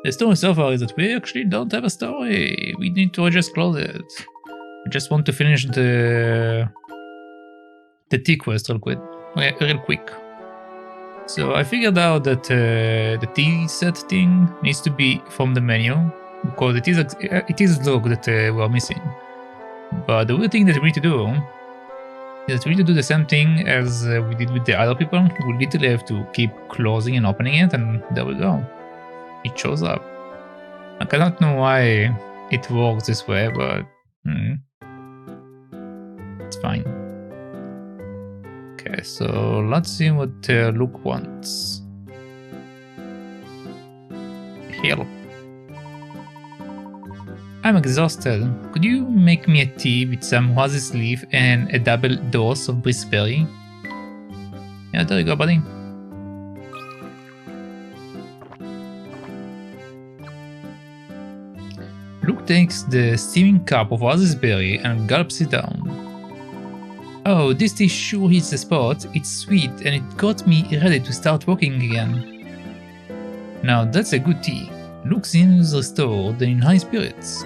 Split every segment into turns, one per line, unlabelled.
The story so far is that we actually don't have a story. We need to just close it. I just want to finish the tea quest real quick. So I figured out that the tea set thing needs to be from the menu, because it is a log that we are missing. But the weird thing that we need to do is we need to do the same thing as we did with the other people. We literally have to keep closing and opening it, and there we go. It shows up. I cannot know why it works this way, but it's fine. Okay, so let's see what Luke wants. Help. I'm exhausted. Could you make me a tea with some oasis leaf and a double dose of brisberry? Yeah, there you go, buddy. Luke takes the steaming cup of oasis berry and gulps it down. Oh, this tea sure hits the spot. It's sweet and it got me ready to start walking again. Now that's a good tea. Luke seems restored and in high spirits.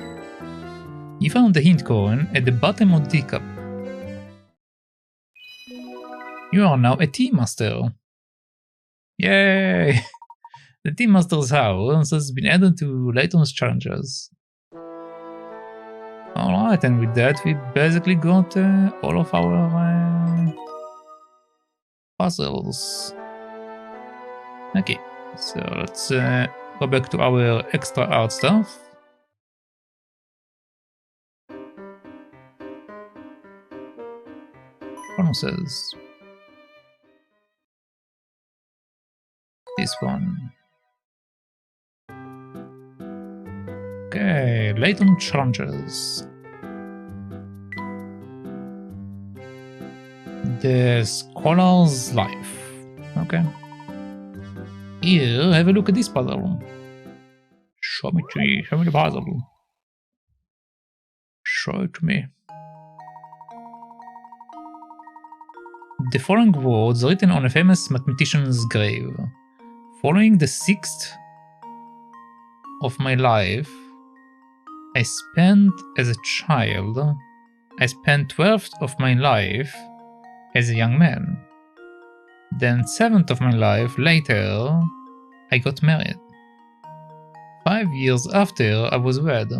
He found the hint coin at the bottom of the teacup. You are now a tea master. Yay! The tea master's house has been added to Layton's challenges. Alright, and with that we basically got all of our puzzles. Okay, so let's go back to our extra art stuff. Bonuses. This one. Okay, Layton challenges. The Scholar's Life. Okay. Here, have a look at this puzzle. Show me the puzzle. Show it to me. The following words are written on a famous mathematician's grave. Following the 6th of my life, I spent as a child. I spent 12th of my life as a young man. Then 7th of my life later, I got married. 5 years after, I was wed.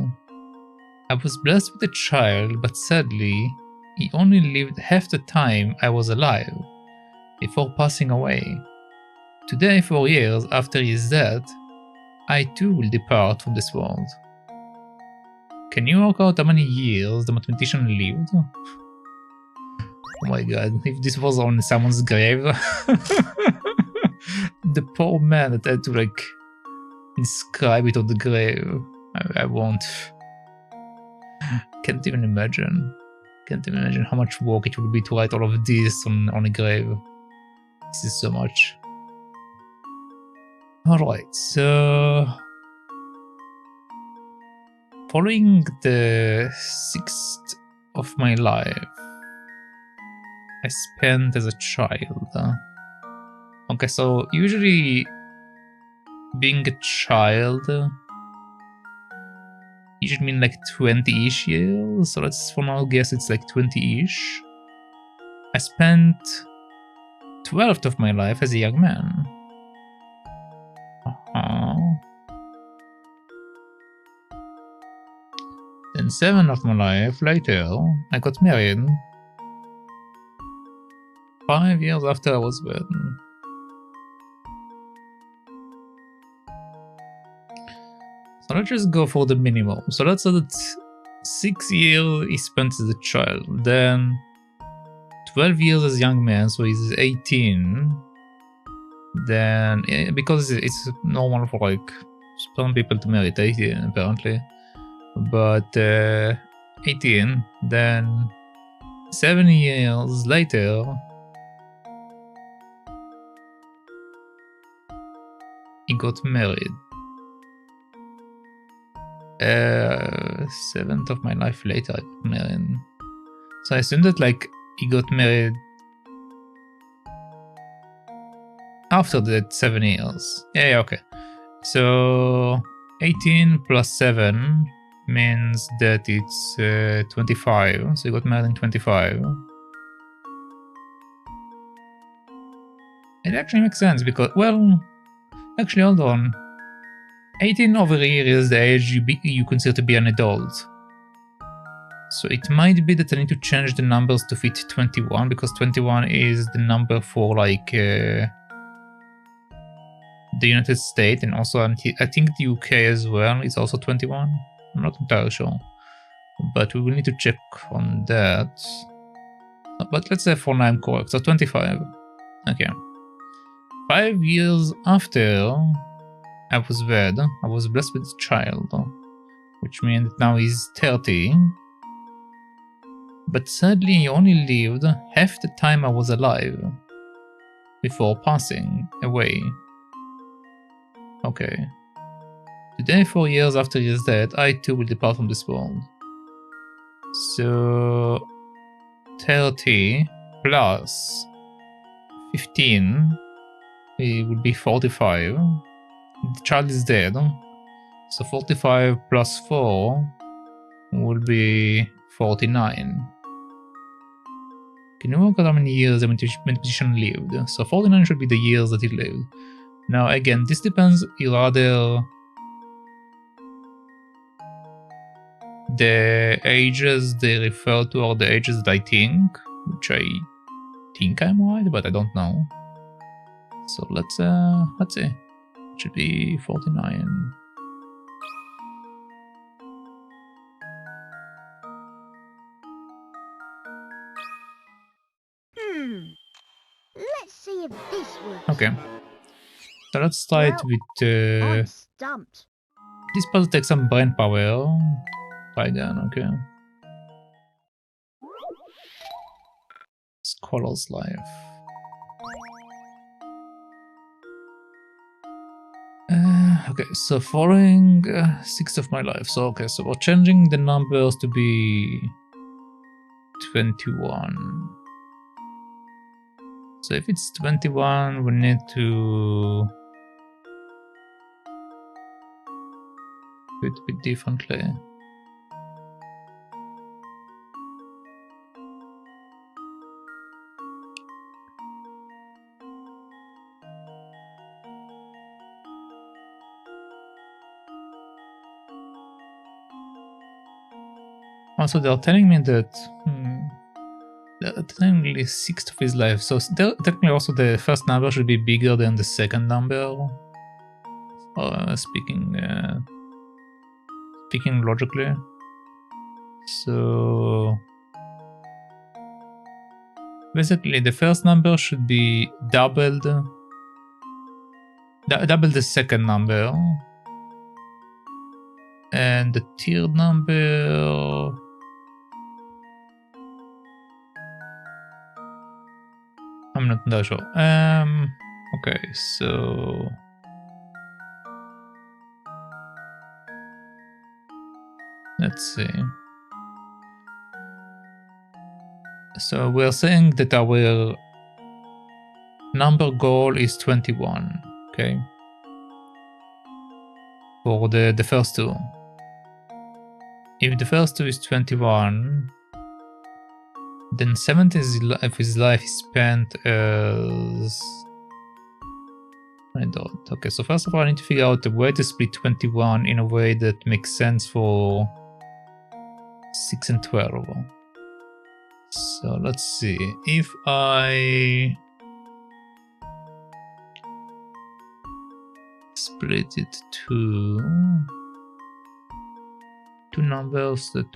I was blessed with a child, but sadly, he only lived half the time I was alive, before passing away. Today, 4 years after his death, I too will depart from this world. Can you work out how many years the mathematician lived? Oh my god, if this was on someone's grave. The poor man that had to like inscribe it on the grave. I won't. Can't even imagine. Can't even imagine how much work it would be to write all of this on a grave. This is so much. Alright, so following the 6th of my life, I spent as a child. Okay, so usually being a child usually mean like 20-ish years, so let's for now guess it's like 20-ish. I spent 12th of my life as a young man. Then 7 of my life later, I got married. 5 years after I was wed. So let's just go for the minimum. So let's say that 6 years he spent as a child, then 12 years as a young man, so he's 18. Then, because it's normal for like some people to marry at 18 apparently, but 18, then 7 years later, he got married. 7th of my life later, I got married. So I assume that like he got married after that 7 years. Yeah, okay. So 18 plus 7 means that it's 25, so you got married in 25. It actually makes sense because, well, actually hold on. 18 over here is the age you consider to be an adult. So it might be that I need to change the numbers to fit 21, because 21 is the number for like the United States, and also I think the UK as well is also 21. I'm not entirely sure, but we will need to check on that. But let's say for now I'm correct, so 25. Okay. 5 years after I was wed, I was blessed with a child, which means now he's 30. But sadly, he only lived half the time I was alive before passing away. Okay. Today, 4 years after his death, I too will depart from this world. So 30 plus 15, it would be 45. The child is dead, so 45 plus 4 will be 49. Can you work out how many years the mathematician lived? So 49 should be the years that he lived. Now again, this depends rather the ages they refer to are the ages that I think, which I think I'm right, but I don't know. So let's see. It should be 49.
Let's see if this works.
Okay. So let's start with
I'm stumped.
this puzzle takes some brain power. Try then, okay. Scholar's life. Okay, so following 6th of my life. So okay, so we're changing the numbers to be 21. So if it's 21, we need to do it a bit differently. Also, they're telling me that technically 6th of his life, so technically also the first number should be bigger than the second number. Speaking logically. So basically the first number should be double the second number, and the third number I'm not that sure. Okay, so let's see. So we're saying that our number goal is 21, okay? For the first two. If the first two is 21, then 70 of his life is spent as... I don't. Okay, so first of all I need to figure out a way to split 21 in a way that makes sense for 6 and 12. So let's see. If I split it to two numbers that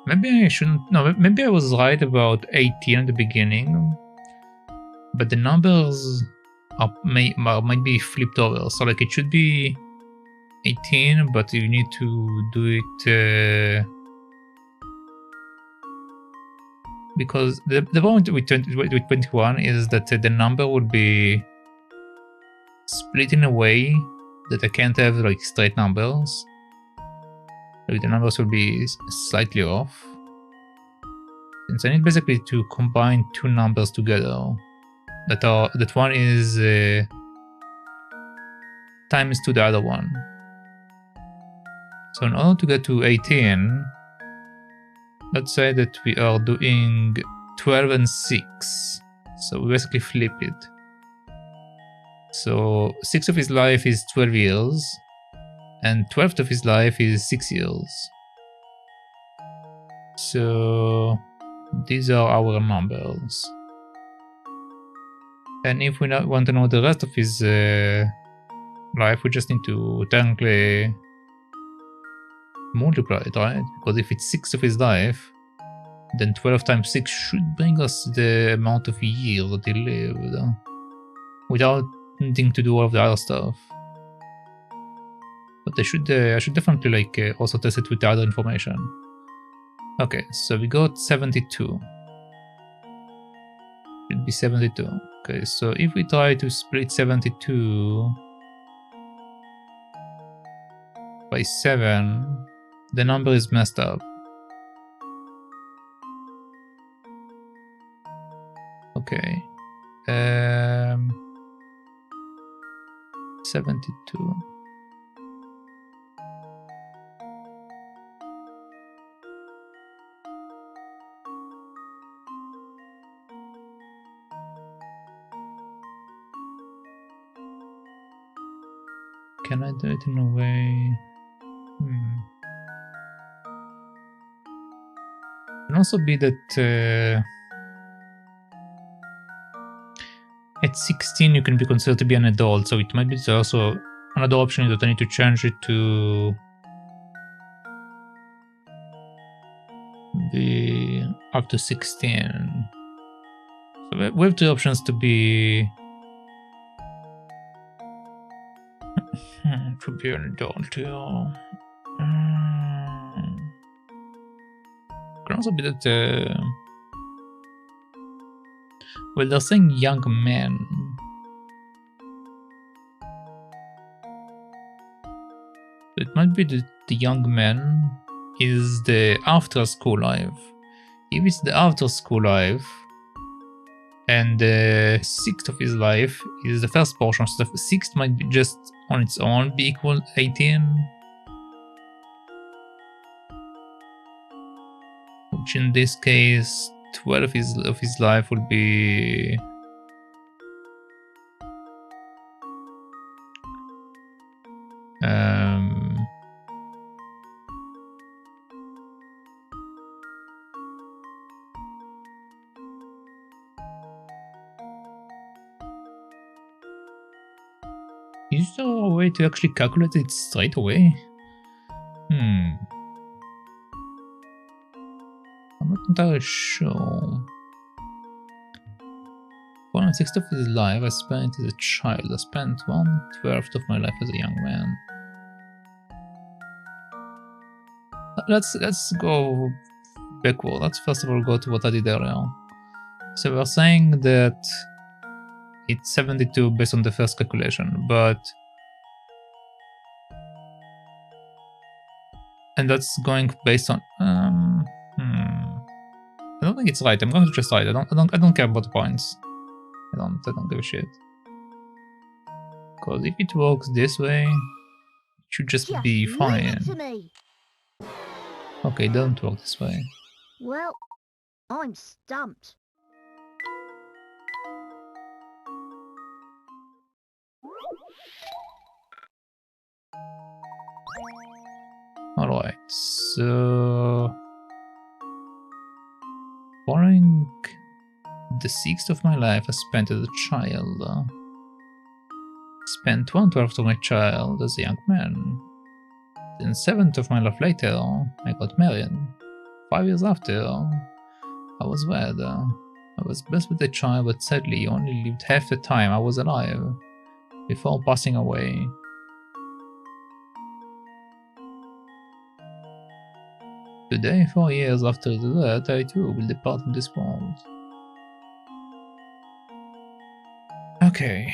maybe I shouldn't. No, maybe I was right about 18 at the beginning, but the numbers might be flipped over. So like it should be 18, but you need to do it because the problem with 21 is that the number would be split in a way that I can't have like straight numbers. Like the numbers will be slightly off. Since I need basically to combine two numbers together. that one is times to the other one. So in order to get to 18, let's say that we are doing 12 and 6. So we basically flip it. So 6 of his life is 12 years, and 12th of his life is 6 years. So these are our numbers. And if we want to know the rest of his life, we just need to technically multiply it, right? Because if it's 6 of his life, then 12 times 6 should bring us the amount of years that he lived, without needing to do all of the other stuff. But I should definitely like also test it with the other information. Okay, so we got 72. Should be 72. Okay, so if we try to split 72 by 7, the number is messed up. Okay. 72. Can I do it in a way? It can also be that at 16 you can be considered to be an adult, so it might be also another option that I need to change it to be up to 16. So we have 2 options to be to be an adult. Can also be that well, they're saying young men. It might be that the young man is the after school life. If it's the after school life, and the 6th of his life is the first portion, so the 6th might be just on its own be equal 18. Which in this case, 12 of his life will be... is there a way to actually calculate it straight away? I'm not entirely sure. 1/6 of his life I spent as a child. I spent 1/12 of my life as a young man. Let's go backward. Let's first of all go to what I did earlier. So we're saying that it's 72 based on the first calculation, but... and that's going based on... I don't think it's right. I'm going to just write. I don't care about the points. I don't give a shit. Because if it works this way, it should just be fine. Okay, don't work this way.
Well, I'm stumped.
Alright, so... following the 6th of my life I spent as a child. Spent 1/12 of my child as a young man. Then 7th of my life later, I got married. 5 years after, I was wed. I was blessed with a child, but sadly only lived half the time I was alive, before passing away. Today, 4 years after his death, I too will depart from this world. Okay,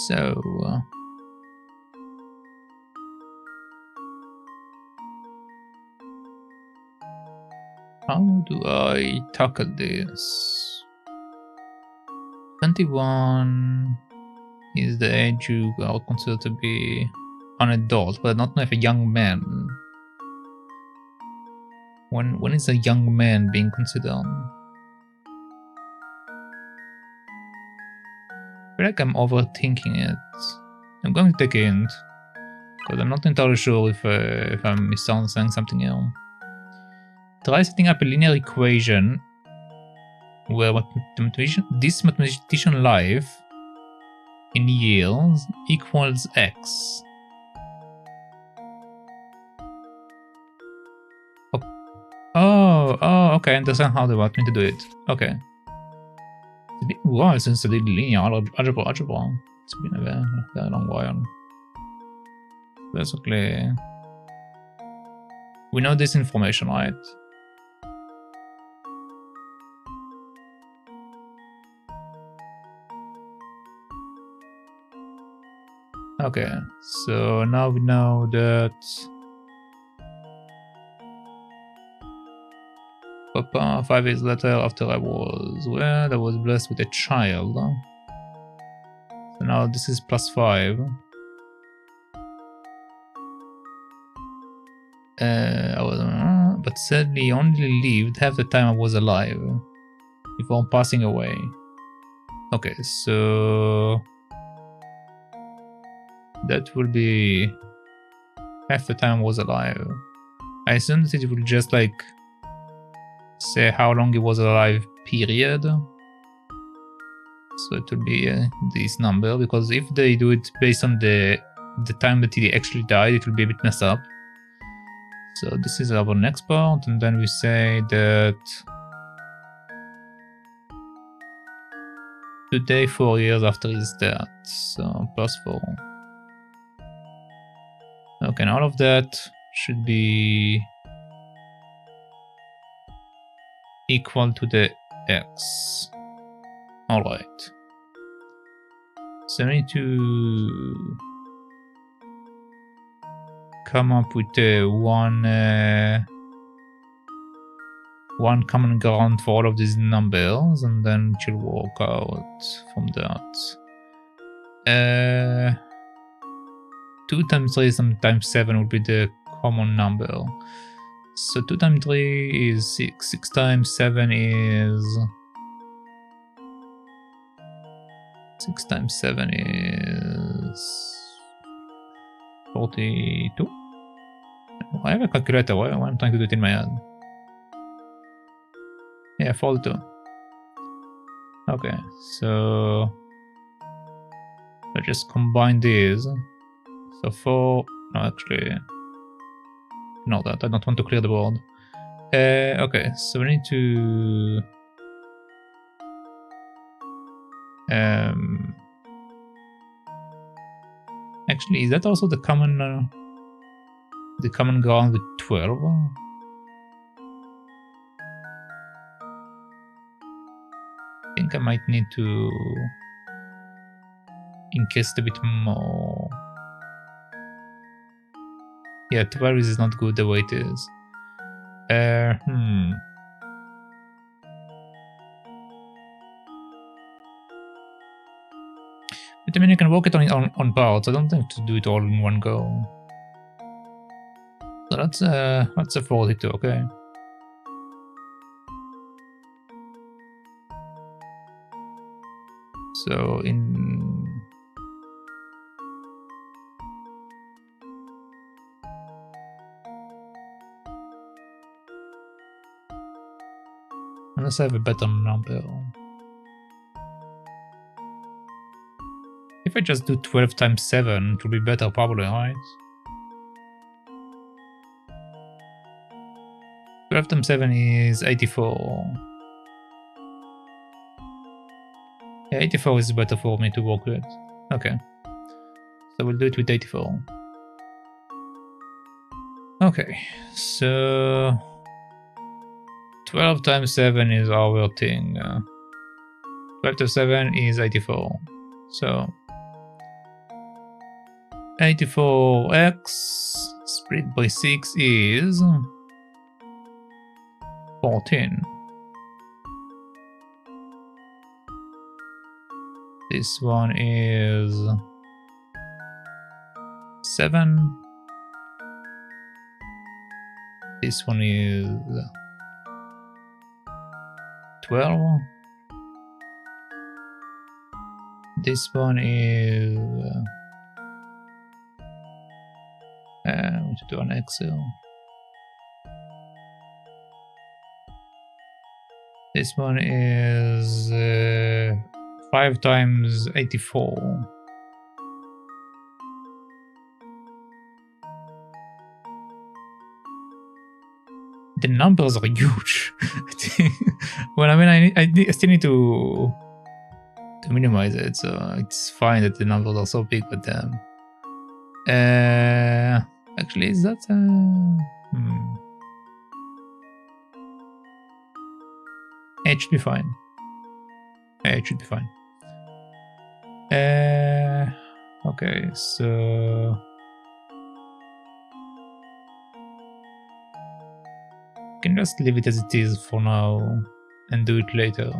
so... How do I tackle this? 21 is the age you are considered to be an adult, but not like a young man. When is a young man being considered? I feel like I'm overthinking it. I'm going to take a hint, because I'm not entirely sure if I'm misunderstanding something here. Try setting up a linear equation where this mathematician life in years equals x. Oh, okay, I understand how they want me to do it. Okay. It's been a while since I did linear algebra. It's been a very long while. Basically, we know this information, right? Okay, so now we know that Papa, 5 years later, after I was blessed with a child. So now this is +5. But sadly only lived half the time I was alive before passing away. Okay, so that will be half the time I was alive. I assume that it will just like say how long he was alive, period. So it will be this number, because if they do it based on the time that he actually died, it will be a bit messed up. So this is our next part, and then we say that today 4 years after his death, so +4. Okay, and all of that should be equal to the x. Alright. So I need to come up with one common ground for all of these numbers, and then it will work out from that. 2 times 3 times 7 will be the common number. So 2 times 3 is 6. 6 times 7 is... 6 times 7 is... 42? I have a calculator, why I'm trying to do it in my head. Yeah, 42. Okay, so... I just combine these. So 4... No, actually... Ignore that, I don't want to clear the board. Okay, so we need to... Actually, is that also the common ground with 12? I think I might need to increase it a bit more. Yeah, 12 is not good the way it is. But I mean, you can work it on parts. I don't think to do it all in one go. So that's a 42, okay. So unless I have a better number. If I just do 12 times 7, it will be better probably, right? 12 times 7 is 84. Yeah, 84 is better for me to work with. Okay. So we'll do it with 84. Okay, so 12 times 7 is our thing. 12 times 7 is 84. So 84x split by 6 is 14. This one is 7. This one is 12. This one is to do an Excel. This one is 5 times 84. The numbers are huge. Well, I mean, I still need to minimize it, so it's fine that the numbers are so big, but actually, is that it should be fine. It should be fine. Okay, so can just leave it as it is for now and do it later.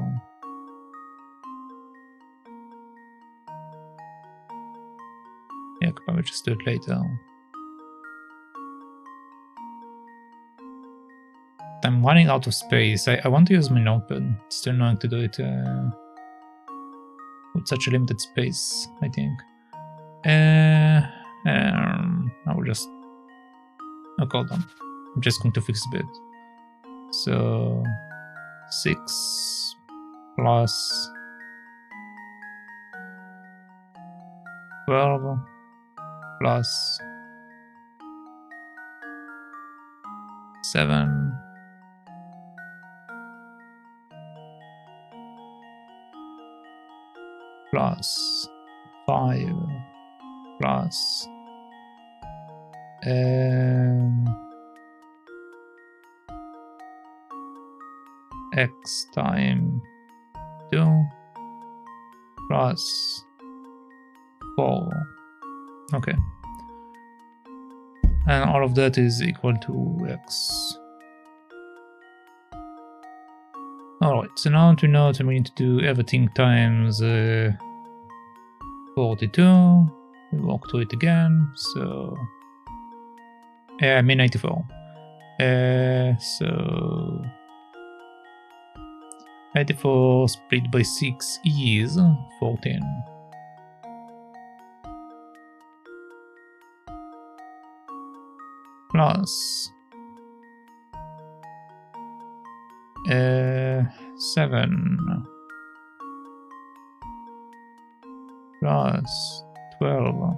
Yeah, I could probably just do it later. I'm running out of space. I want to use my notepad. It's too annoying to do it with such a limited space, I think. I will just... Oh, hold on. I'm just going to fix a bit. So 6 plus 12 plus 7 plus 5 plus x times 2 plus 4. Okay. And all of that is equal to x. Alright, so now we know that we need to do everything times 42. We walk through it again, so... I mean 94. So... 84 split by 6 is 14. Plus 7 plus 12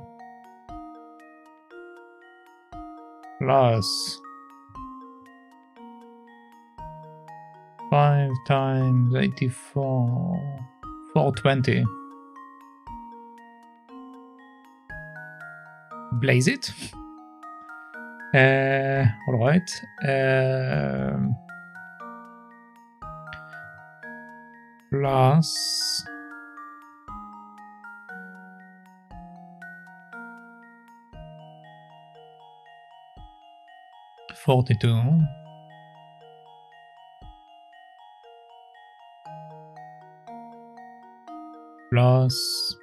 plus 5 times 84, 420. Blaze it. Alright. Plus 42. Plus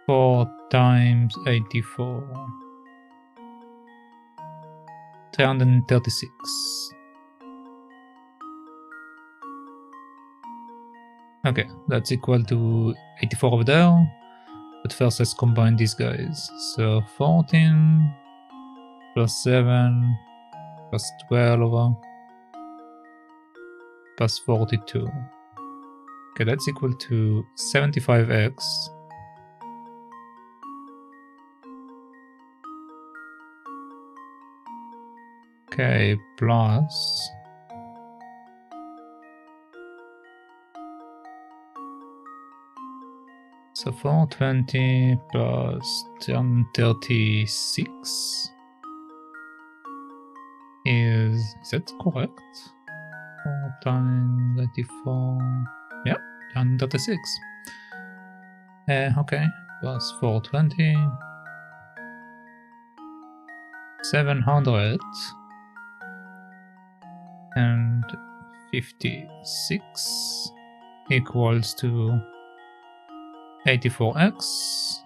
4 times 84. 336. Okay, that's equal to 84 over there. But first let's combine these guys. So 14 plus 7 plus 12 plus 42. Okay, that's equal to 75x. Okay, plus so 420 plus 336 is that correct? 4 times 84. Yep, 136. Okay, plus 420. 700 and 56 equals to 84x.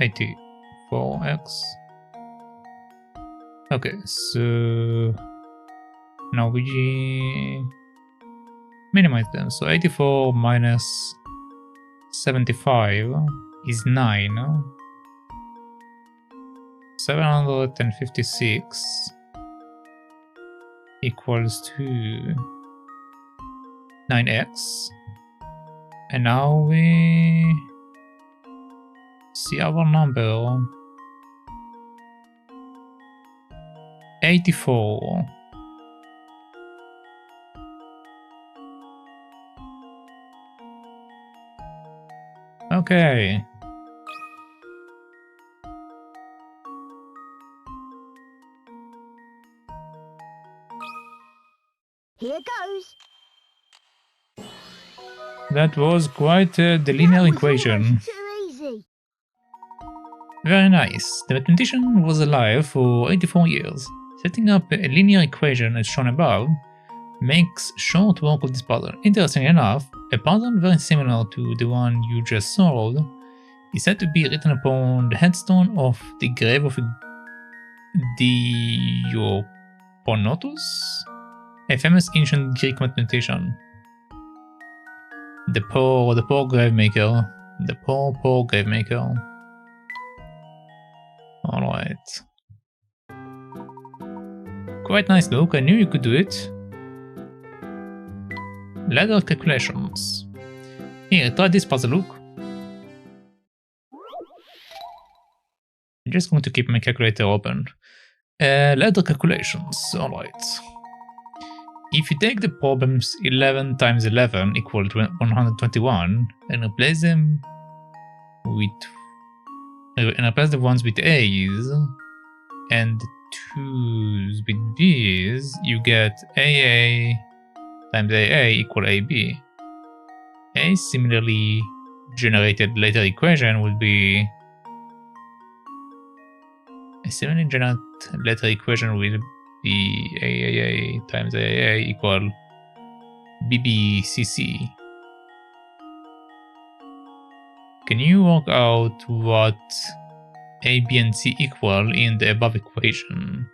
84x. Okay, so now we minimize them. So 84 minus 75 is 9. 756 equals to 9x. And now we see our number 84. Okay.
Here goes.
That was quite the linear
That was
equation.
almost too easy.
Very nice. The mathematician was alive for 84 years. Setting up a linear equation as shown above makes short work of this puzzle. Interestingly enough, a puzzle very similar to the one you just solved is said to be written upon the headstone of the grave of Diabolical, a famous ancient Greek mathematician. The poor gravemaker. The poor gravemaker. Alright. Quite nice look, I knew you could do it. Ladder calculations. Here, try this puzzle look. I'm just going to keep my calculator open. Ladder calculations, alright. If you take the problems 11 times 11 equal to 121 and replace them with the ones with A's and the 2's with B's, you get AA times AA equal AB. A similarly generated later equation would be AAA times AAA equal BBCC. Can you work out what A, B, and C equal in the above equation?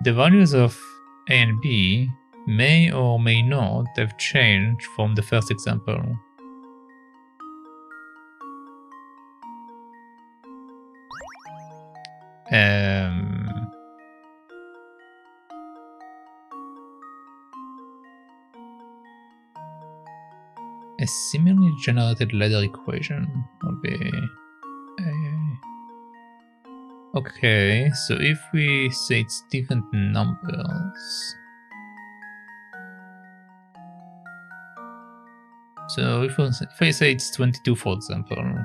The values of A and B may or may not have changed from the first example. A similarly generated ladder equation would be okay, so if we say it's different numbers, so if I say it's 22 for example,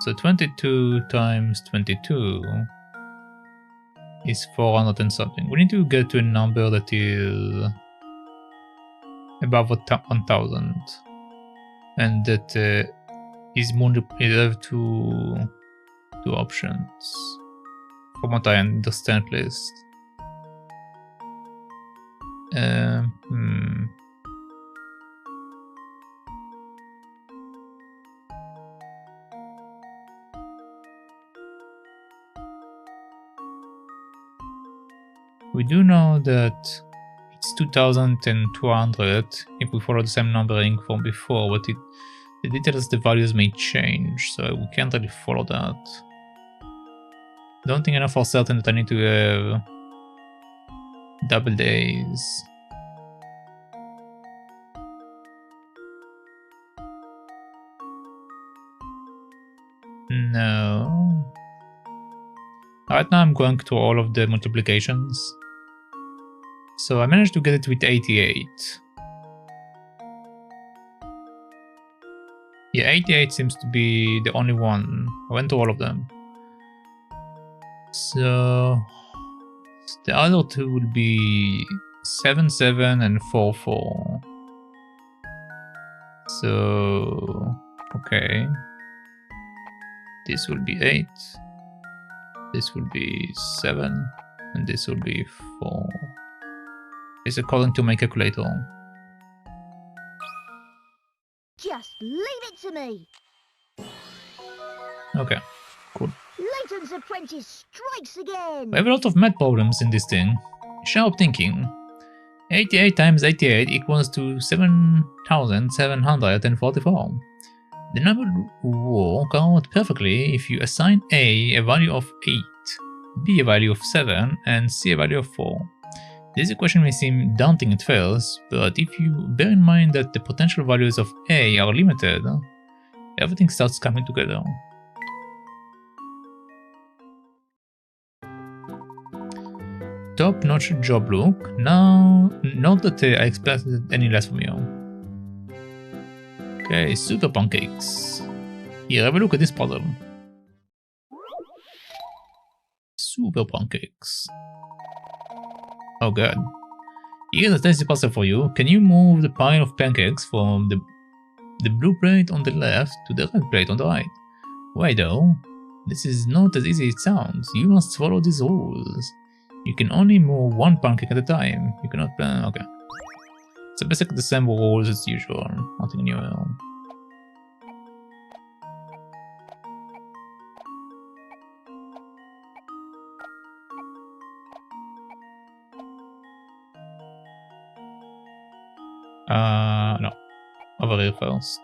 so 22 times 22 is 400 and something. We need to get to a number that is above 1000, and that is have two options from what I understand at least. We do know that it's 2200 if we follow the same numbering from before, but the details, the values may change, so we can't really follow that. Don't think I know for certain that I need to have double days. No. Right now I'm going through all of the multiplications. So I managed to get it with 88. Yeah, 88 seems to be the only one. I went to all of them. So the other two will be 7, 7, and 4, 4. So, okay. This will be 8. This will be 7. And this will be 4. It's according to my calculator.
Just leave it to me.
Okay, cool.
Layton's apprentice strikes again.
We have a lot of math problems in this thing. Sharp thinking. 88 times 88 equals to 7,744. The number will work out perfectly if you assign A value of 8, B a value of 7, and C a value of 4. This equation may seem daunting at first, but if you bear in mind that the potential values of A are limited, everything starts coming together. Top-notch job look. Now, not that I expected any less from you. Okay, super pancakes. Here, have a look at this puzzle. Super pancakes. Oh god. Here's a tasty puzzle for you. Can you move the pile of pancakes from the blue plate on the left to the red plate on the right? Why though? This is not as easy as it sounds. You must follow these rules. You can only move one pancake at a time. You cannot plan. Okay. So basically the same rules as usual. Nothing new. No. Over here first.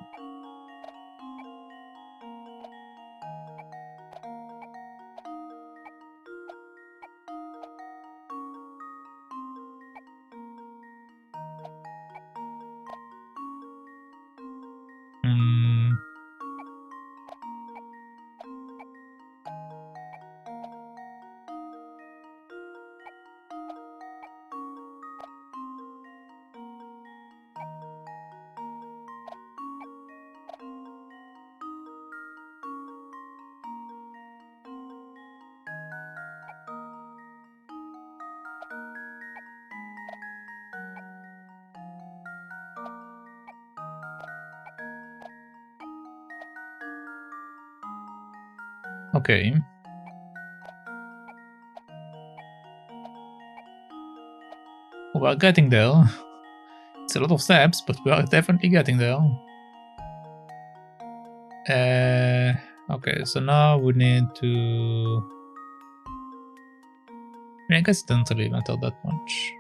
Okay. We're getting there. It's a lot of steps, but we are definitely getting there. Okay, so now we need to... I guess it doesn't really matter that much.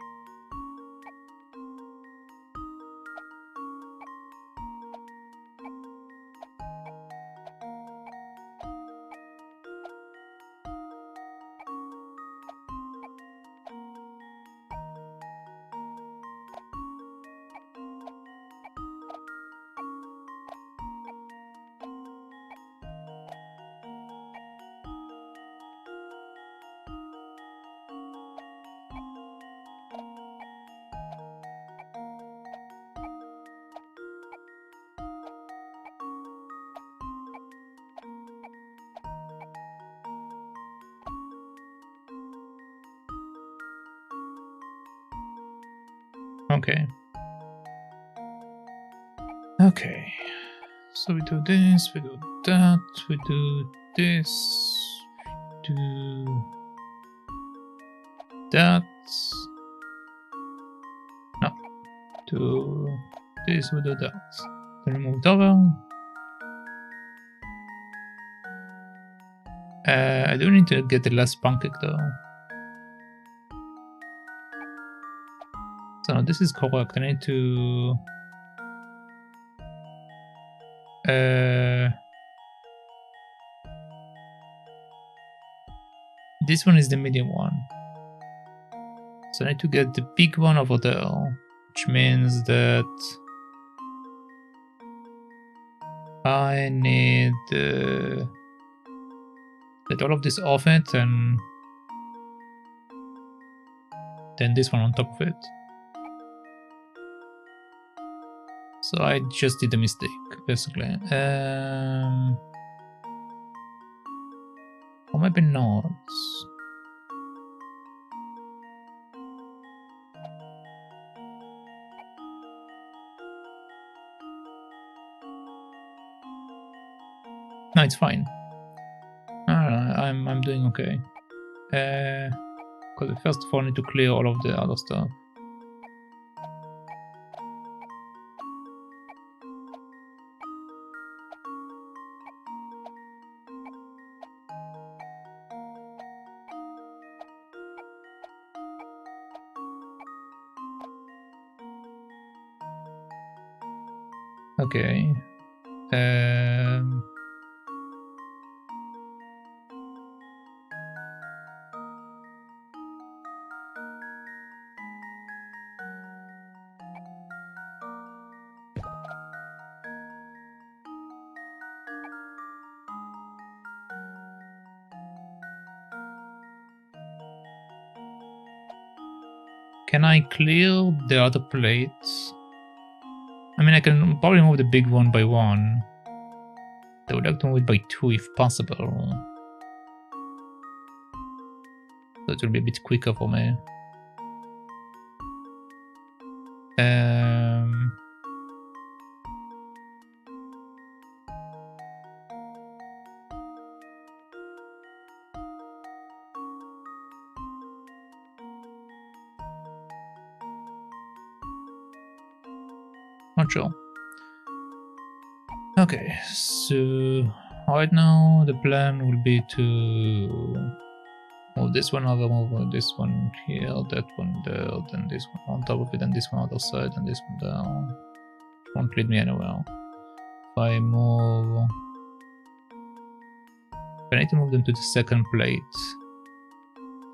Okay. Okay. So we do this, we do that, we do this, we do that. No. Do this, we do that. Then we move it over. I do need to get the last pancake though. So this is correct. I need to... this one is the medium one. So I need to get the big one over there, which means that I need get all of this off it and then this one on top of it. So I just did a mistake, basically. Or maybe not. No, it's fine. I'm doing okay. Because first of all, I need to clear all of the other stuff. Okay. Can I clear the other plates? I mean, I can probably move the big one by one. I would like to move it by two if possible. So it will be a bit quicker for me. Not sure. Okay, so right now the plan will be to move this one over, move this one here, that one there, then this one on top of it, and this one on the other side, and this one down. It won't lead me anywhere. If I move... I need to move them to the second plate.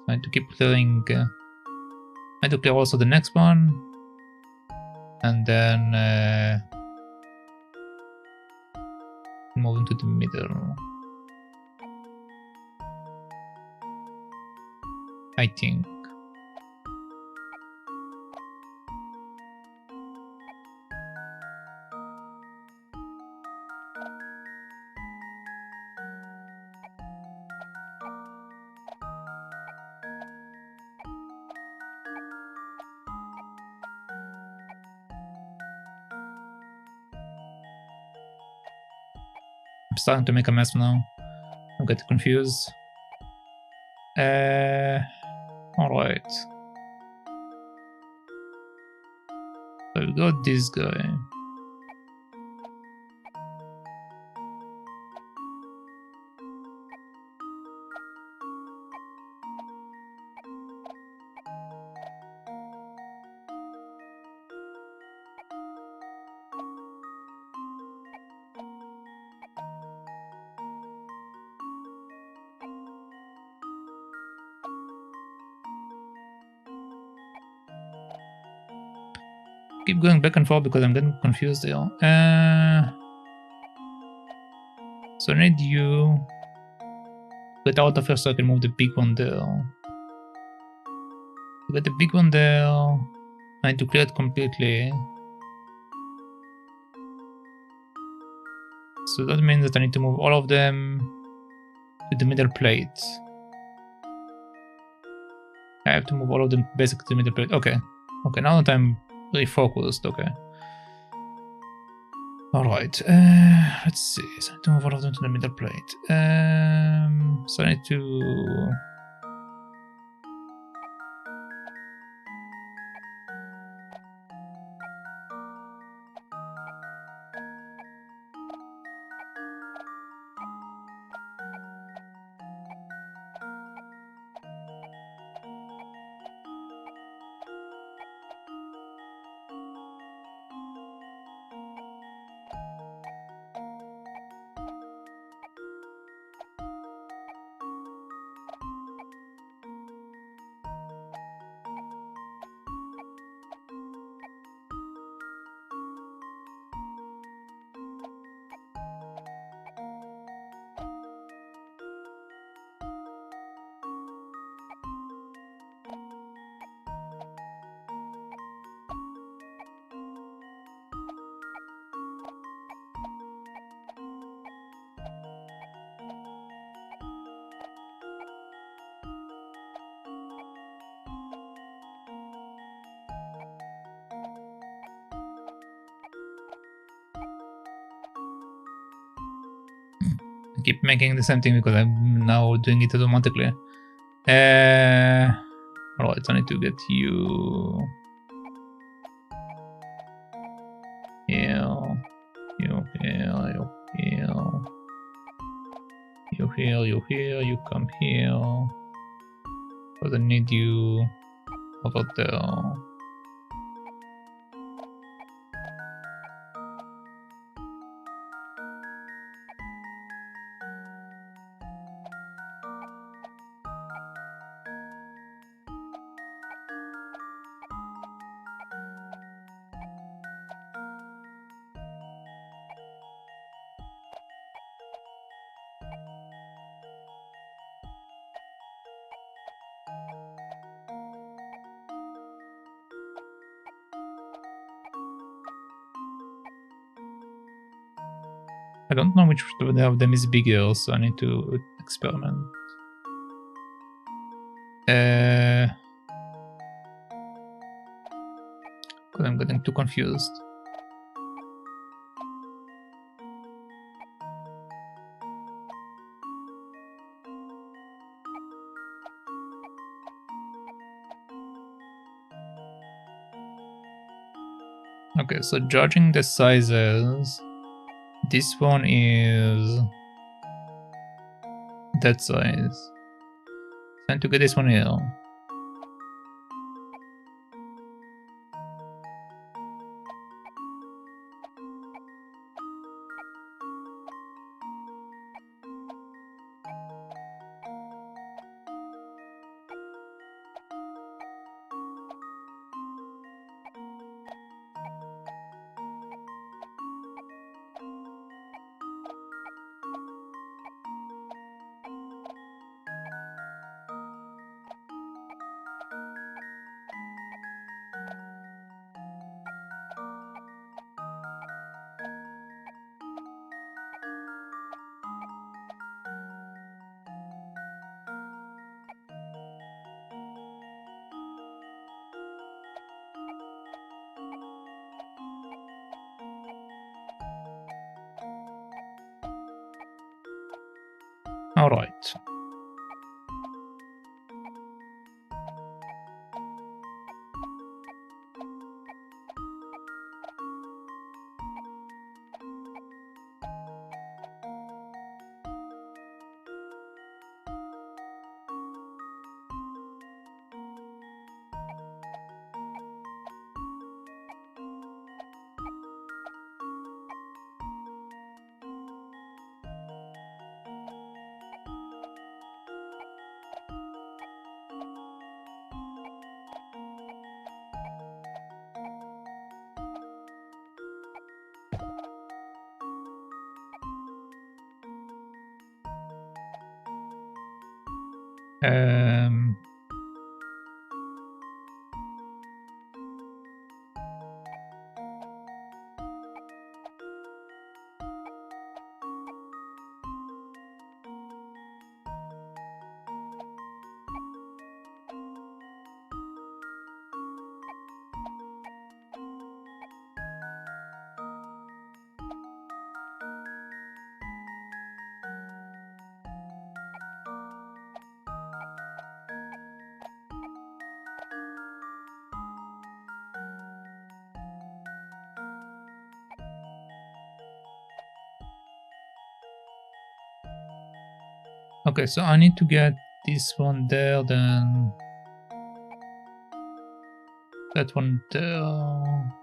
I need to keep clearing... I need to clear also the next one. And then... move into the middle. I think. I'm starting to make a mess now. I'm getting confused. Alright. So we got this guy. Keep going back and forth because I'm getting confused here. So I need you to get out of here so I can move the big one there. To get the big one there, I need to clear it completely. So that means that I need to move all of them to the middle plate. I have to move all of them basically to the middle plate. Okay. Okay, now that I'm refocused, okay. Alright, let's see. So I need to move all of them to the middle plate. So I need to... I keep making the same thing because I'm now doing it automatically. Alright, I need to get you here, you here, you here, you here, you here, you come here. Because I need you over there. I don't know which of them is bigger, so I need to experiment. God, I'm getting too confused. Okay, so judging the sizes, this one is that size. Time to get this one here. All right. Um, okay, so I need to get this one there, then that one there.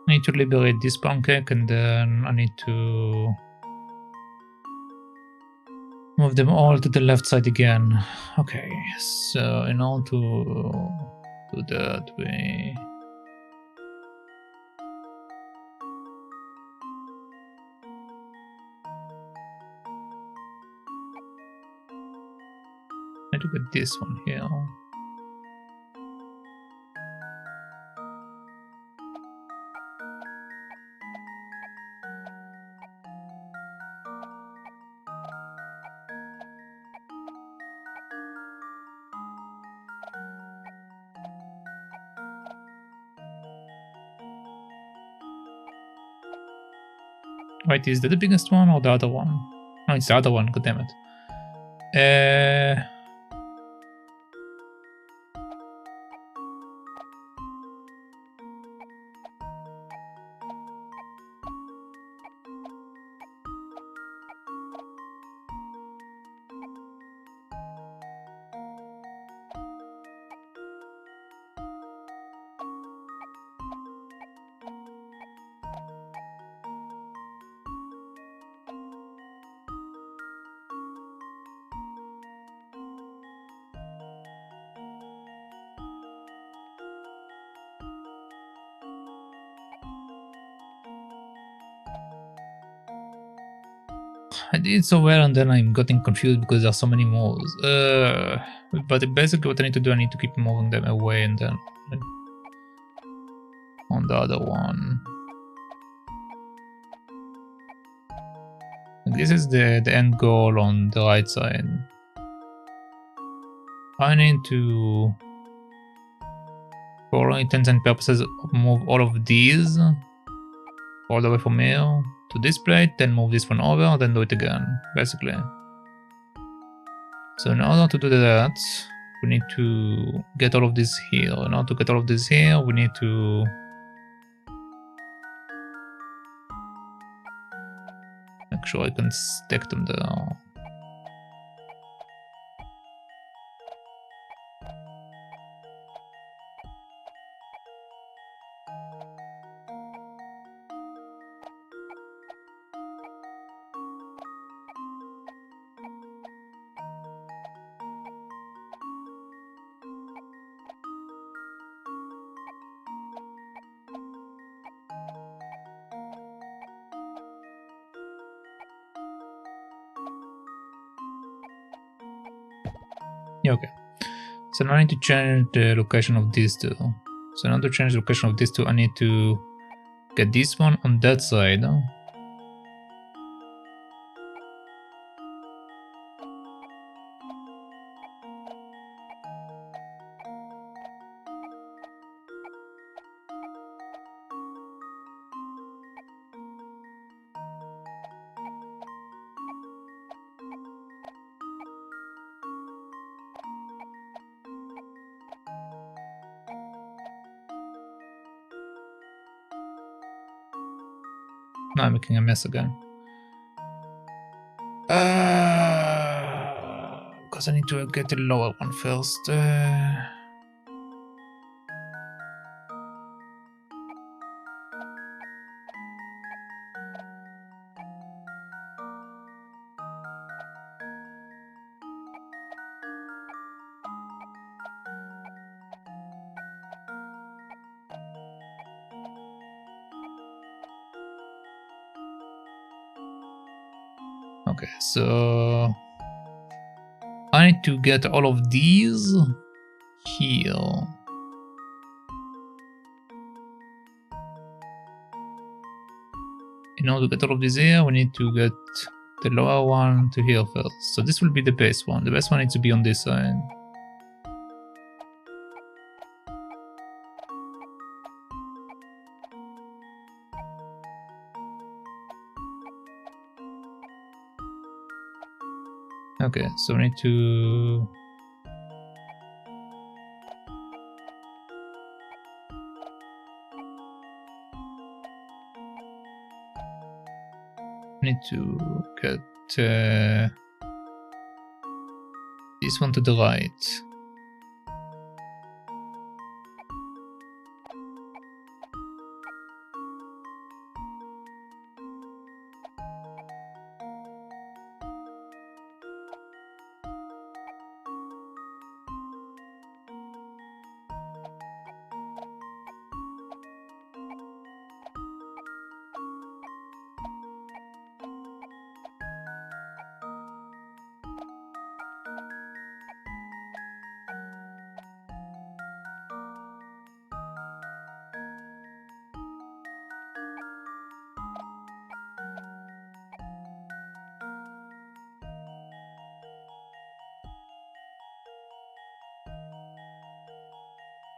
I need to liberate this pancake, and then I need to Move them all to the left side again. Okay, so in order to do that, we need to get this one here. Wait, is that the biggest one or the other one? No, it's the other one, god damn it. I did so well and then I'm getting confused because there are so many moves. But basically what I need to do, I need to keep moving them away and then on the other one. This is the end goal on the right side. I need to, for all intents and purposes, move all of these all the way from here to this plate, then move this one over, then do it again, basically. So in order to do that, we need to get all of this here. In order to get all of this here, we need to make sure I can stack them there. Yeah, okay. So now I need to change the location of these two. So now to change the location of these two, I need to get this one on that side. Now I'm making a mess again. Because I need to get the lower one first. Okay, so I need to get all of these here. In order to get all of these here, we need to get the lower one to here first. So this will be the base one. The base one needs to be on this side. Okay, so we need to get this one to the right.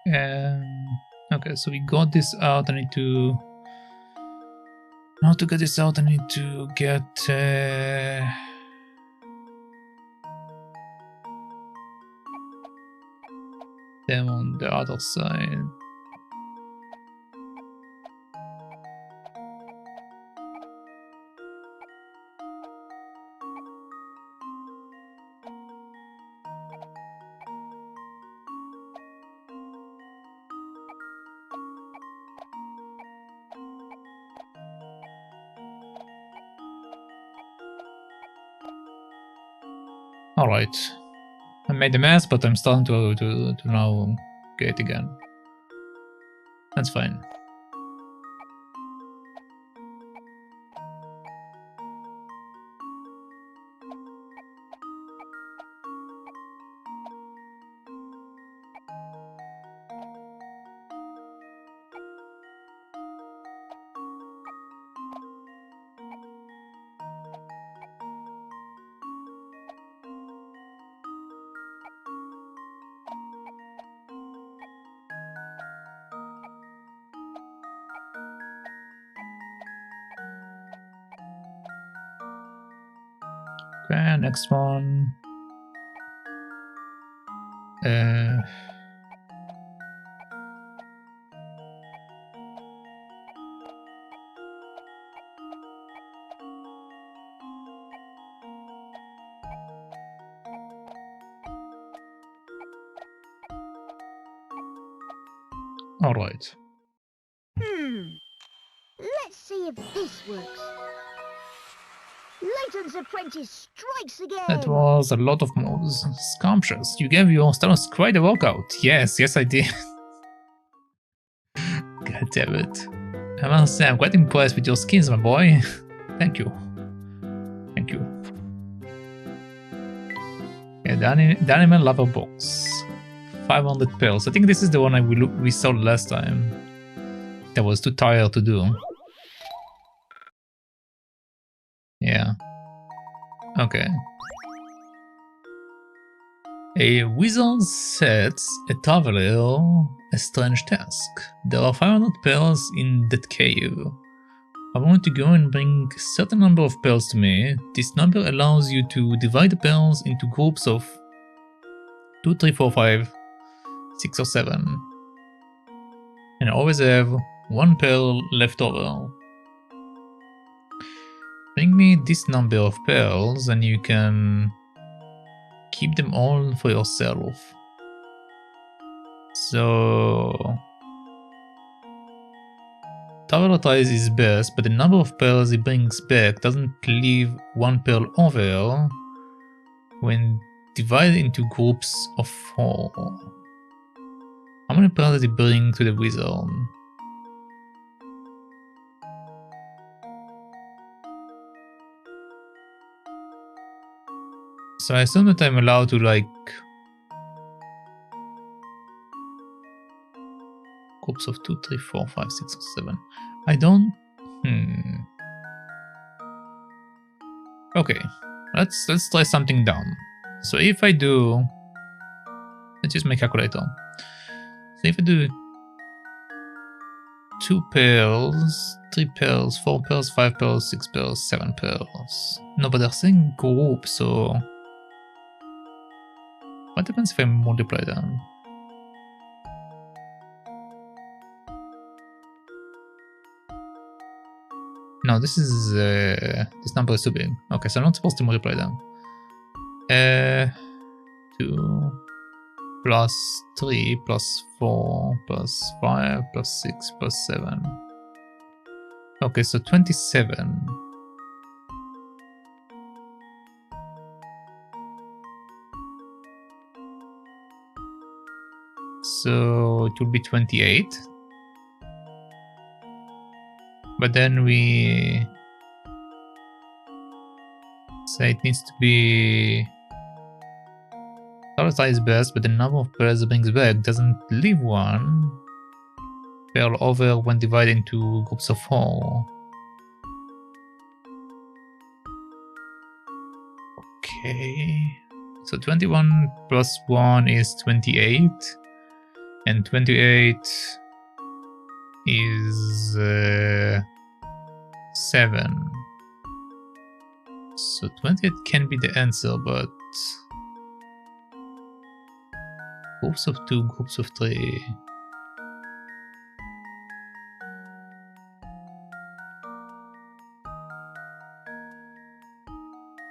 Okay, so we got this out. I need to... Now to get this out, I need to get... them on the other side. Alright. I made a mess, but I'm starting to now get it again. That's fine. Okay, next one. Alright.
Let's see if this works. Layton's apprentice strikes again.
That was a lot of moves. Scrumptious. You gave your stars quite a workout. Yes, I did. God damn it. I must say, I'm quite impressed with your skills, my boy. Thank you. Thank you. Yeah, the animal lava box. 500 pearls. I think this is the one we saw last time. That was too tired to do. Yeah. Okay. A wizard sets a traveler a strange task. There are 500 pearls in that cave. I want to go and bring a certain number of pearls to me. This number allows you to divide the pearls into groups of 2, 3, 4, 5, 6 or 7. And I always have 1 pearl left over. Bring me this number of pearls and you can keep them all for yourself. So... Traveler tries his best, but the number of pearls he brings back doesn't leave 1 pearl over when divided into groups of 4. How many pearls does he bring to the wizard? So I assume that I'm allowed to like groups of 2, 3, 4, 5, 6 or 7. I don't... Okay, let's try something down. So if I do... Let's use my calculator. So if I do 2 pearls, 3 pearls, 4 pearls, 5 pearls, 6 pearls, 7 pearls. No, but they're saying group, so... What happens if I multiply them? No, this is this number is too big. Okay, so I'm not supposed to multiply them. 2 plus 3 plus 4 plus 5 plus 6 plus 7. Okay, so 27. So it will be 28. But then we say it needs to be Total size best, but the number of pearls it brings back doesn't leave 1 pearl over when divided into groups of 4. Okay, so 21 plus 1 is 28, And 28 is 7. So 28 can be the answer, but groups of 2, groups of 3.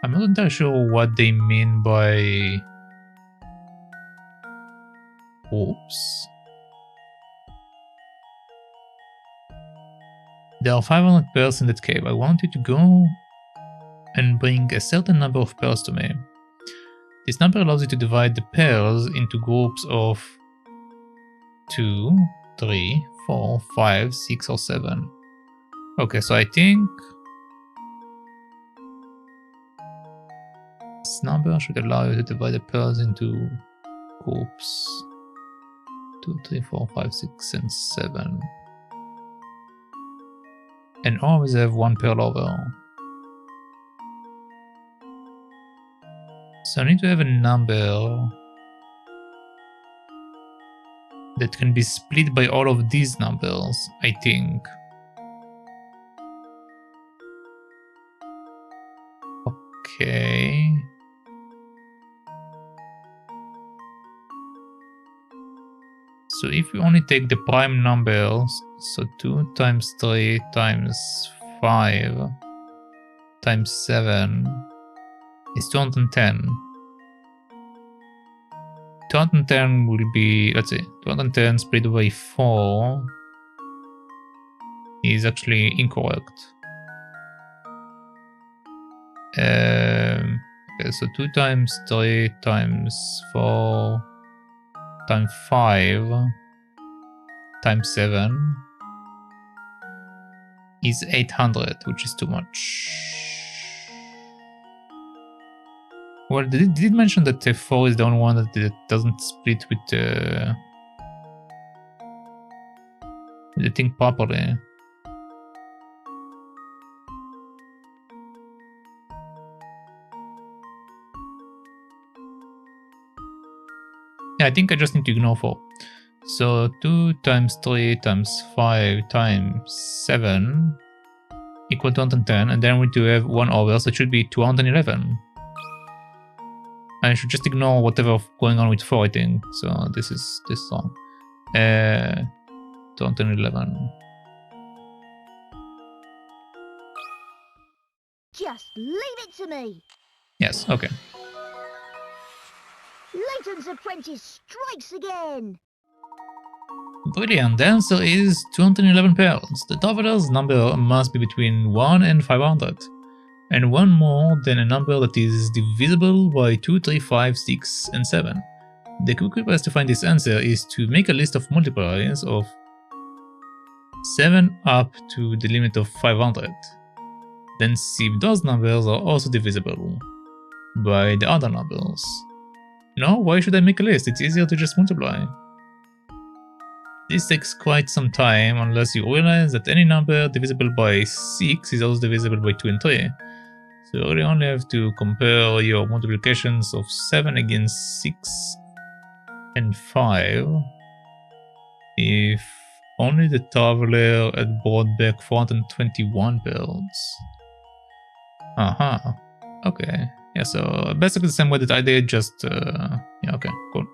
I'm not entirely sure what they mean by groups. There are 500 pearls in that cave. I want you to go and bring a certain number of pearls to me. This number allows you to divide the pearls into groups of 2, 3, 4, 5, 6, or 7. Okay, so I think this number should allow you to divide the pearls into groups 2, 3, 4, 5, 6, and 7. And always have 1 pearl over. So I need to have a number that can be split by all of these numbers, I think. Okay. So if we only take the prime numbers, so 2 times 3 times 5 times 7 is 210. 210 will be, let's see, 210 split by 4 is actually incorrect. Okay, so 2 times 3 times 4 times 5 times 7 is 800, which is too much. Well, did it mention that 4 is the only one that doesn't split with the thing properly? Yeah, I think I just need to ignore 4. So 2 times 3 times 5 times 7 equal to 210, and then we do have 1 over, so it should be 211. I should just ignore whatever going on with 4, I think. So this is wrong. 211.
Just leave it to me.
Yes, okay.
Layton's apprentice strikes again.
Brilliant. The answer is 211 pearls. The traveler's number must be between 1 and 500. And 1 more than a number that is divisible by 2, 3, 5, 6, and 7. The quick way to find this answer is to make a list of multipliers of 7 up to the limit of 500. Then see if those numbers are also divisible by the other numbers. No, why should I make a list? It's easier to just multiply. This takes quite some time unless you realize that any number divisible by 6 is also divisible by 2 and 3. So you really only have to compare your multiplications of 7 against 6 and 5 if only the traveler had brought back 421 pearls. Aha. Okay. Yeah, so basically the same way that I did, just yeah, okay, cool.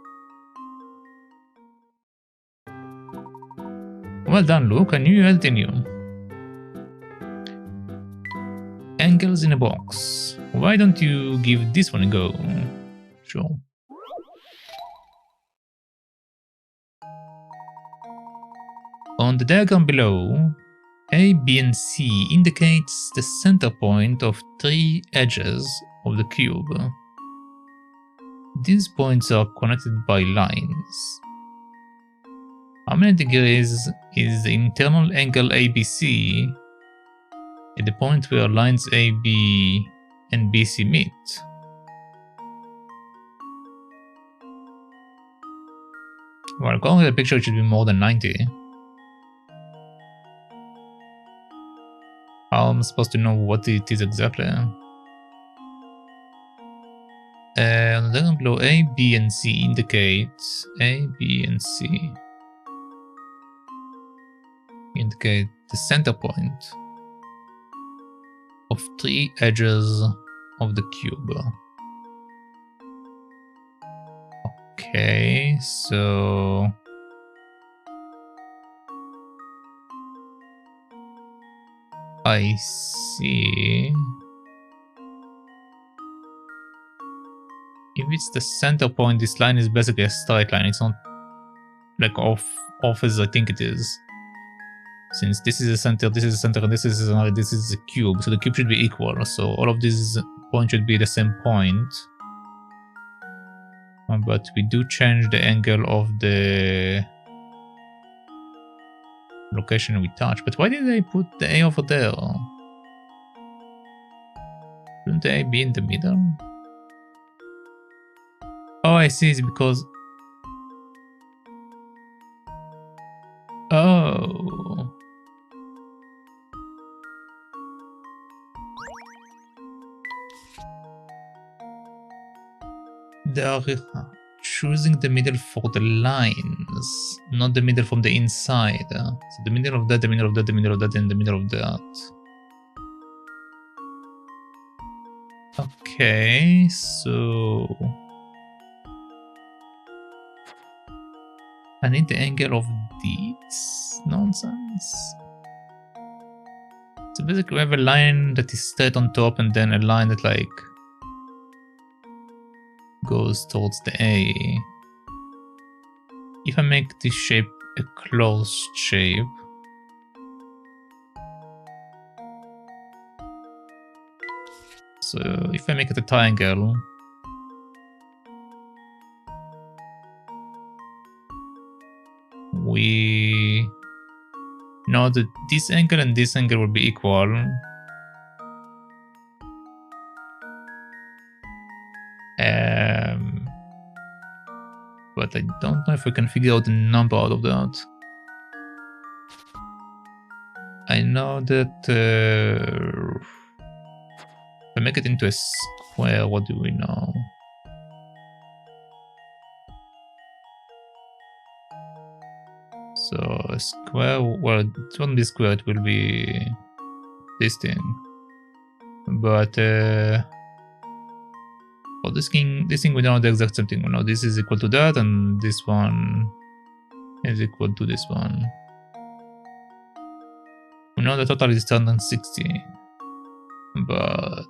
Well done, Luke. I knew you had it in you. Angles in a box. Why don't you give this one a go? Sure. On the diagram below, A, B, and C indicates the center point of 3 edges of the cube. These points are connected by lines. How many degrees is the internal angle ABC at the point where lines AB and BC meet? Well, according to the picture, it should be more than 90. How am I supposed to know what it is exactly? On the diagram below, A, B, and C indicates A, B, and C. indicate the center point of 3 edges of the cube. Okay, so I see. If it's the center point, this line is basically a straight line. It's not like off as I think it is. Since this is the center, this is the center, and this is the cube, so the cube should be equal. So all of these points should be the same point. But we do change the angle of the location we touch. But why did they put the A over there? Shouldn't the A be in the middle? Oh, I see. It's because... Oh. They are choosing the middle for the lines, not the middle from the inside. So the middle of that, the middle of that, the middle of that, and the middle of that. Okay, so... I need the angle of this nonsense. So basically we have a line that is straight on top and then a line that like goes towards the A. If I make this shape a closed shape, so if I make it a triangle, we know that this angle and this angle will be equal. But I don't know if we can figure out the number out of that. I know that if I make it into a square, what do we know? So a square, well, it won't be square, it will be this thing. But for this thing we know the exact same thing. We know this is equal to that, and this one is equal to this one. We know the total is 260. But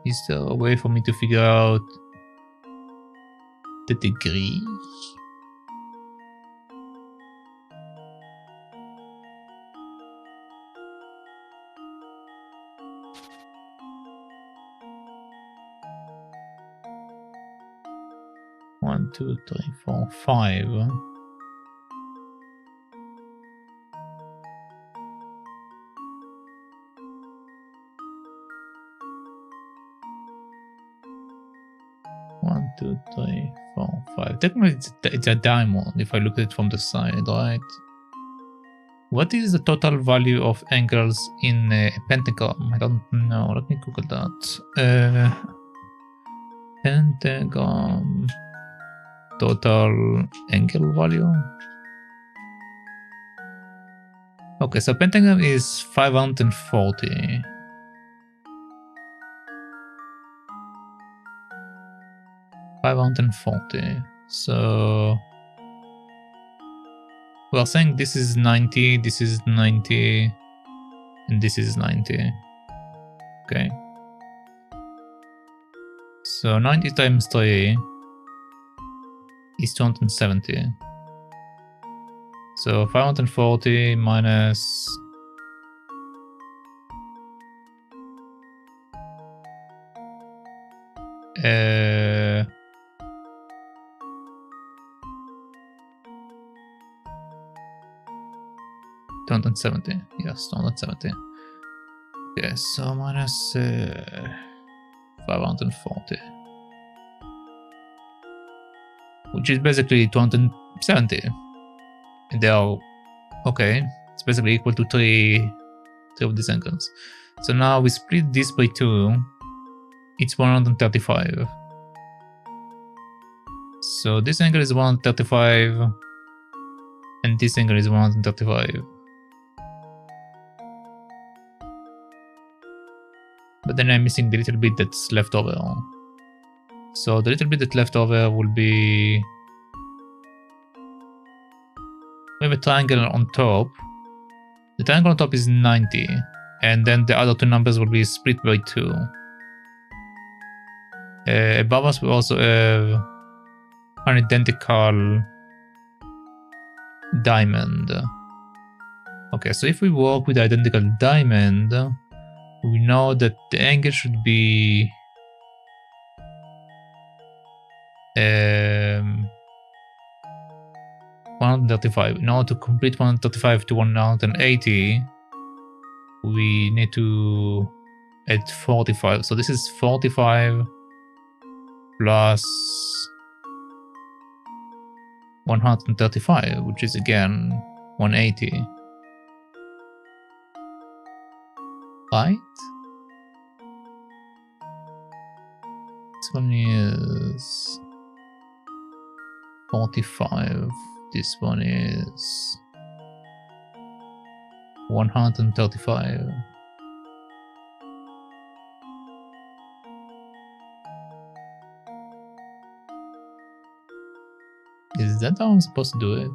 is there a way for me to figure out the degree? One, two, three, four, 5. One, two, three, four, 5. Technically, it's a diamond if I look at it from the side, right? What is the total value of angles in a pentagon? I don't know. Let me Google that. Pentagon total angle value. Okay, so pentagon is 540. So we are saying this is 90, this is 90, and this is 90. Okay. So 90 times 3 is 270. So 540 minus 270. Yes, 270. Okay, so minus 540. Which is basically 270. And they are okay. It's basically equal to 3 of these angles. So now we split this by 2. It's 135. So this angle is 135. And this angle is 135. But then I'm missing the little bit that's left over. So the little bit that's left over will be... We have a triangle on top. The triangle on top is 90. And then the other two numbers will be split by 2. Above us we also have an identical diamond. Okay, so if we work with the identical diamond, we know that the angle should be 135. In order to complete 135 to 180, we need to add 45. So this is 45 plus 135, which is again 180. Right? This one is 45. This one is 135. Is that how I'm supposed to do it?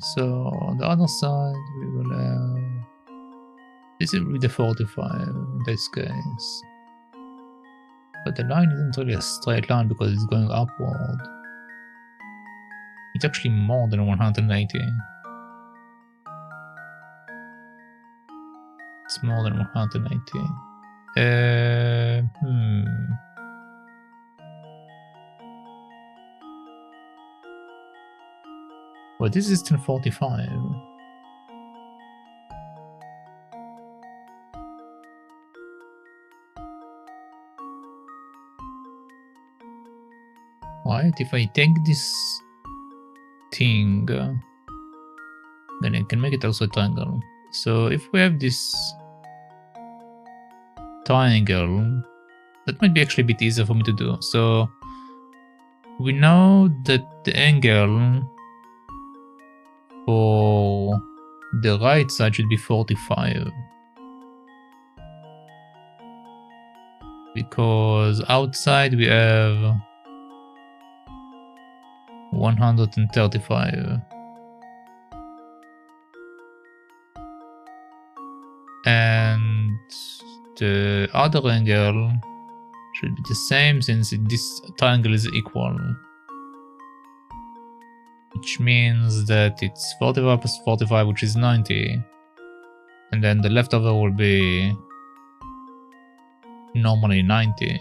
So on the other side we will have... This will be the 45 in this case. But the line isn't really a straight line because it's going upward. It's actually more than 180. It's more than 180. Well, this is 1045. Right, if I take this thing, then I can make it also a triangle. So if we have this triangle, that might be actually a bit easier for me to do. So we know that the angle for the right side should be 45. Because outside we have 135. And the other angle should be the same since this triangle is equal. Which means that it's 45 plus 45, which is 90. And then the leftover will be normally 90.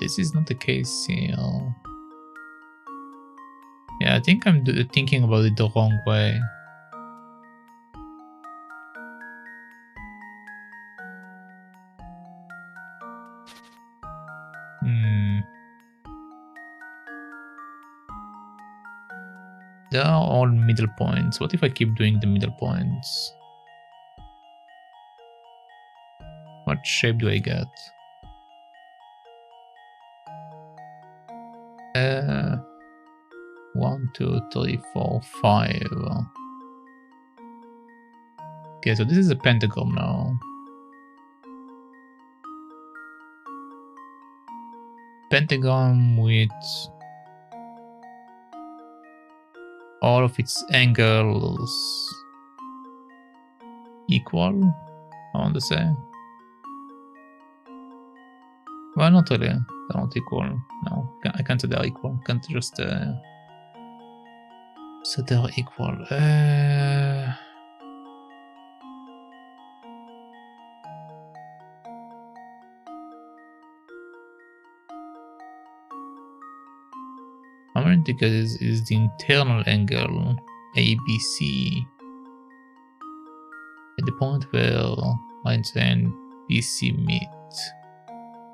This is not the case here. Yeah, I think I'm thinking about it the wrong way. They are all middle points. What if I keep doing the middle points? What shape do I get? 1, 2, 3, 4, 5. Okay, so this is a pentagon now. Pentagon with all of its angles equal, I want to say. Well, not really. They're not equal. No, I can't say they're equal. I can't just say they're equal. How many degrees is the internal angle ABC at the point where lines and BC meet?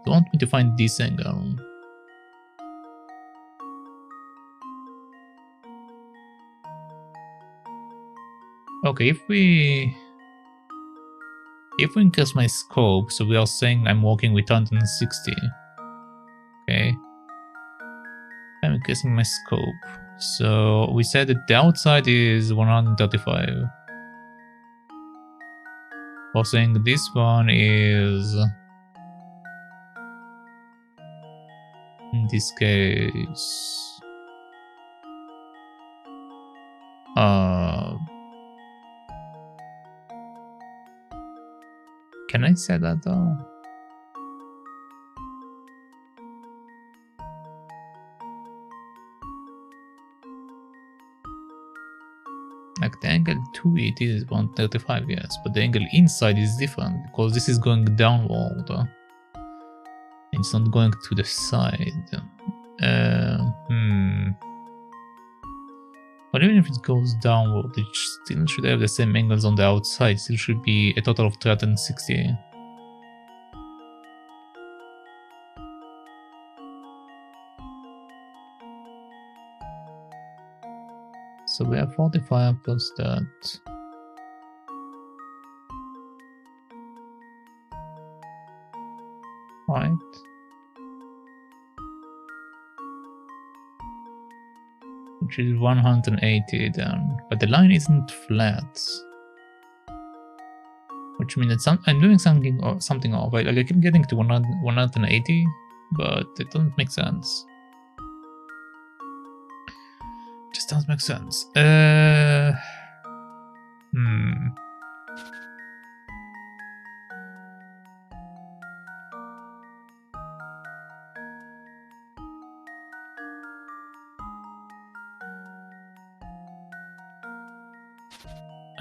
They want me to find this angle. Okay, if we increase my scope, so we are saying I'm working with 160. Okay. I'm increasing my scope. So we said that the outside is 135. We're saying this one is, in this case, can I say that though? Like the angle to it is 135, yes, but the angle inside is different because this is going downward. It's not going to the side. But even if it goes downward, it still should have the same angles on the outside. Still should be a total of 360. So we have 45 plus that. Right. Which is 180 then. But the line isn't flat. Which means that I'm doing something off. Like I keep getting to 180, but it doesn't make sense. Just doesn't make sense.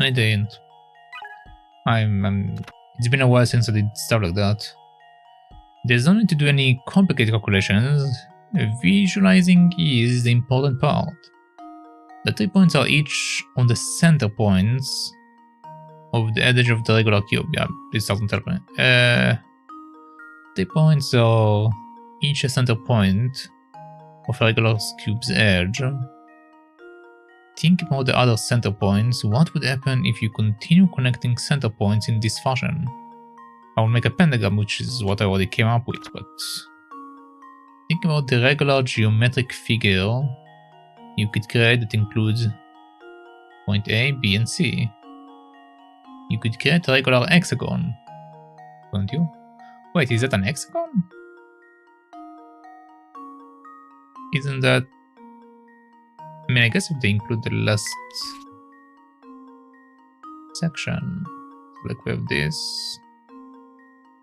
I didn't. It's been a while since I did stuff like that. There's no need to do any complicated calculations. Visualizing is the important part. The 3 points are each on the center points of the edge of the regular cube. Yeah, this doesn't help me. 3 points are each a center point of a regular cube's edge. Think about the other center points. What would happen if you continue connecting center points in this fashion? I will make a pentagram, which is what I already came up with, but think about the regular geometric figure you could create that includes point A, B, and C. You could create a regular hexagon, couldn't you? Wait, is that an hexagon? Isn't that... I mean, I guess if they include the last section, like we have this,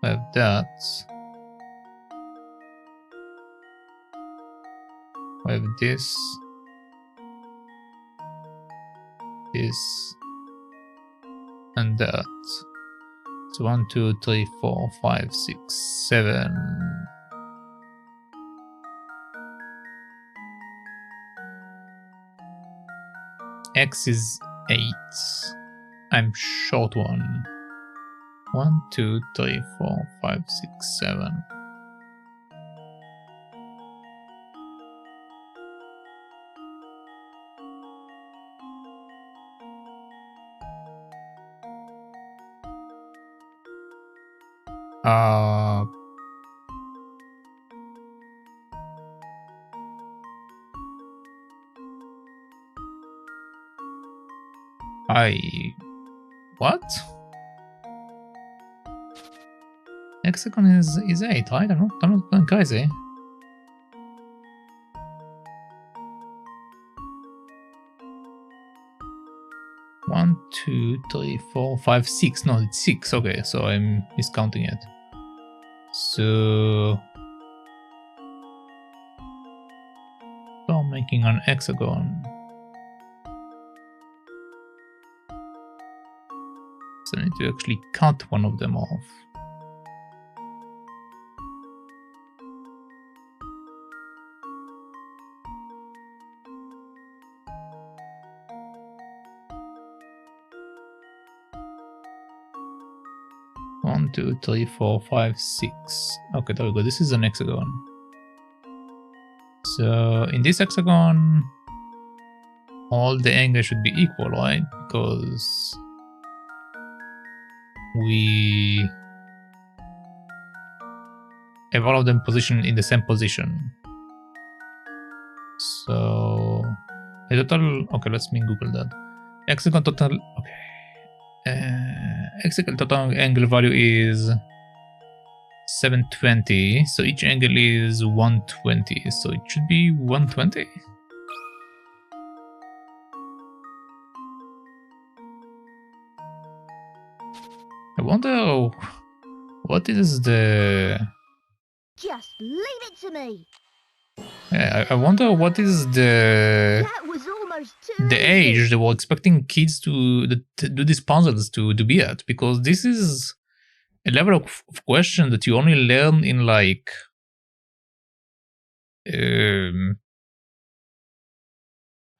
we have that, we have this, and that. So 1, 2, 3, 4, 5, 6, 7. X is 8. I'm short one. 1, 2, 3, 4, 5, 6, 7. What? Hexagon is 8, right? I'm not going crazy. One, 2, 3, 4, 5, 6. No, it's 6. Okay, so I'm miscounting it. So I'm making an hexagon. So I need to actually cut one of them off. One, 2, 3, 4, 5, 6. Okay, there we go. This is an hexagon. So in this hexagon, all the angles should be equal, right? Because we have all of them positioned in the same position. So the total, okay, let's me Google that. Hexagon total, okay. Hexagon total angle value is 720, so each angle is 120, so it should be 120. I wonder what is the...
Just leave it to me.
I wonder what is the
That was almost too
the
easy.
age they were expecting kids to do these puzzles to be at, because this is a level of question that you only learn in like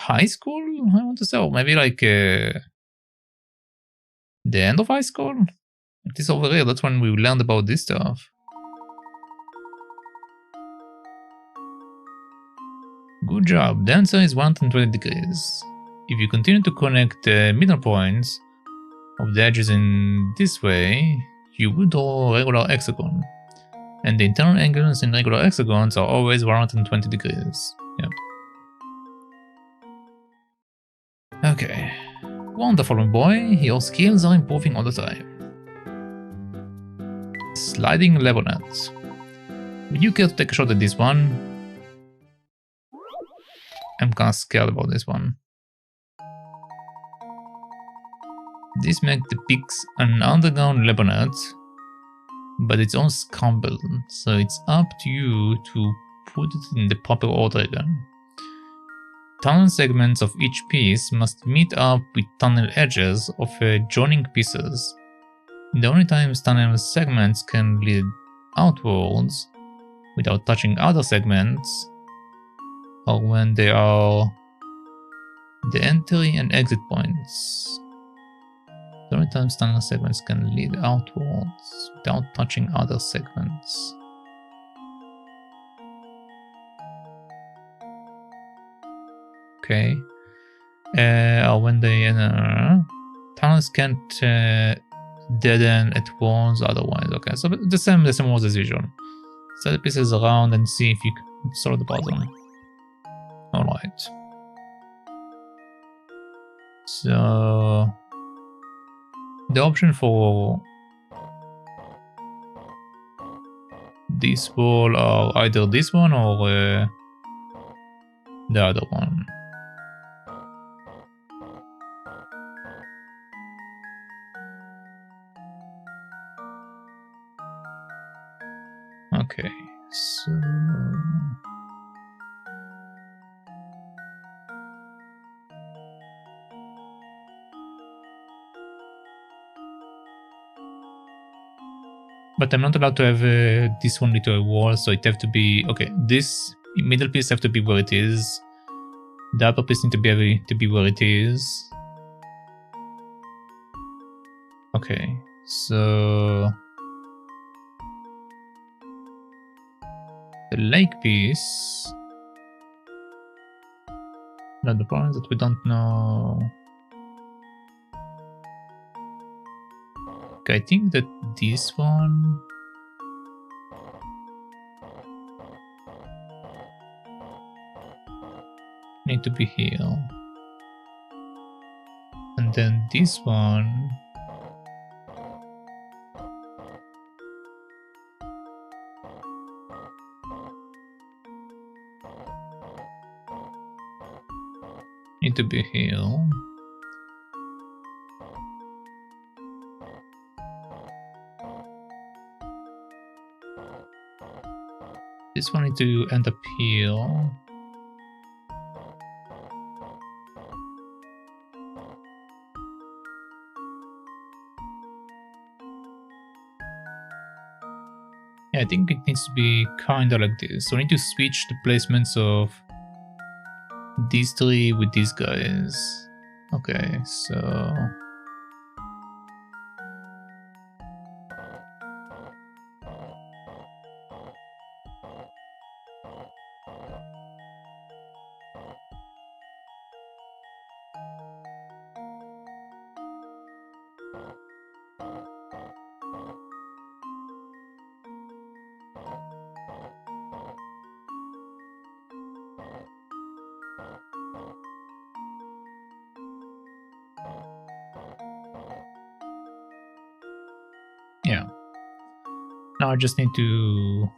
high school, I want to say, or maybe like the end of high school. Like this over here, that's when we learned about this stuff. Good job. The answer is 120 degrees. If you continue to connect the middle points of the edges in this way, you would draw a regular hexagon. And the internal angles in regular hexagons are always 120 degrees. Yep. Okay. Wonderful, my boy. Your skills are improving all the time. Sliding level nets. Would you care to take a shot at this one? I'm kinda scared about this one. This makes the peaks an underground labyrinth, but it's unscrambled, so it's up to you to put it in the proper order again. Tunnel segments of each piece must meet up with tunnel edges of joining pieces. The only times tunnel segments can lead outwards without touching other segments are when they are the entry and exit points. The only times tunnel segments can lead outwards without touching other segments. Okay. Or when they tunnels can't dead end at once otherwise. Okay, so the same was as usual. Set the pieces around and see if you can solve the puzzle. Alright. So the option for this wall are either this one or the other one. Okay, so but I'm not allowed to have this one little wall, so it have to be okay. This middle piece have to be where it is. The upper piece need to be where it is. Okay, so the lake piece. Now the problem is that we don't know. Okay, I think that this one need to be here, and then this one need to be here. This one need to end up here. Yeah, I think it needs to be kinda like this. So I need to switch the placements of these three with these guys. Okay, so Now I just need to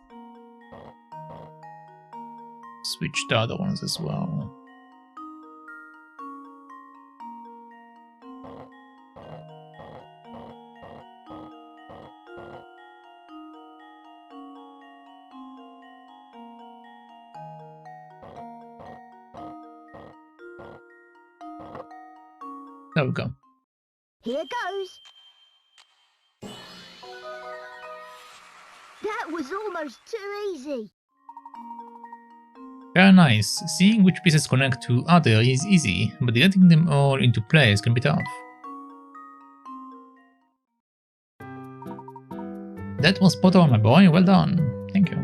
switch the other ones as well. There we go.
Here goes. That was almost too easy.
Very nice. Seeing which pieces connect to other is easy, but getting them all into place can be tough. That was spot on, my boy. Well done. Thank you.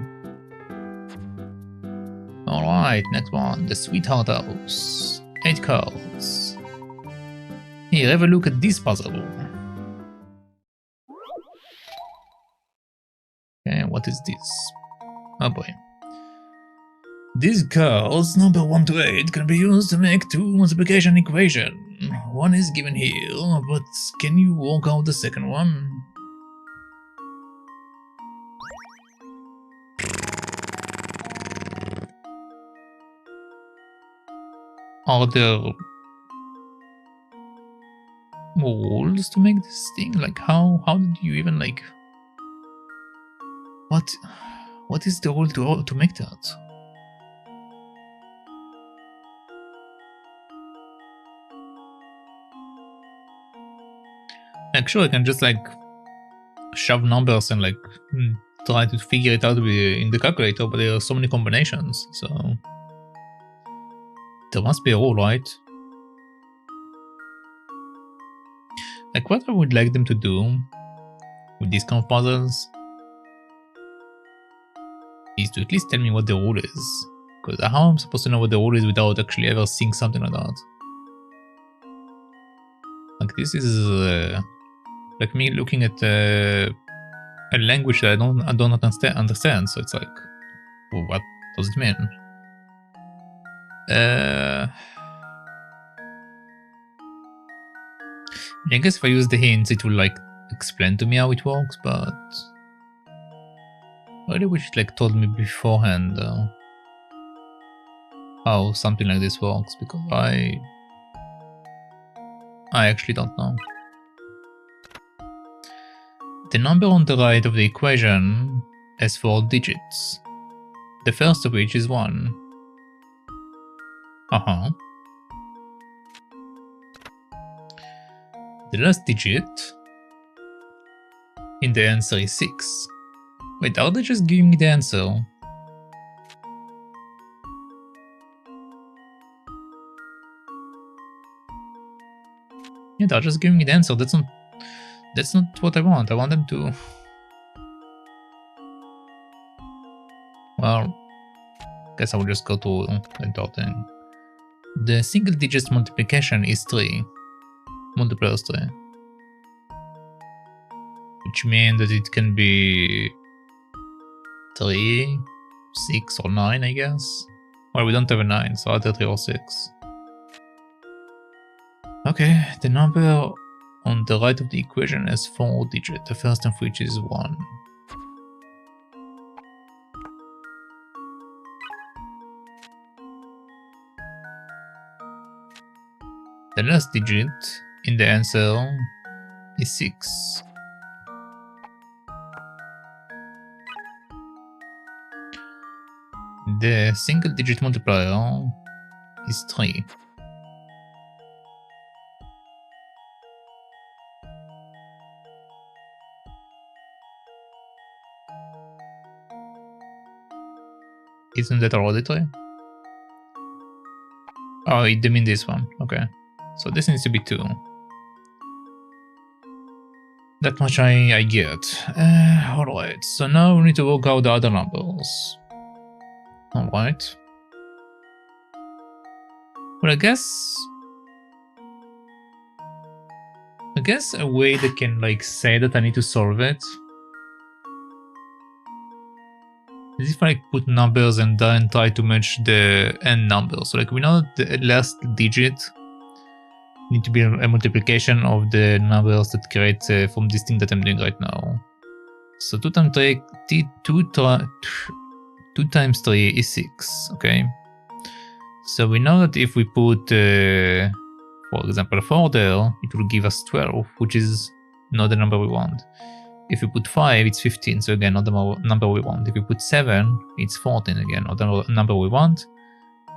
Alright, next one. The Sweetheart House. 8 cards. Here, have a look at this puzzle. Okay, what is this? Oh boy. These cards, number 1 to 8, can be used to make 2 multiplication equation. One is given here, but can you work out the second one? Are there rules to make this thing? Like how did you even like what is the rule to make that? Like sure I can just like shove numbers and like try to figure it out in the calculator, but there are so many combinations, so there must be a rule, right? Like what I would like them to do with these kind of puzzles is to at least tell me what the rule is. Because how am I supposed to know what the rule is without actually ever seeing something like that? Like this is like me looking at a language that I don't understand. So it's like, well, what does it mean? I guess if I use the hints, it will like explain to me how it works, but I really wish it like told me beforehand how something like this works, because I actually don't know. The number on the right of the equation has 4 digits, the first of which is 1. The last digit in the answer is 6. Wait, are they just giving me the answer? Yeah, they're just giving me the answer. That's not what I want. I want them to... Well, guess I will just go to the entire thing. The single digit multiplication is 3. Multipliers 3. Which means that it can be 3, 6 or 9, I guess. Well, we don't have a 9, so either 3 or 6. Okay, the number on the right of the equation has 4 digits, the first of which is 1. The last digit in the answer is 6. The single digit multiplier is 3. Isn't that already 3? Oh, it means this one. Okay. So this needs to be 2. That much I get. Alright, so now we need to work out the other numbers. Alright. Well, I guess a way that can like say that I need to solve it is if I put numbers and then try to match the end numbers. So like we know that the last digit need to be a multiplication of the numbers that create from this thing that I'm doing right now. So 2 times 3, 2 times 3 is 6, okay? So we know that if we put, for example, 4 there, it will give us 12, which is not the number we want. If we put 5, it's 15, so again, not the number we want. If we put 7, it's 14 again, not the number we want.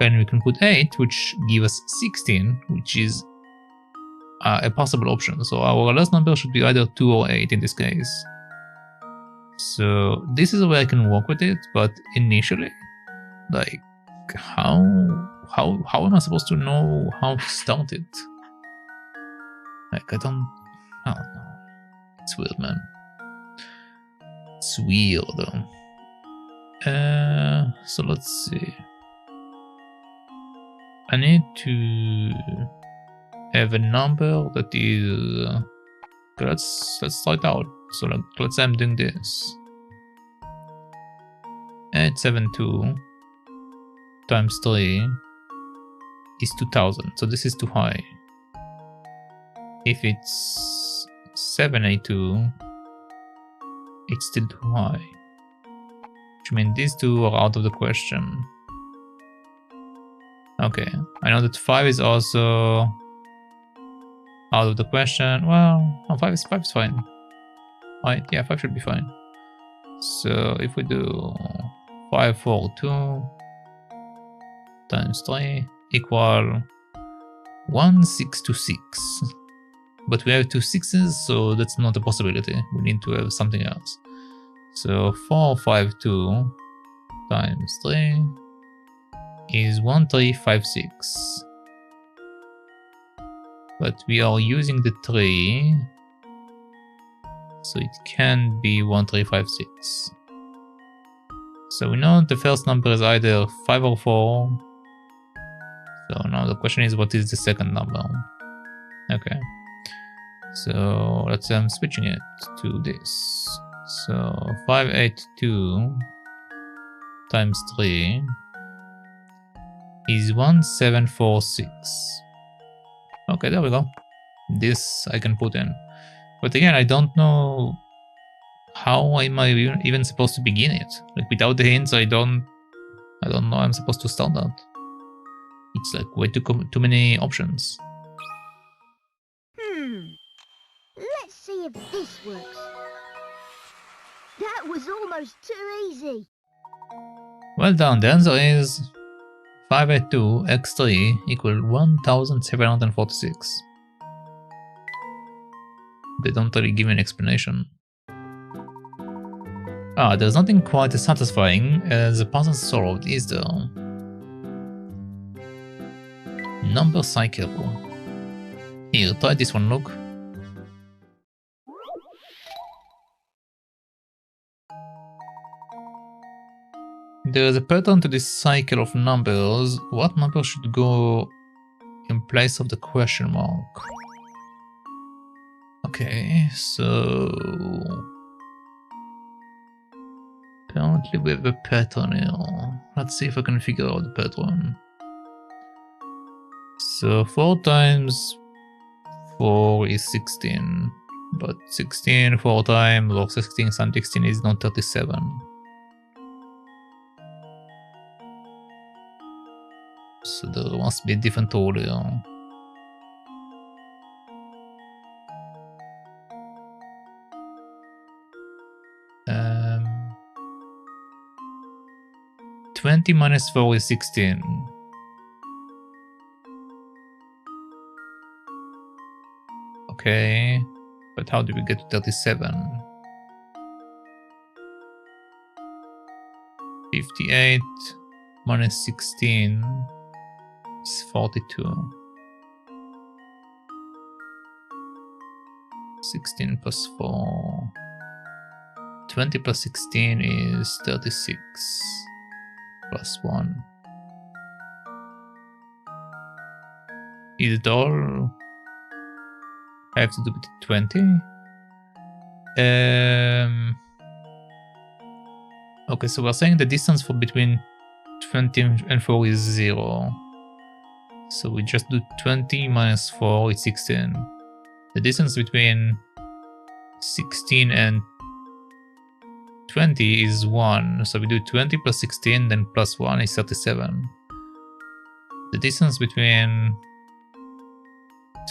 Then we can put 8, which gives us 16, which is a possible option. So our last number should be either 2 or 8 in this case. So this is where I can work with it, but initially, like, how am I supposed to know how to start it? Like, I don't know. It's weird, man. It's weird. So let's see. I need to have a number that is. Okay, let's try it out. So let's say I'm doing this. 872 times 3 is 2000. So this is too high. If it's 782, it's still too high. Which means these two are out of the question. Okay, I know that 5 is also out of the question. Well, 5 is fine. Right, yeah, 5 should be fine. So if we do 542 times 3 equal 1626. But we have 2 6s, so that's not a possibility. We need to have something else. So 452 times 3 is 1356. But we are using the 3, so it can be 1356. So we know the first number is either 5 or 4. So now the question is, what is the second number? Okay. So let's say I'm switching it to this. So 582 times 3 is 1746. Okay, there we go. This I can put in. But again, I don't know how am I even supposed to begin it. Like, without the hints, I don't know I'm supposed to start that. It's like way too many options.
Let's see if this works. That was almost too easy.
Well done. The answer is 582 x 3 equal 1746. They don't really give an explanation. Ah, there's nothing quite as satisfying as a puzzle solved, is there? Number cycle. Here, try this one, look. There is a pattern to this cycle of numbers. What number should go in place of the question mark? Okay, so apparently we have a pattern here. Let's see if I can figure out the pattern. So 4 times 4 is 16, but 16 4 times or 16 times 16 is not 37. So there must be a different order. Um, 20 minus 4 is 16. Okay, but how do we get to 37? 58 minus 16 is 42. 16 plus 4. 20 plus 16 is 36. Plus 1. Is it all I have to do with 20? Okay, so we're saying the distance for between 20 and 4 is 0. So we just do 20 minus 4 is 16. The distance between 16 and 20 is 1, so we do 20 plus 16, then plus 1 is 37. The distance between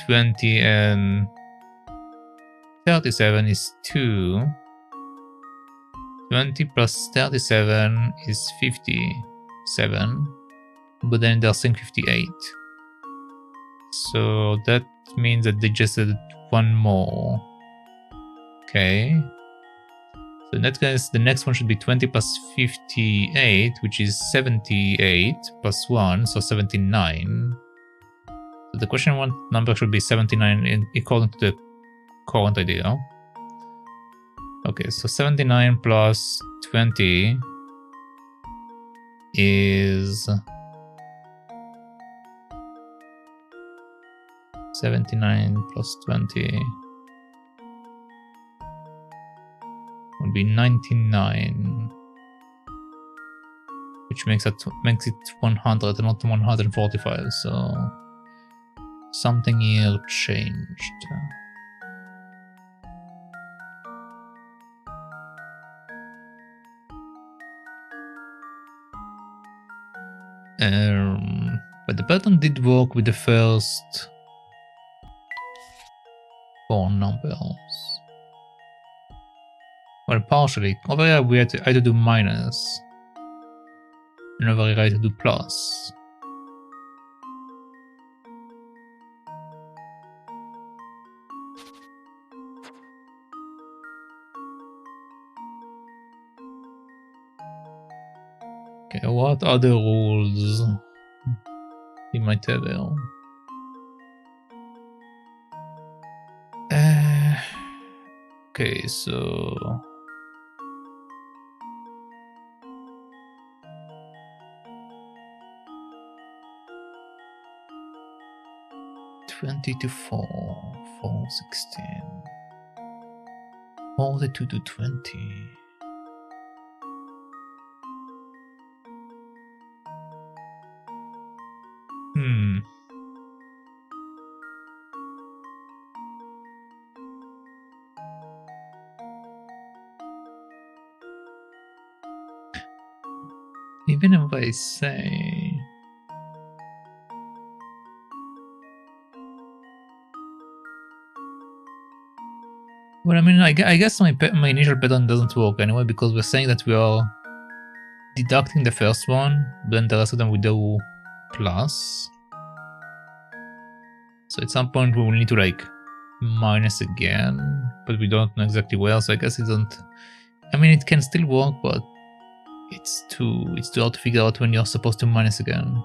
20 and 37 is 2. 20 plus 37 is 57, but then they're saying 58. So that means that they just added one more. Okay. So in that case, the next one should be 20 plus 58, which is 78 plus 1, so 79. So the question one number should be 79 according to the current idea. Okay, so 79 plus 20 is 79 plus 20 would be 99, which makes it 100 and not 145. So something here changed. But the pattern did work with the first 4 numbers. Well, partially. Over here we had to do minus, and over here I had to do plus. Okay, what other rules in my table? Okay, so 20 to 4, 4, 16, 42 to 20. Even if I say well, I mean, I guess my initial pattern doesn't work anyway, because we're saying that we are deducting the first one, then the rest of them we do plus. So at some point we will need to like minus again, but we don't know exactly where, so I guess it doesn't. I mean, it can still work, but it's too hard to figure out when you're supposed to minus again.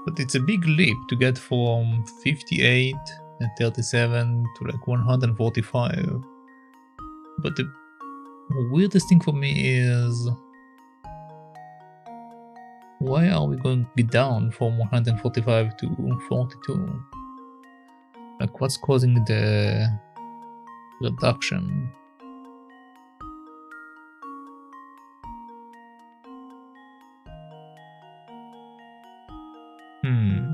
But it's a big leap to get from 58 and 37 to like 145. But the weirdest thing for me is, why are we going to be down from 145 to 42? Like, what's causing the reduction? Hmm.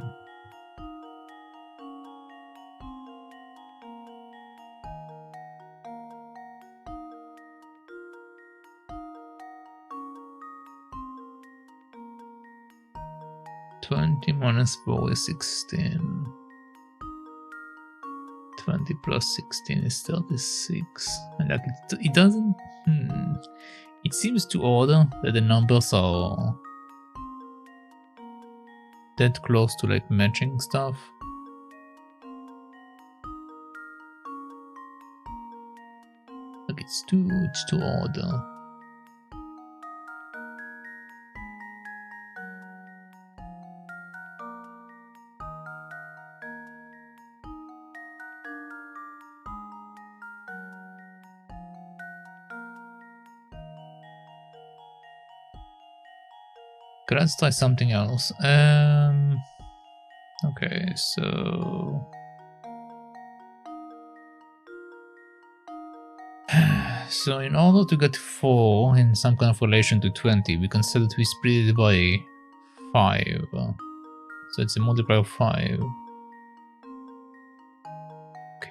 Minus 4 is 16. 20 plus 16 is 36. And like it doesn't. It seems too odd that the numbers are that close to like matching stuff. Like it's too odd. Okay, let's try something else. Okay, so so in order to get 4 in some kind of relation to 20, we can say that we split it by 5. So it's a multiplier of 5.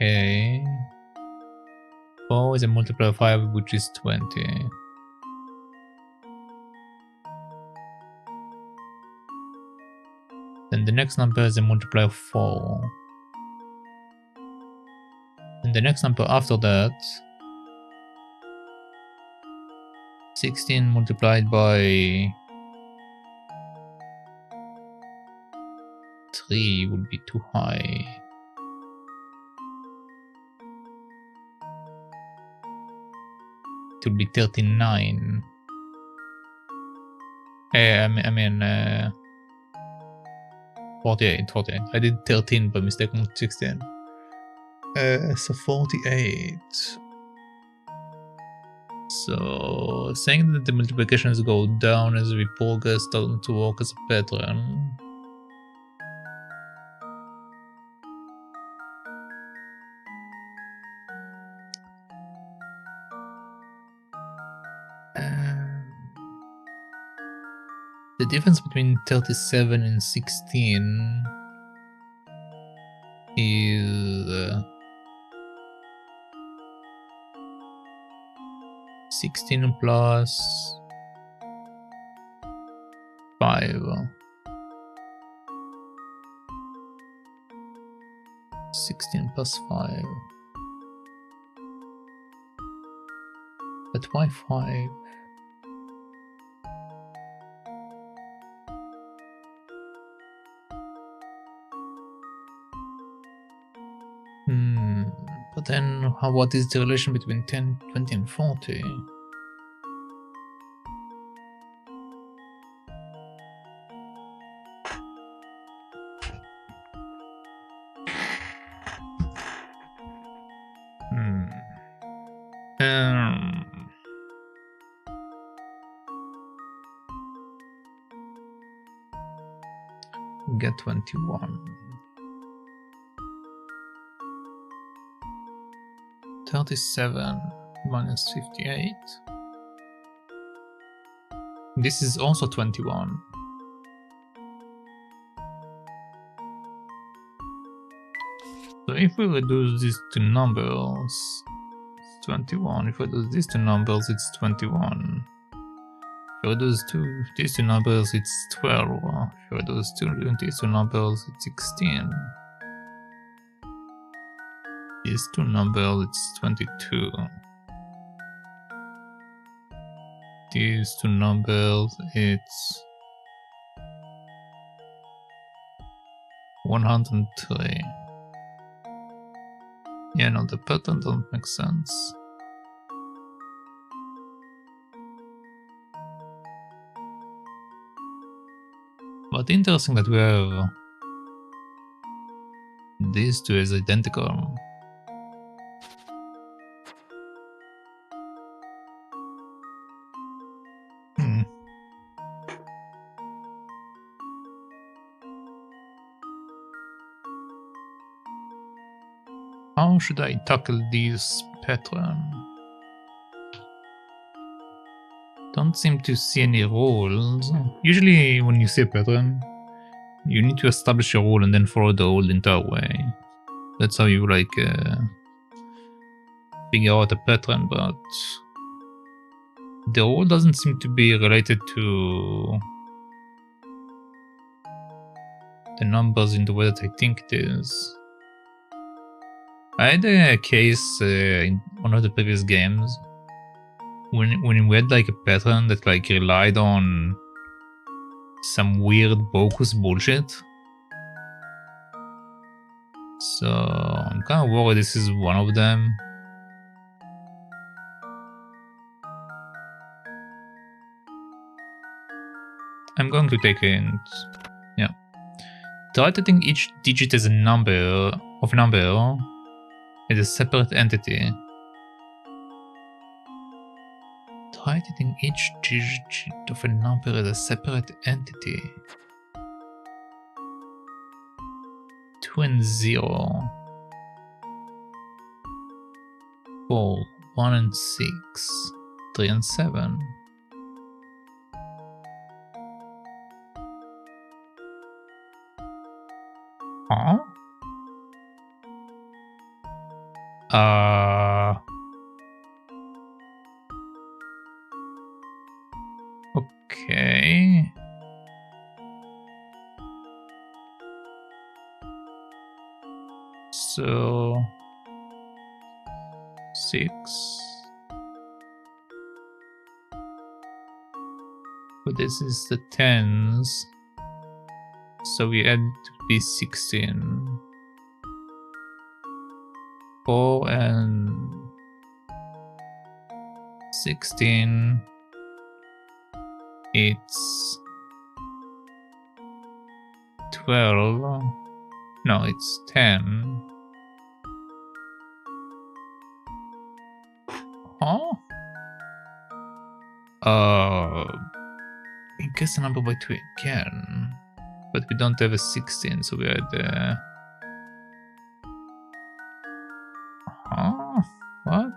Okay. 4 is a multiplier of 5, which is 20. Then the next number is a multiplier of 4. And the next number after that, 16 multiplied by 3 would be too high. It would be 39. I mean 48. I did 13 by mistake, not 16. So 48. So saying that the multiplications go down as we progress starting to work as a pattern. The difference between 37 and 16 is 16 plus 5. 16 plus 5. But why 5? But then what is the relation between 10, 20 and 40? Get 21. 37 minus 58. This is also 21. So if we reduce these two numbers, it's 21. If we reduce these two numbers, it's 21. If we reduce these two numbers, it's 12. If we reduce these two numbers, it's 16. These two numbers, it's 22. These two numbers, it's 103. Yeah, no, the pattern doesn't make sense. But interesting that we have these two as identical. How should I tackle this pattern? Don't seem to see any rules. Usually when you see a pattern, you need to establish a rule and then follow the rule the entire way. That's how you figure out a pattern, but the rule doesn't seem to be related to the numbers in the way that I think it is. I had a case in one of the previous games when we had a pattern that relied on some weird bogus bullshit. So I'm kind of worried this is one of them. I'm going to take it. Yeah. Try to think each digit as a number as a separate entity. Try to think each digit of a number as a separate entity. 2 and 0. 4, 1 and 6. 3 and 7. Huh? Okay. So 6. But this is the 10s. So we add to be 16. 4 and 16. It's 12. No, it's 10. Huh? Increase the number by 2 again. But we don't have a 16, so we had huh? What?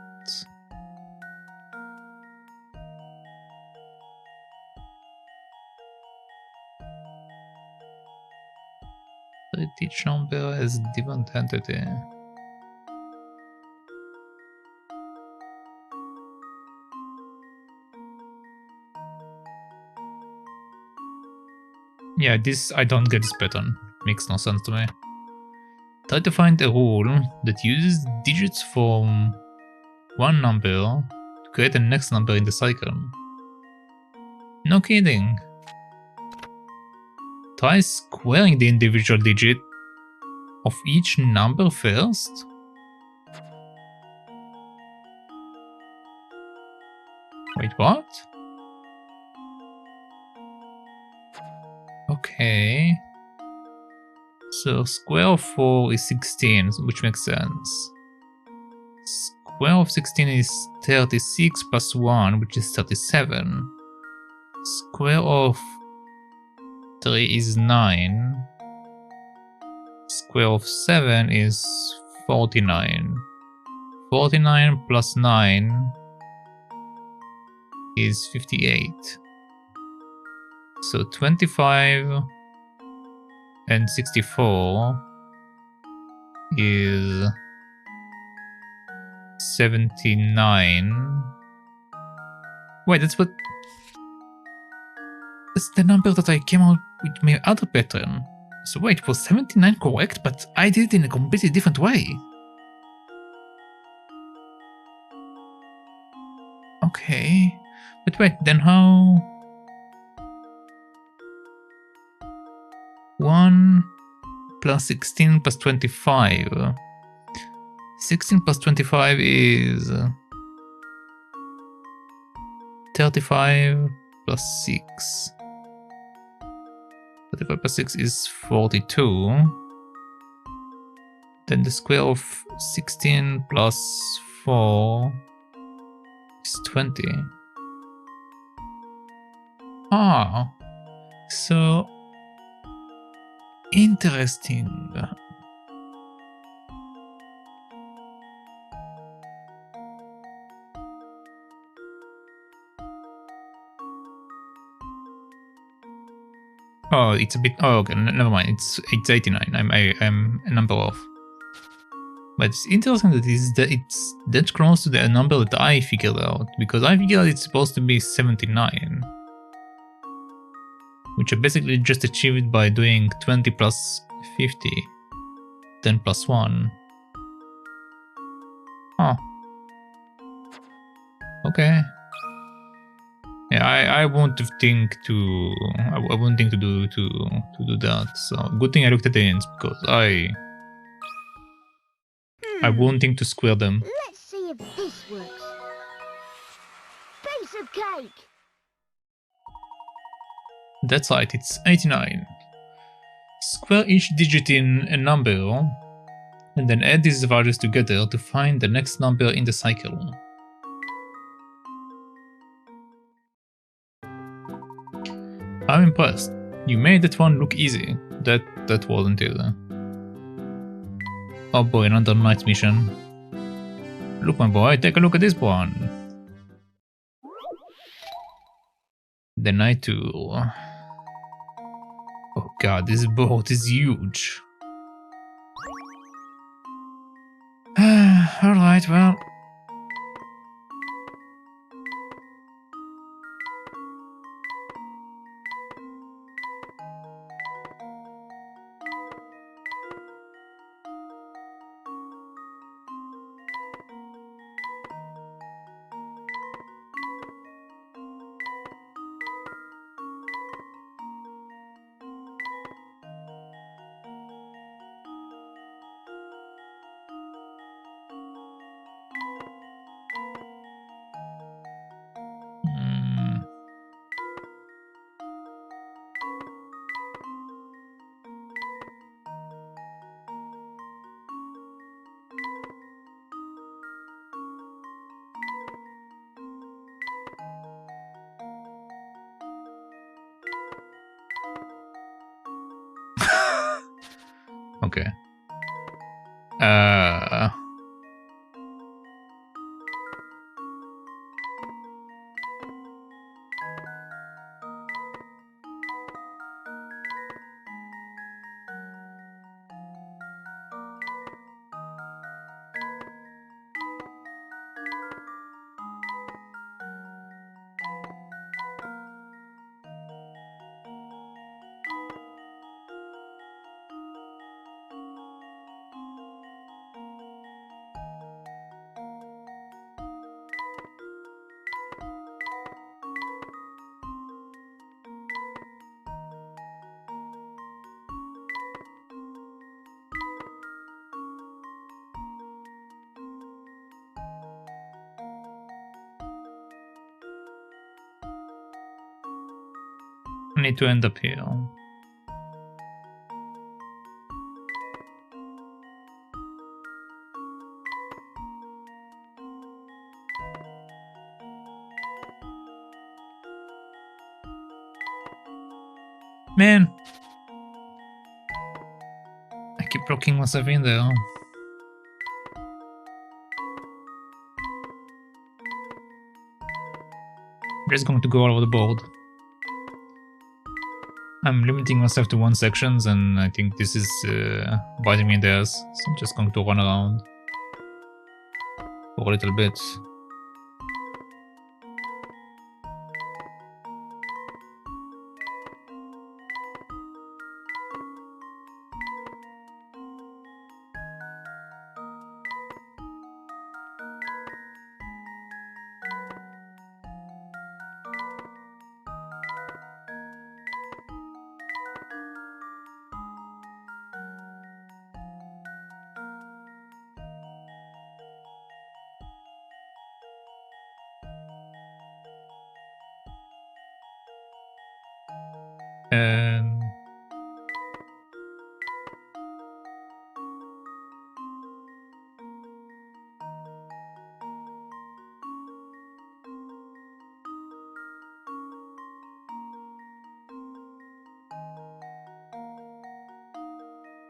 Each number has different entity. Yeah, this, I don't get this pattern. Makes no sense to me. Try to find a rule that uses digits from one number to create the next number in the cycle. No kidding. Try squaring the individual digit of each number first. Wait, what? Okay. So square of 4 is 16, which makes sense. Square of 16 is 36 plus 1, which is 37. Square of 3 is 9. Square of 7 is 49. 49 plus 9 is 58. So 25 and 64 is 79. Wait, that's what... That's the number that I came out with my other pattern. So wait, was 79 correct? But I did it in a completely different way. Okay. But wait, then how... 1 plus 16 plus 25. 16 plus 25 is 35 plus 6. 35 plus 6 is 42. Then the square of 16 plus 4 is 20. Ah, so interesting. Oh, it's a bit. Oh, okay. Never mind. It's 89. I'm a number off. But it's interesting that it's that close to the number that I figured out, because I figured out it's supposed to be 79, which I basically just achieved by doing 20 plus 50, 10 plus 1. Huh. Okay. Yeah, I won't think to. I won't think to do that. So good thing I looked at the ends, because I won't think to square them.
Let's see if this works. Piece of cake!
That's right, it's 89. Square each digit in a number, and then add these values together to find the next number in the cycle. I'm impressed. You made that one look easy. That wasn't it. Oh boy, another night mission. Look, my boy, take a look at this one. The night tour. Oh god, this boat is huge. Alright, well. Okay. I need to end up here. Man! I keep blocking myself in there. I'm just going to go all over the board. I'm limiting myself to 1 sections, and I think this is biting me in the ass. So I'm just going to run around for a little bit.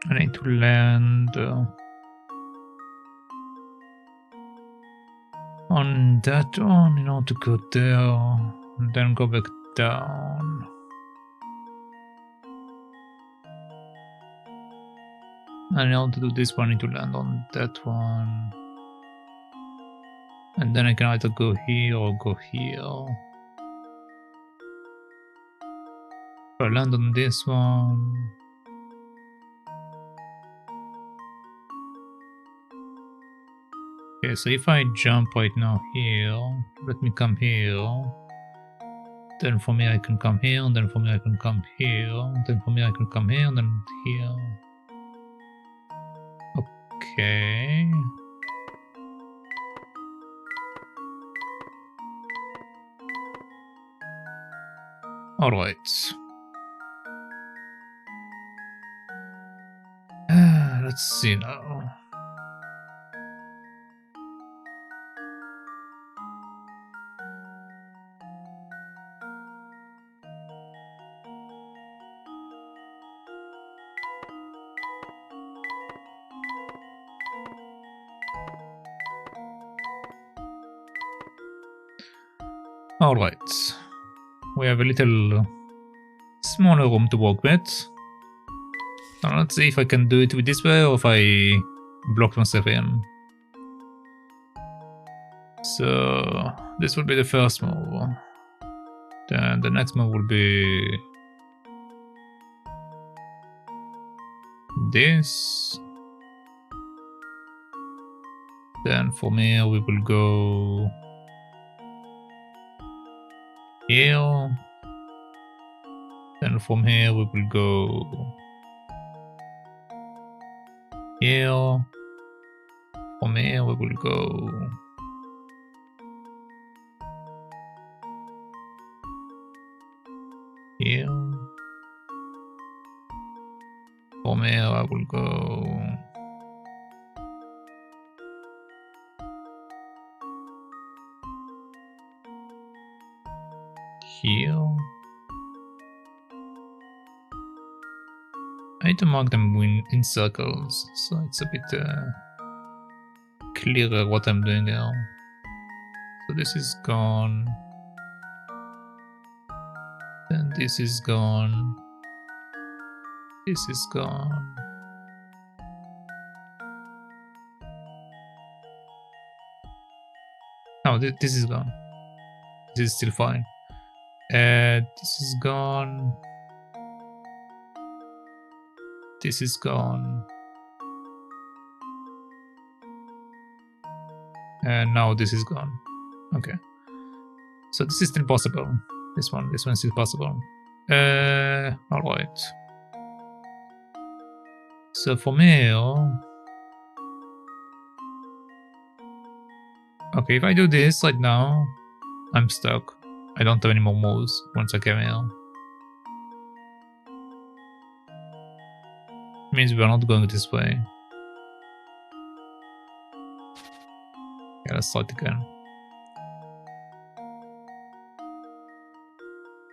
I need to land on that one in order to go there, and then go back down. And in order to do this one, I need to land on that one. And then I can either go here or go here. If I land on this one. Okay, so if I jump right now here, let me come here. Then for me I can come here, and then for me I can come here, then for me I can come here, and then here. Okay. Alright. Let's see now. Alright. We have a little smaller room to work with. Now let's see if I can do it with this way or if I block myself in. So this will be the first move. Then the next move will be this. Then from here we will go here. Then from here we will go here. From here we will go here. From here I will go here. I need to mark them in circles, so it's a bit clearer what I'm doing now. So this is gone. Then this is gone. This is gone. No, this is gone. This is still fine. This is gone. This is gone. And now this is gone. Okay. So this is still possible. This one is still possible. Alright. So from here... Okay, if I do this right now, I'm stuck. I don't have any more moves once I come here. Means we're not going this way. Yeah, let's start again.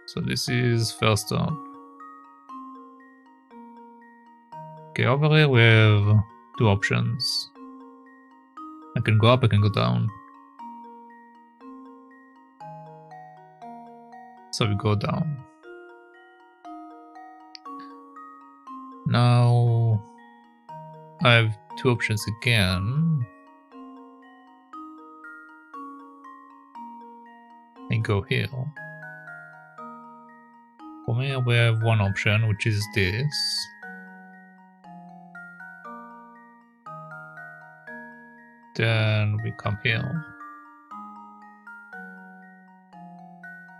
So this is first stop. Okay, over here we have two options. I can go up, I can go down. So we go down. Now I have two options again. I go here. For me, we have one option, which is this. Then we come here.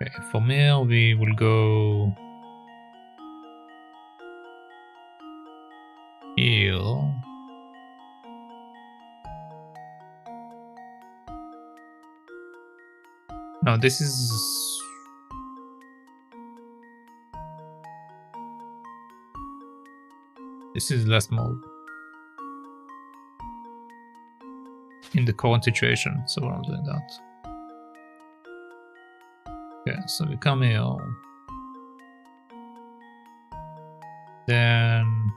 Okay, from here we will go here. No, this is... This is last mode. In the current situation, so we're not doing that. Okay, so we come here. Then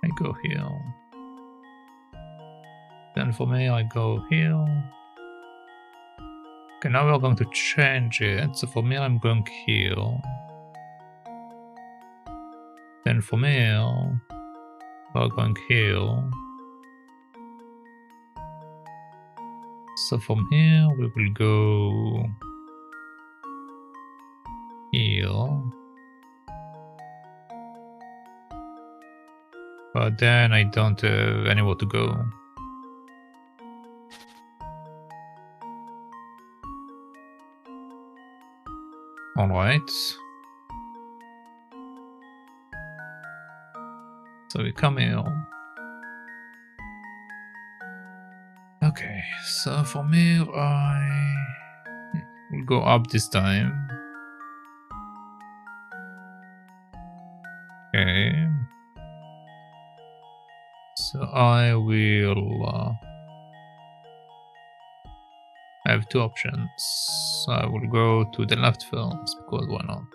I go here. Then from here I go here. Okay, now we're going to change it. So from here I'm going here. Then from here we're going here. So from here we will go here. But then I don't have anywhere to go. Alright. So we come here. Okay, so from here I will go up this time. Okay. So I will I have two options. I will go to the left first, because why not?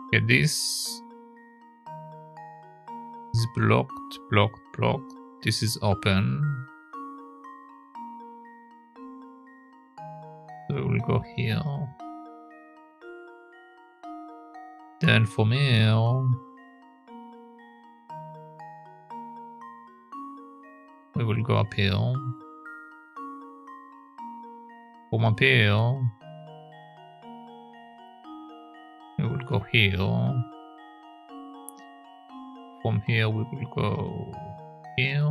Okay, this is blocked, blocked, blocked. This is open. So we will go here. Then from here we will go up here. From up here, we will go here. From here, we will go here.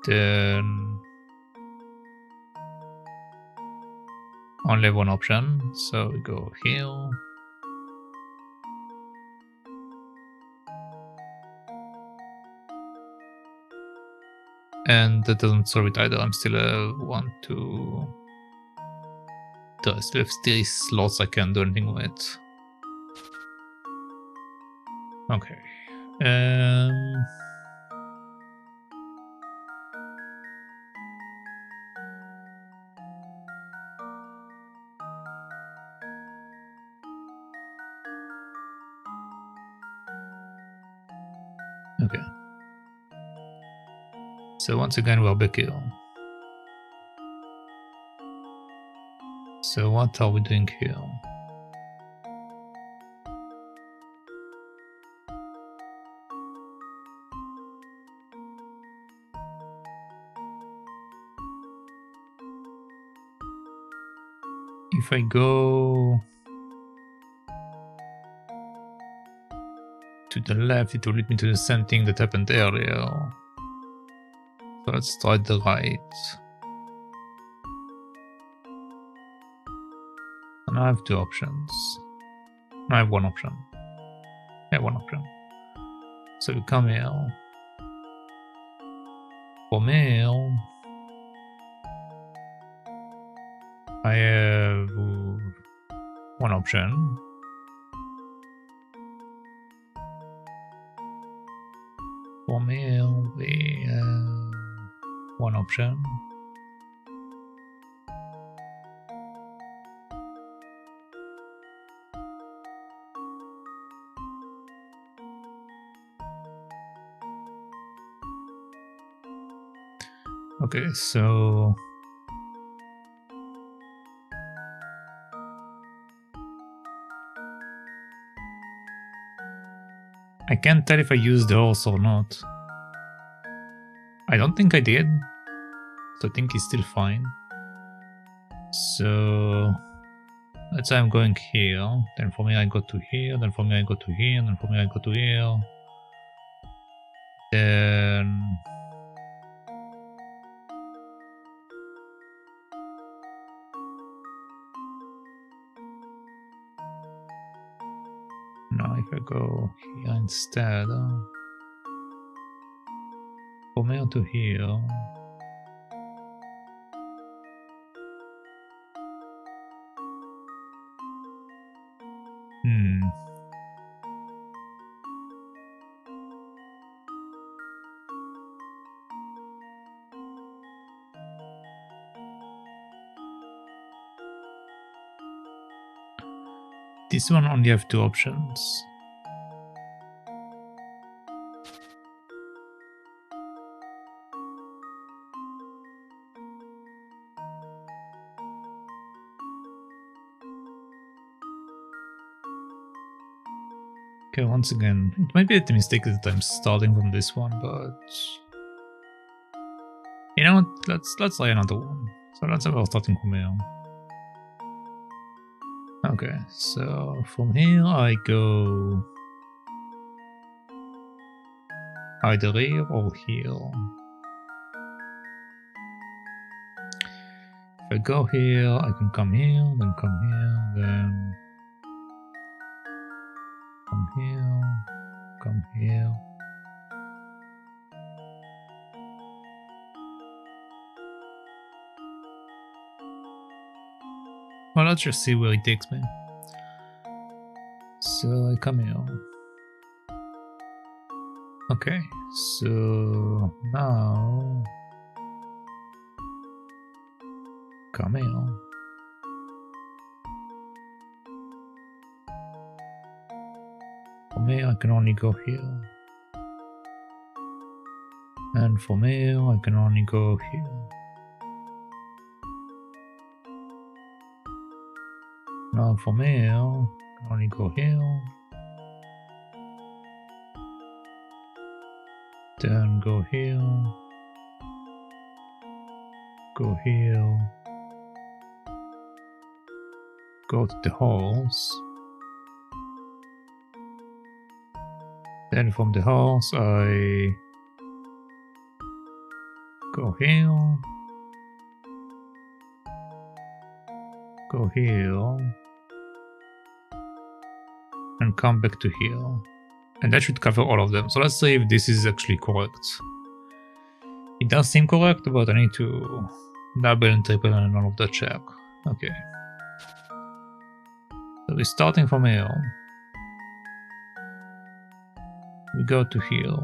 Then only one option, so we go here. And that doesn't solve it either. I'm still 1, 2. I still have 3 slots I can't do anything with. Okay. Okay. So once again we're back here. So what are we doing here? If I go to the left, it will lead me to the same thing that happened earlier. So let's try the right. And I have 2 options. No, I have 1 option. I have 1 option. So we come here. From here, I have 1 option. From here, we have 1 option. Okay, so I can't tell if I used the horse or not. I don't think I did, so I think it's still fine. So let's say I'm going here, then for me I go to here, then for me I go to here, then for me I go to here. Then now if I go here instead, from here to here. This one only have 2 options. Okay, once again, it might be a mistake that I'm starting from this one, but you know what? Let's try another one. So let's say we're starting from here. Okay, so from here I go either here or here. If I go here, I can come here, then come here, then come here, come here. Well, let's just see where it takes me. So I come here. Okay, so now come here. From here I can only go here. And from here I can only go here. Now from here I can only go here. Then go here. Go here. Go to the horse. Then from the horse I go here. Go here. And come back to here. And that should cover all of them. So let's see if this is actually correct. It does seem correct, but I need to double and triple and all of that check. Okay. So we're starting from here. We go to here.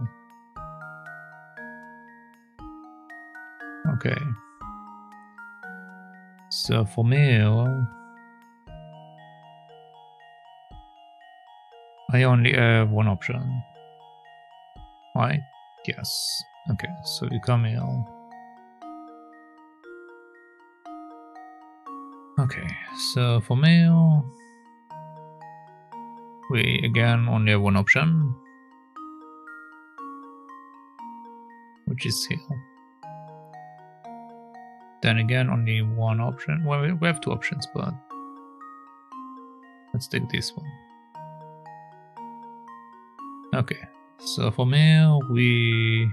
Okay. So from here, I only have one option. Right? Yes. Okay, so we come here. Okay, so from here, we again only have one option, which is here. Then again, only one option. Well, we have two options, but let's take this one. Okay, so from here we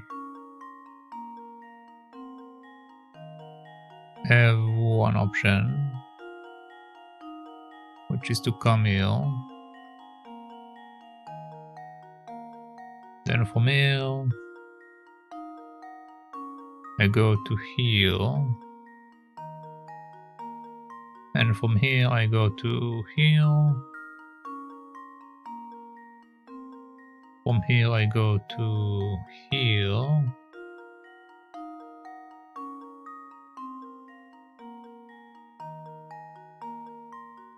have one option, which is to come here. Then from here I go to here. And from here I go to here. From here I go to here.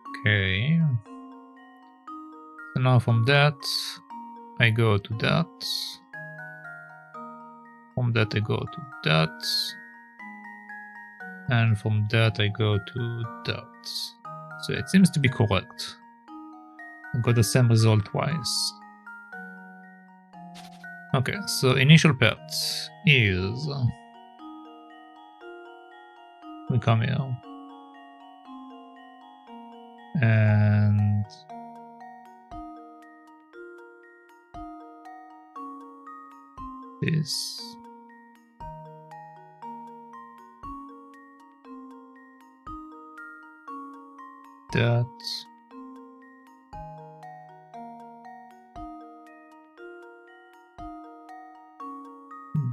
Okay. So now from that I go to that. From that I go to that. And from that I go to that. So it seems to be correct. I got the same result twice. Okay, so initial path is we come here and this. That.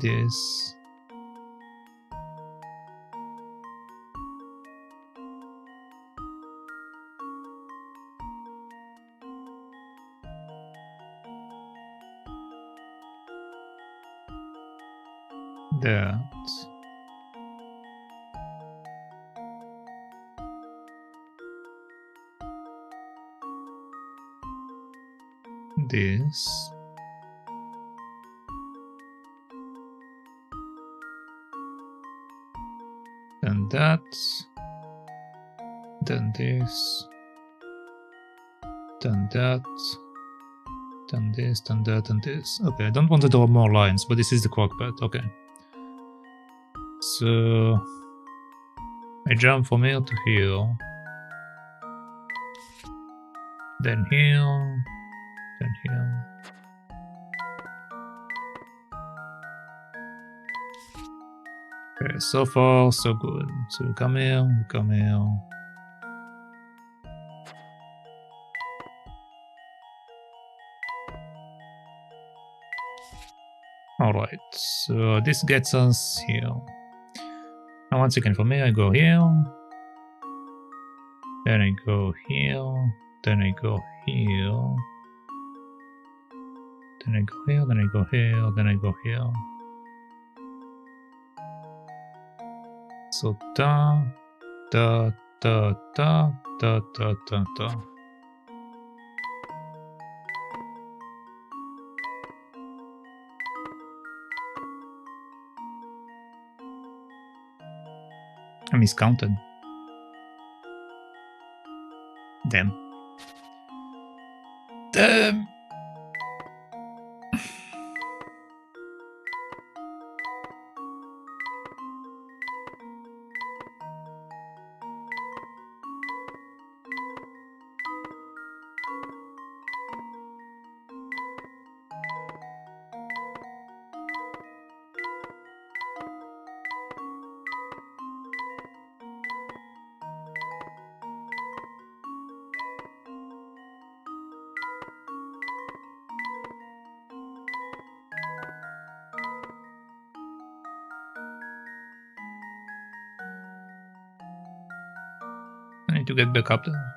This. That. This. Then that. Then this. Then that. Then this, then that, and this. Okay, I don't want to draw more lines, but this is the correct path. Okay. So I jump from here to here. Then here. Then here. Okay, so far so good. So we come here, we come here. Alright, so this gets us here. Now once again from here I go here. Then I go here. Then I go here. Then I go here, then I go here, then I go here. So da, da, da, da, da, da, da, da. I miscounted. Damn. Damn. need to get back up there.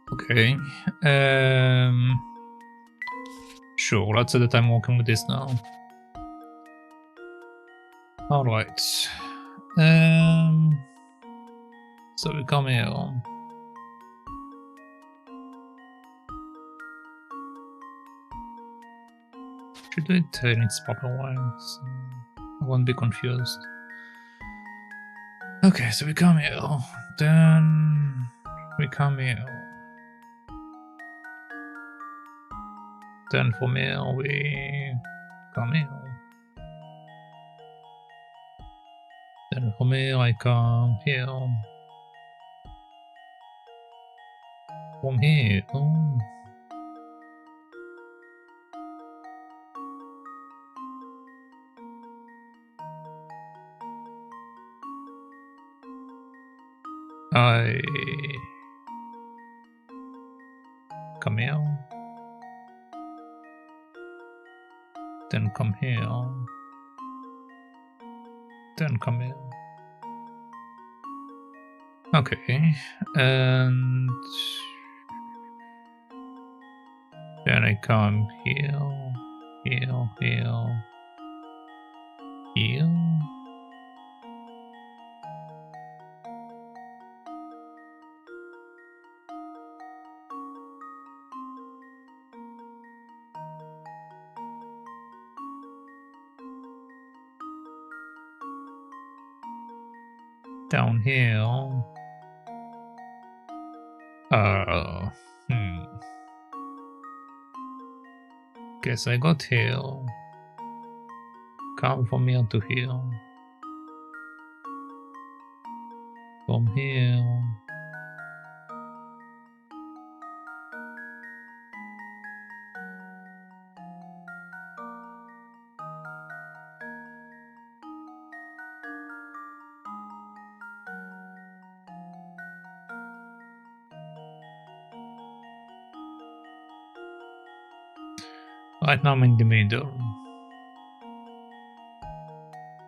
Okay. Sure, let's say that I'm working with this now. Alright. So we come here. Should do it in its proper way, so I won't be confused. Okay, so we come here, then we come here. Then from here we come here. Then from here I come here. From here. I come here. Then come here. Then come here. Okay, and then I come here, here, here, here. Down here. Guess I got here. Come from here to here. From here. Right now I'm in the middle.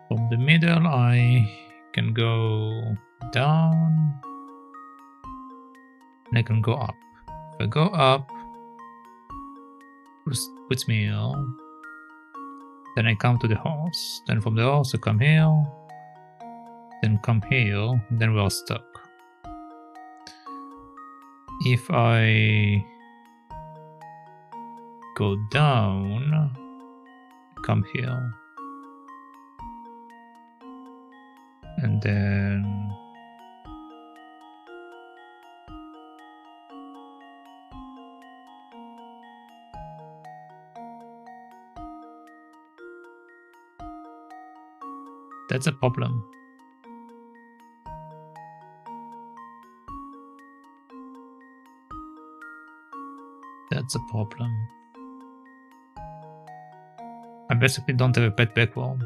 From the middle I can go down and I can go up. If I go up, it puts me here. Then I come to the horse. Then from the horse I come here. Then come here. Then we're stuck. If I go down, come here. And then that's a problem. That's a problem. I basically don't have a pet backward.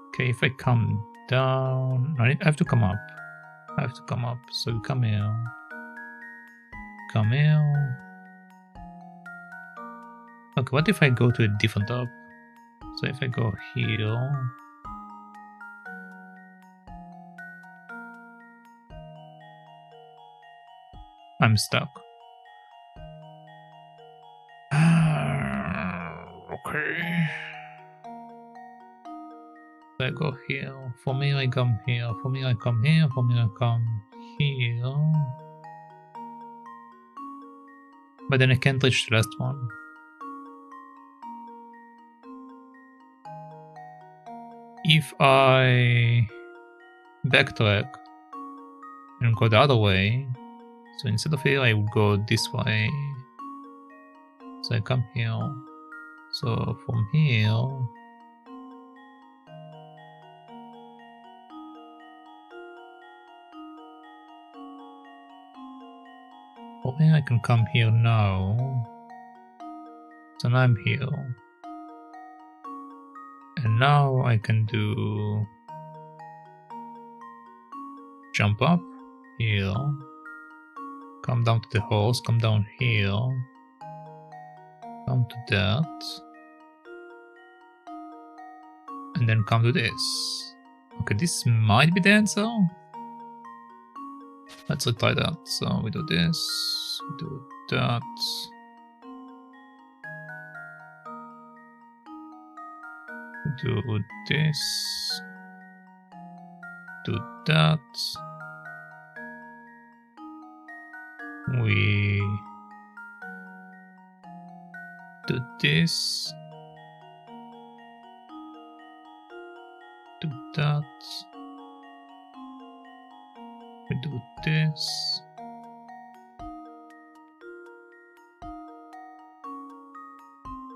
Okay, if I come down, I have to come up. I have to come up. So we come here. Come here. Okay, what if I go to a different up? So if I go here. I'm stuck. Okay. I go here. For me, I come here. For me, I come here. For me, I come here. But then I can't reach the last one. If I backtrack and go the other way, so instead of here, I would go this way. So I come here. So from here, I can come here now. So now I'm here. And now I can do jump up here, come down to the horse, come down here, come to that, and then come to this. Okay, this might be the answer. Let's retry that. So we do this, we do that. We do this, do that. We do this, do that. We do this.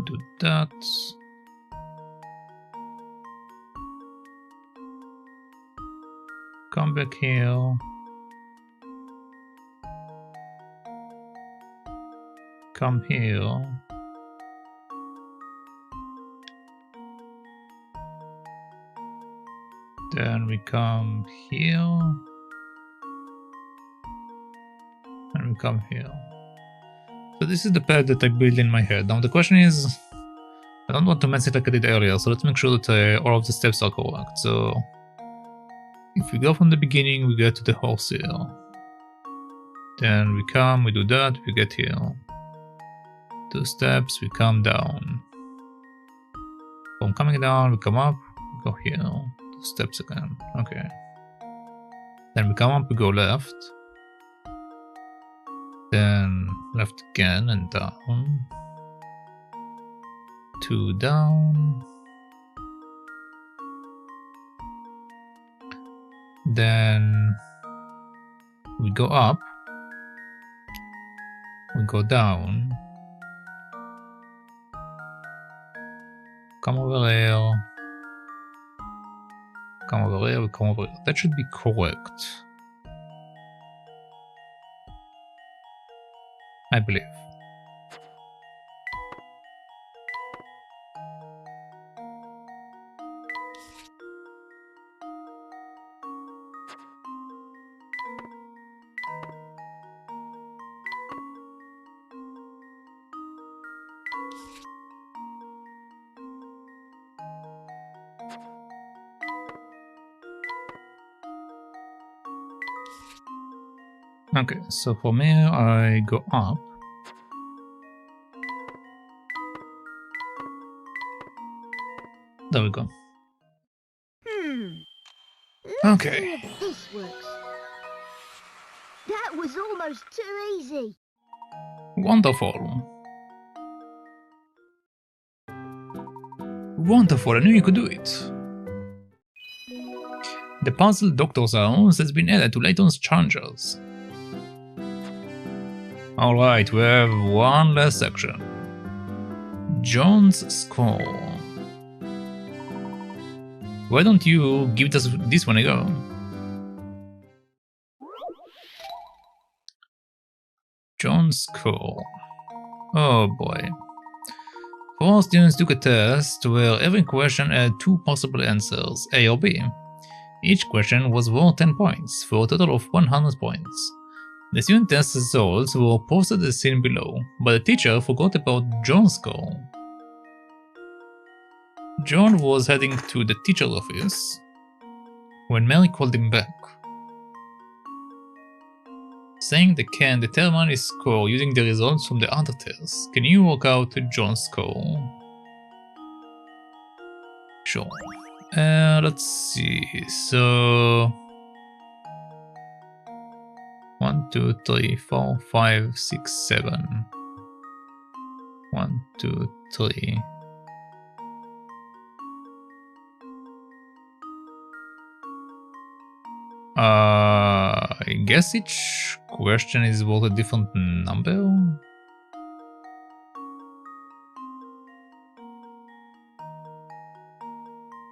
Do that. Come back here. Come here. Then we come here. And we come here. So this is the path that I built in my head. Now the question is, I don't want to mess it like I did earlier, so let's make sure that all of the steps are correct. So if we go from the beginning, we get to the horse here. Then we come, we do that, we get here. 2 steps, we come down. From coming down, we come up, we go here. 2 steps again. Okay. Then we come up, we go left. Then left again and down. 2 down. Then we go up. We go down. Come over here. Come over here, we come over here. That should be correct. I believe. Okay, so from here I go up. There we go. Okay.
Let's see if this works. That was almost too easy.
Wonderful. Wonderful, I knew you could do it. The puzzle Doctor's House has been added to Layton's challenges. Alright, we have one last section. John's score. Why don't you give this one a go? John's score. Oh boy. 4 students took a test where every question had 2 possible answers, A or B. Each question was worth 10 points, for a total of 100 points. The student test results were posted as seen below, but the teacher forgot about John's score. John was heading to the teacher's office when Mary called him back. saying they can determine his score using the results from the other tests. Can you work out John's score? Sure. Let's see. So 1, 2, 3, 4, 5, 6, 7. 1, 2, 3. I guess each question is worth a different number?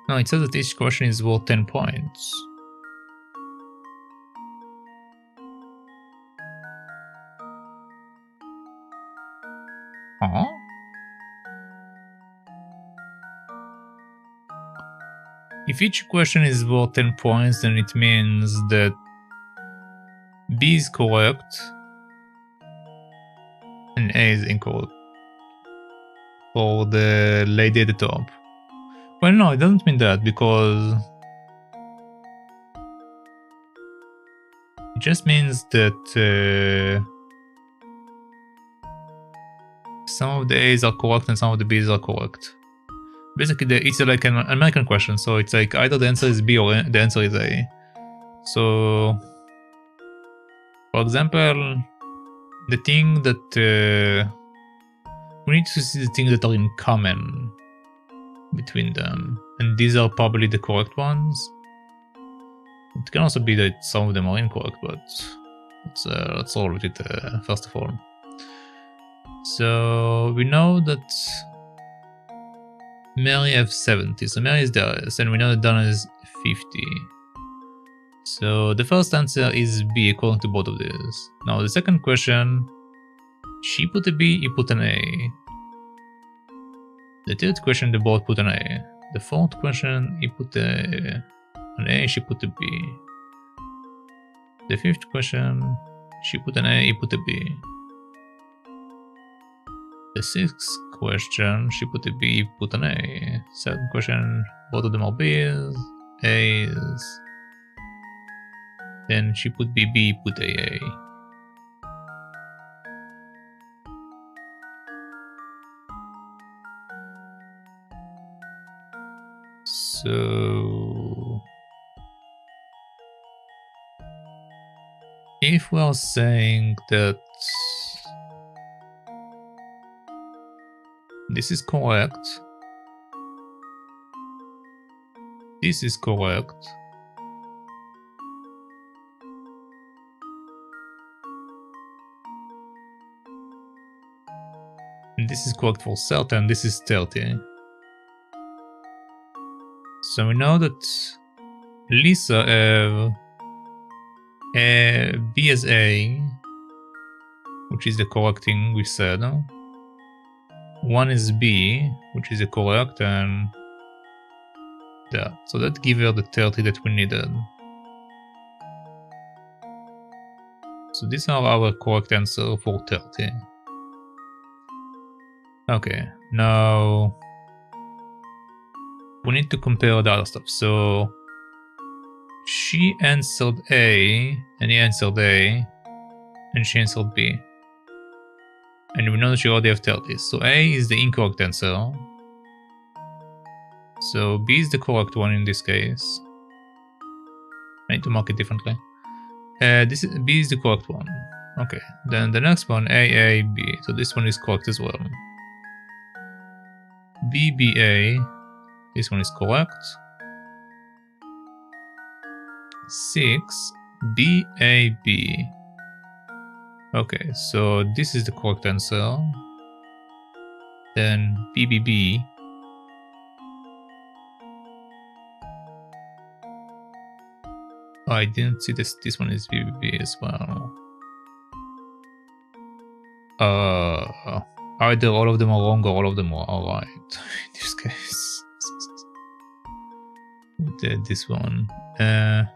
No, it says that each question is worth 10 points. Huh? If each question is worth 10 points, then it means that B is correct and A is incorrect for the lady at the top. Well, no, it doesn't mean that, because it just means that some of the A's are correct and some of the B's are correct. Basically, it's like an American question, so it's like either the answer is B or the answer is A. So, for example, the thing that we need to see the things that are in common between them, and these are probably the correct ones. It can also be that some of them are incorrect, but let's roll with it first of all. So we know that Mary has 70, so Mary is the highest, and we know that Donna is 50. So the first answer is B according to both of these. Now the second question, she put a B, he put an A. The third question, they both put an A. The fourth question, he put an A, she put a B. The fifth question, she put an A, he put a B. The sixth question, she put a B, he put an A. Seventh question, both of them are B's, A's. Then she put B, B, put A. So if we are saying that this is correct, this is correct, and this is correct for certain, this is 30. So we know that Lisa have B as A, which is the correct thing we said. One is B, which is the correct, and that. So that gives her the 30 that we needed. So these are our correct answer for 30. Okay, now we need to compare the other stuff. So she answered A, and he answered A, and she answered B. And we know that she already have 30. So A is the incorrect answer. So B is the correct one in this case. I need to mark it differently. B is the correct one. Okay, then the next one, A, B. So this one is correct as well. B, B, A. This one is correct. 6, B, A, B. Okay, so this is the correct answer. Then B, B, B. Oh, I didn't see this. This one is B, B, B as well. Either all of them are wrong or all of them are right in this case. This one. A,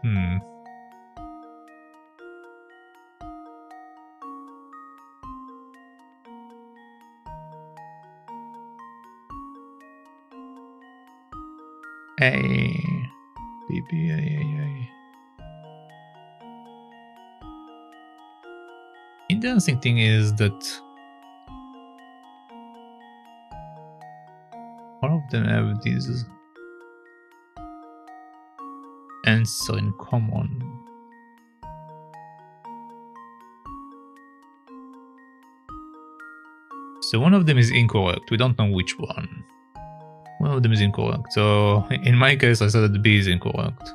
B, B, A. interesting thing is that all of them have these answers in common. So one of them is incorrect. We don't know which one. One of them is incorrect. So in my case, I said that B is incorrect.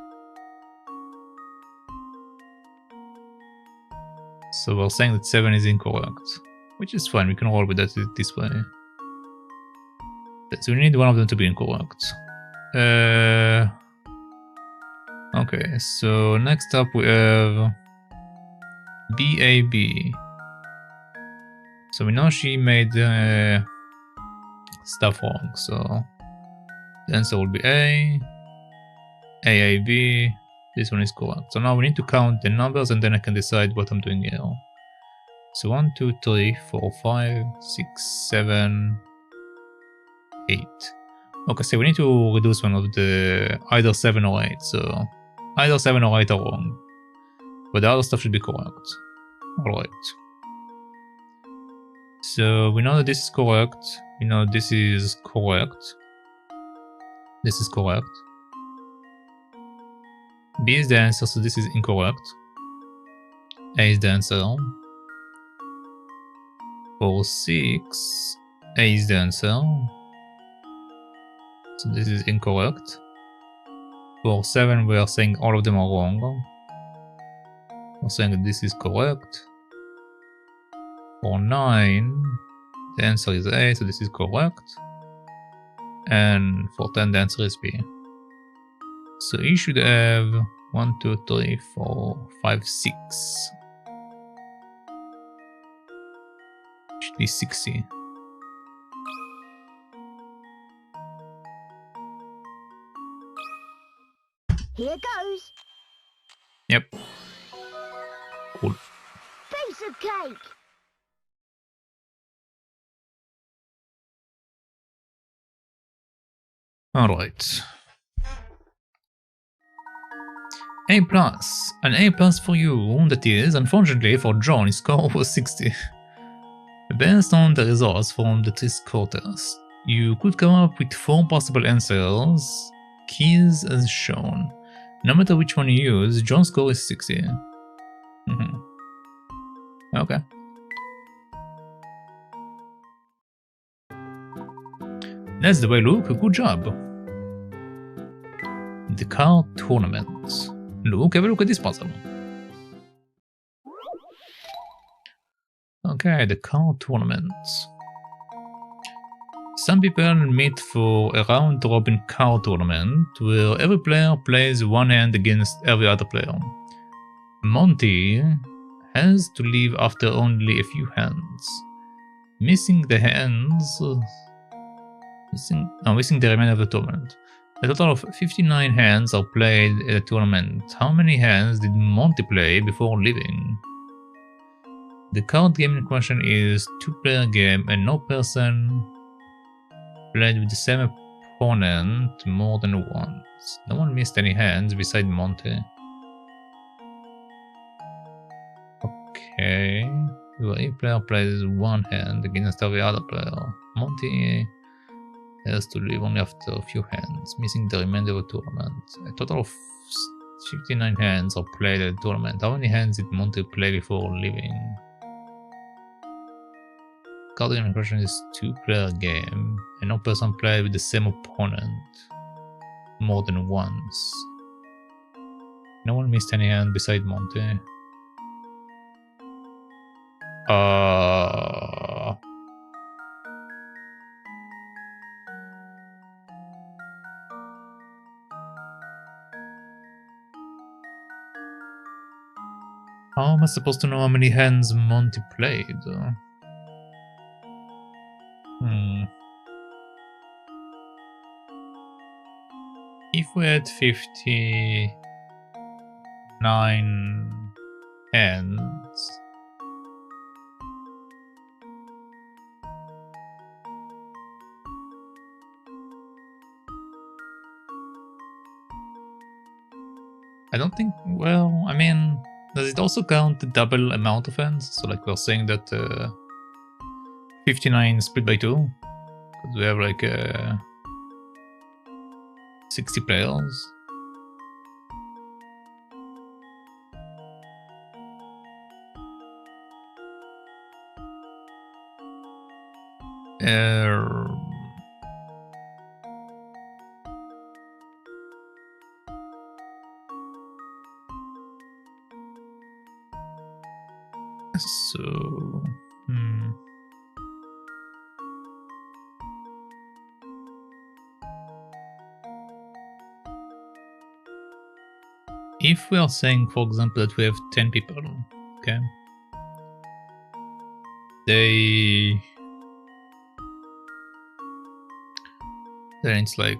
So we're saying that 7 is incorrect, which is fine. We can roll with that this way. So we need one of them to be incorrect. Okay, so next up we have BAB. So we know she made stuff wrong, so the answer will be A, AAB, this one is correct. So now we need to count the numbers and then I can decide what I'm doing here. So 1, 2, 3, 4, 5, 6, 7, 8. Okay, so we need to reduce one of the either 7 or 8, so either 7 or 8 are wrong. But the other stuff should be correct. Alright. So we know that this is correct. We know this is correct. This is correct. B is the answer, so this is incorrect. A is the answer. For 6, A is the answer. So this is incorrect. For 7, we are saying all of them are wrong. We're saying that this is correct. For 9, the answer is A, so this is correct. And for 10, the answer is B. So E should have 1, 2, 3, 4, 5, 6. Should be 60.
Here goes.
Yep. Cool.
Piece of cake.
Alright. A plus. An A plus for you, that is, unfortunately for John, his score was 60. Based on the results from the 3-score test, you could come up with 4 possible answers, keys as shown. No matter which one you use, John's score is 60. Okay. That's the way, Luke. Good job. The car tournament. Luke, have a look at this puzzle. Okay, the car tournament. Some people meet for a round-robin car tournament where every player plays one hand against every other player. Monty has to leave after only a few hands. Missing the hands... Missing the remainder of the tournament. A total of 59 hands are played at the tournament. How many hands did Monty play before leaving? The card game in question is a 2-player game and no person played with the same opponent more than once. No one missed any hands beside Monty. Okay, where each player plays one hand against every other player. Monty has to leave only after a few hands, missing the remainder of the tournament. A total of 59 hands are played at the tournament. How many hands did Monty play before leaving? Card game in question is a 2-player game, and no person played with the same opponent more than once. No one missed any hand beside Monty. How am I supposed to know how many hands Monty played? If we had 59 hands, I don't think, well, I mean, Does it also count the double amount of hands? So like we're saying that 59 split by 2? Because we have like 60 players. So, if we are saying, for example, that we have 10 people, okay, then it's like,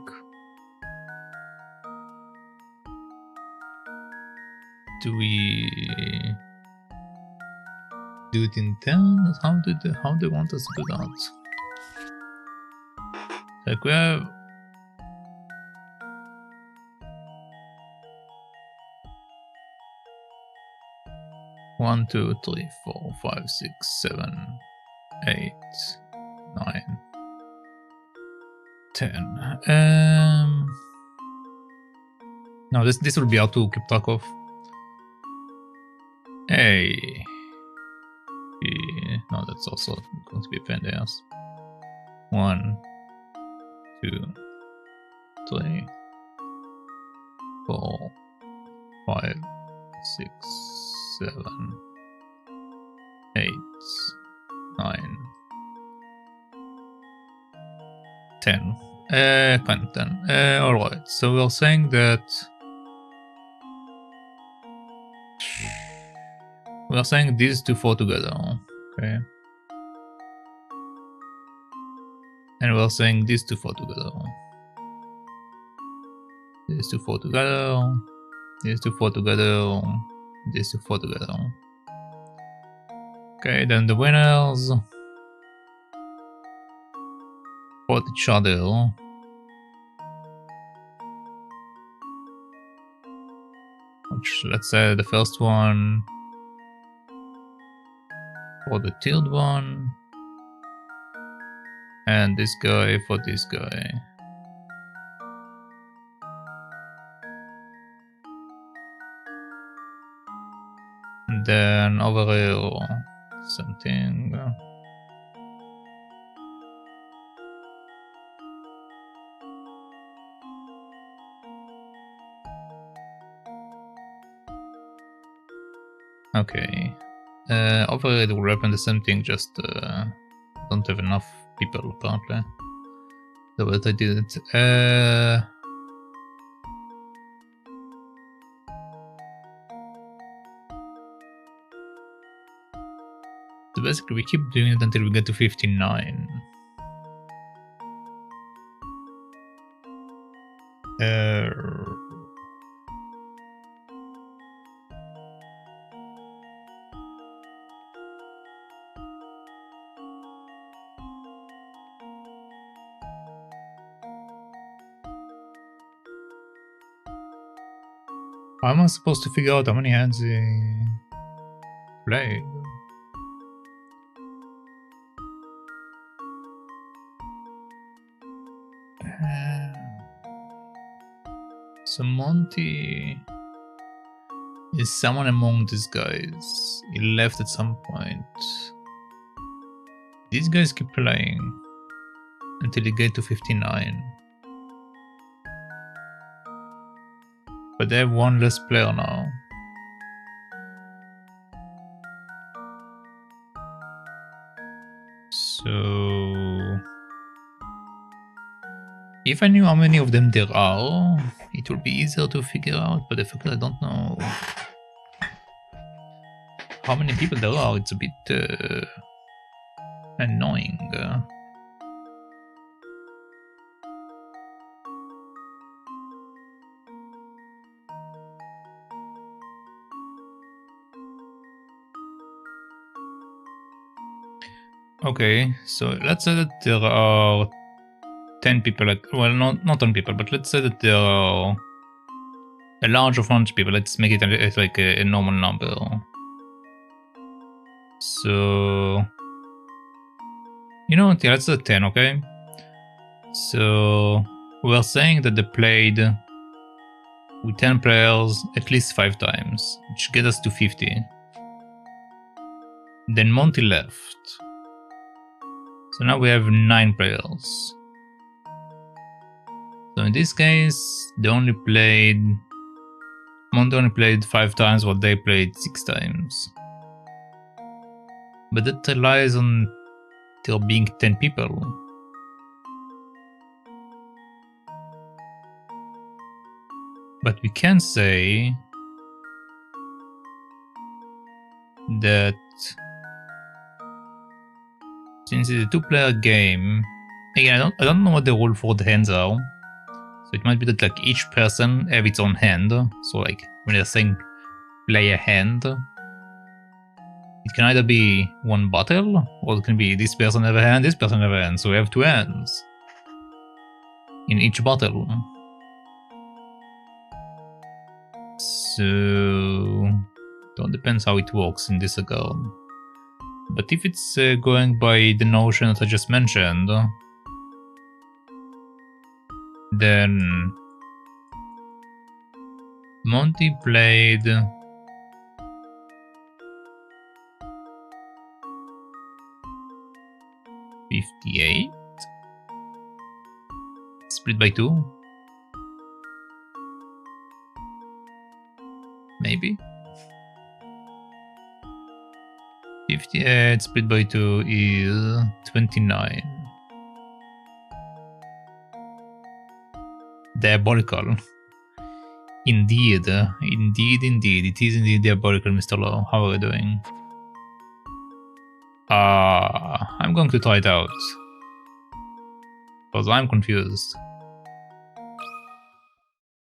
do we do it in turns? How do they want us to do that? Like we have 1, 2, 3, 4, 5, 6, 7, 8, 9, 10. No, this will be hard to keep track of. A, B, no, that's also going to be a pain in the ass. 1, 2, 3, 4, 5, 6, 7, 8, 9, 10. Kind of 10. Alright, so we're saying that we're saying these two 4 together, okay? And we're saying these two 4 together. These two 4 together. These two 4 together. These two 4 together. Okay, then the winners fought each other. Which, let's say the first one for the third one. And this guy for this guy. And then over here, something. Okay. Over here it will happen the same thing, just don't have enough people apparently. So what I did it. So basically we keep doing it until we get to 59. How am I supposed to figure out how many hands he played? So Monty is someone among these guys. He left at some point. These guys keep playing until they get to 59. But they have one less player now. So if I knew how many of them there are, it would be easier to figure out, but the fact that I don't know how many people there are, it's a bit annoying. Okay, so let's say that there are 10 people, well, not 10 people, but let's say that there are a large amount of people. Let's make it like a normal number. So, you know what? Yeah, let's do 10, okay? So, we're saying that they played with 10 players at least 5 times, which gets us to 50. Then Monty left. So now we have 9 players. So in this case, Monty only played 5 times while they played 6 times. But that relies on there being 10 people. But we can say that since it's a 2-player game, again, I don't know what the rule for the hands are. So it might be that like each person have its own hand. So like when they're saying play a hand, it can either be one bottle, or it can be this person have a hand, this person have a hand. So we have 2 hands in each bottle. So it all depends how it works in this regard. But if it's going by the notion that I just mentioned, then Monty played 58 split by 2, maybe 58 split by 2 is 29. Diabolical. Indeed, indeed. It is indeed diabolical, Mr. Law. How are we doing? I'm going to try it out. Because I'm confused.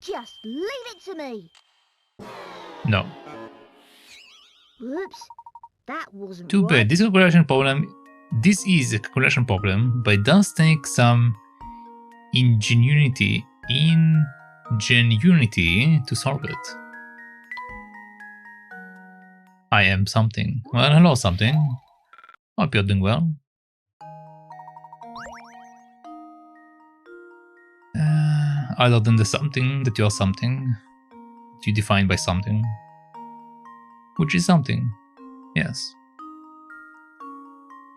Just leave it to me.
No.
Whoops. That wasn't
Too bad.
right.
This is a calculation problem, but it does take some ingenuity to solve it. I am something. Well, hello something. Hope you're doing well. Other than the something that you're something, that you define by something, which is something. Yes.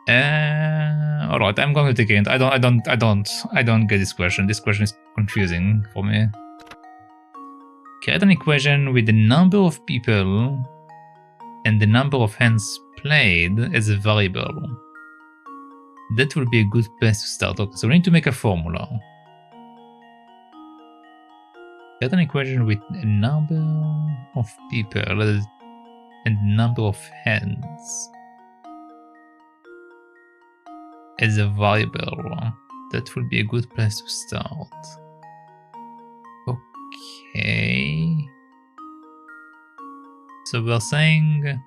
Alright, I'm going to take it. I don't get this question. This question is confusing for me. Create an equation with the number of people and the number of hands played as a variable. That will be a good place to start. Okay, so we need to make a formula. Create an equation with a number of people and number of hands as a variable. That will be a good place to start. Okay. So we're saying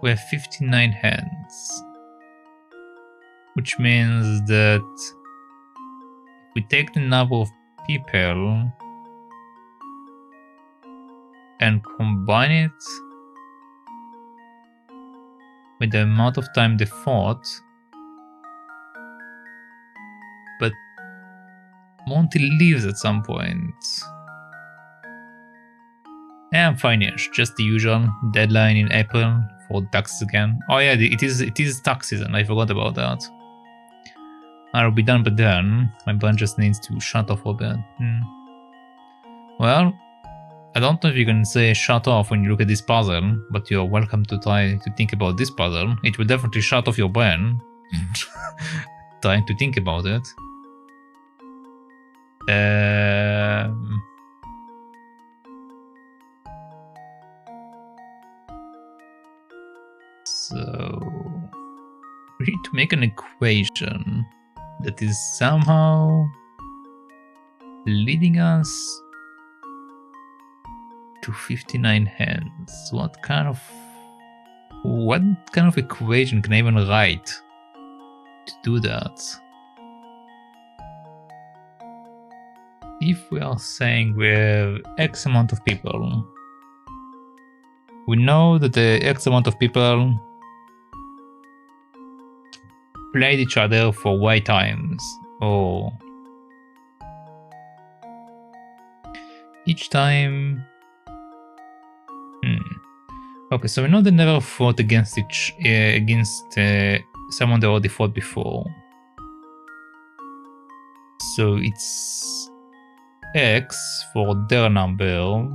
we have 59 hands, which means that if we take the number of people and combine it with the amount of time they fought, but Monty leaves at some point. Yeah, I'm fine-ish. Just the usual deadline in April for taxes again. Oh yeah, it is tax season. I forgot about that. I'll be done by then. My brain just needs to shut off a bit. Well, I don't know if you can say shut off when you look at this puzzle, but you're welcome to try to think about this puzzle. It will definitely shut off your brain trying to think about it. So we need to make an equation that is somehow leading us to 59 hands. What kind of equation can I even write to do that? if we are saying we have X amount of people, we know that the X amount of people played each other for Y times, or each time. Okay, so we know they never fought against someone they already fought before. So it's X for their number,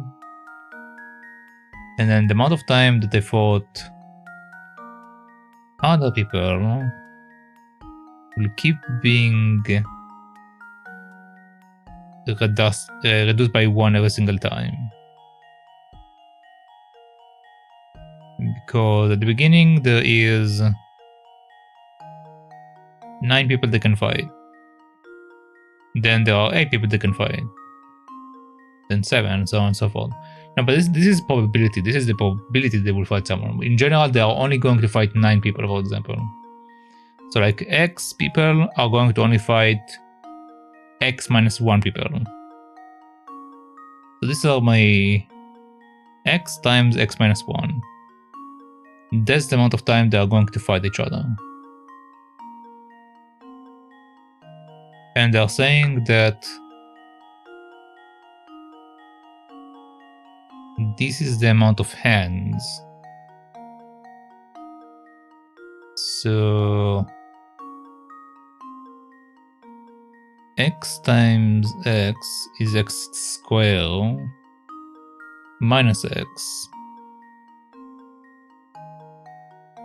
and then the amount of time that they fought other people will keep being reduced by 1 every single time. Because at the beginning there is 9 people they can fight. Then there are 8 people they can fight. Then 7, and so on and so forth. No, but this is probability. This is the probability they will fight someone. In general, they are only going to fight 9 people, for example. So like X people are going to only fight X minus 1 people. So these are my X times X minus 1. That's the amount of time they are going to fight each other. And they're saying that this is the amount of hands. So X times X is X squared minus X.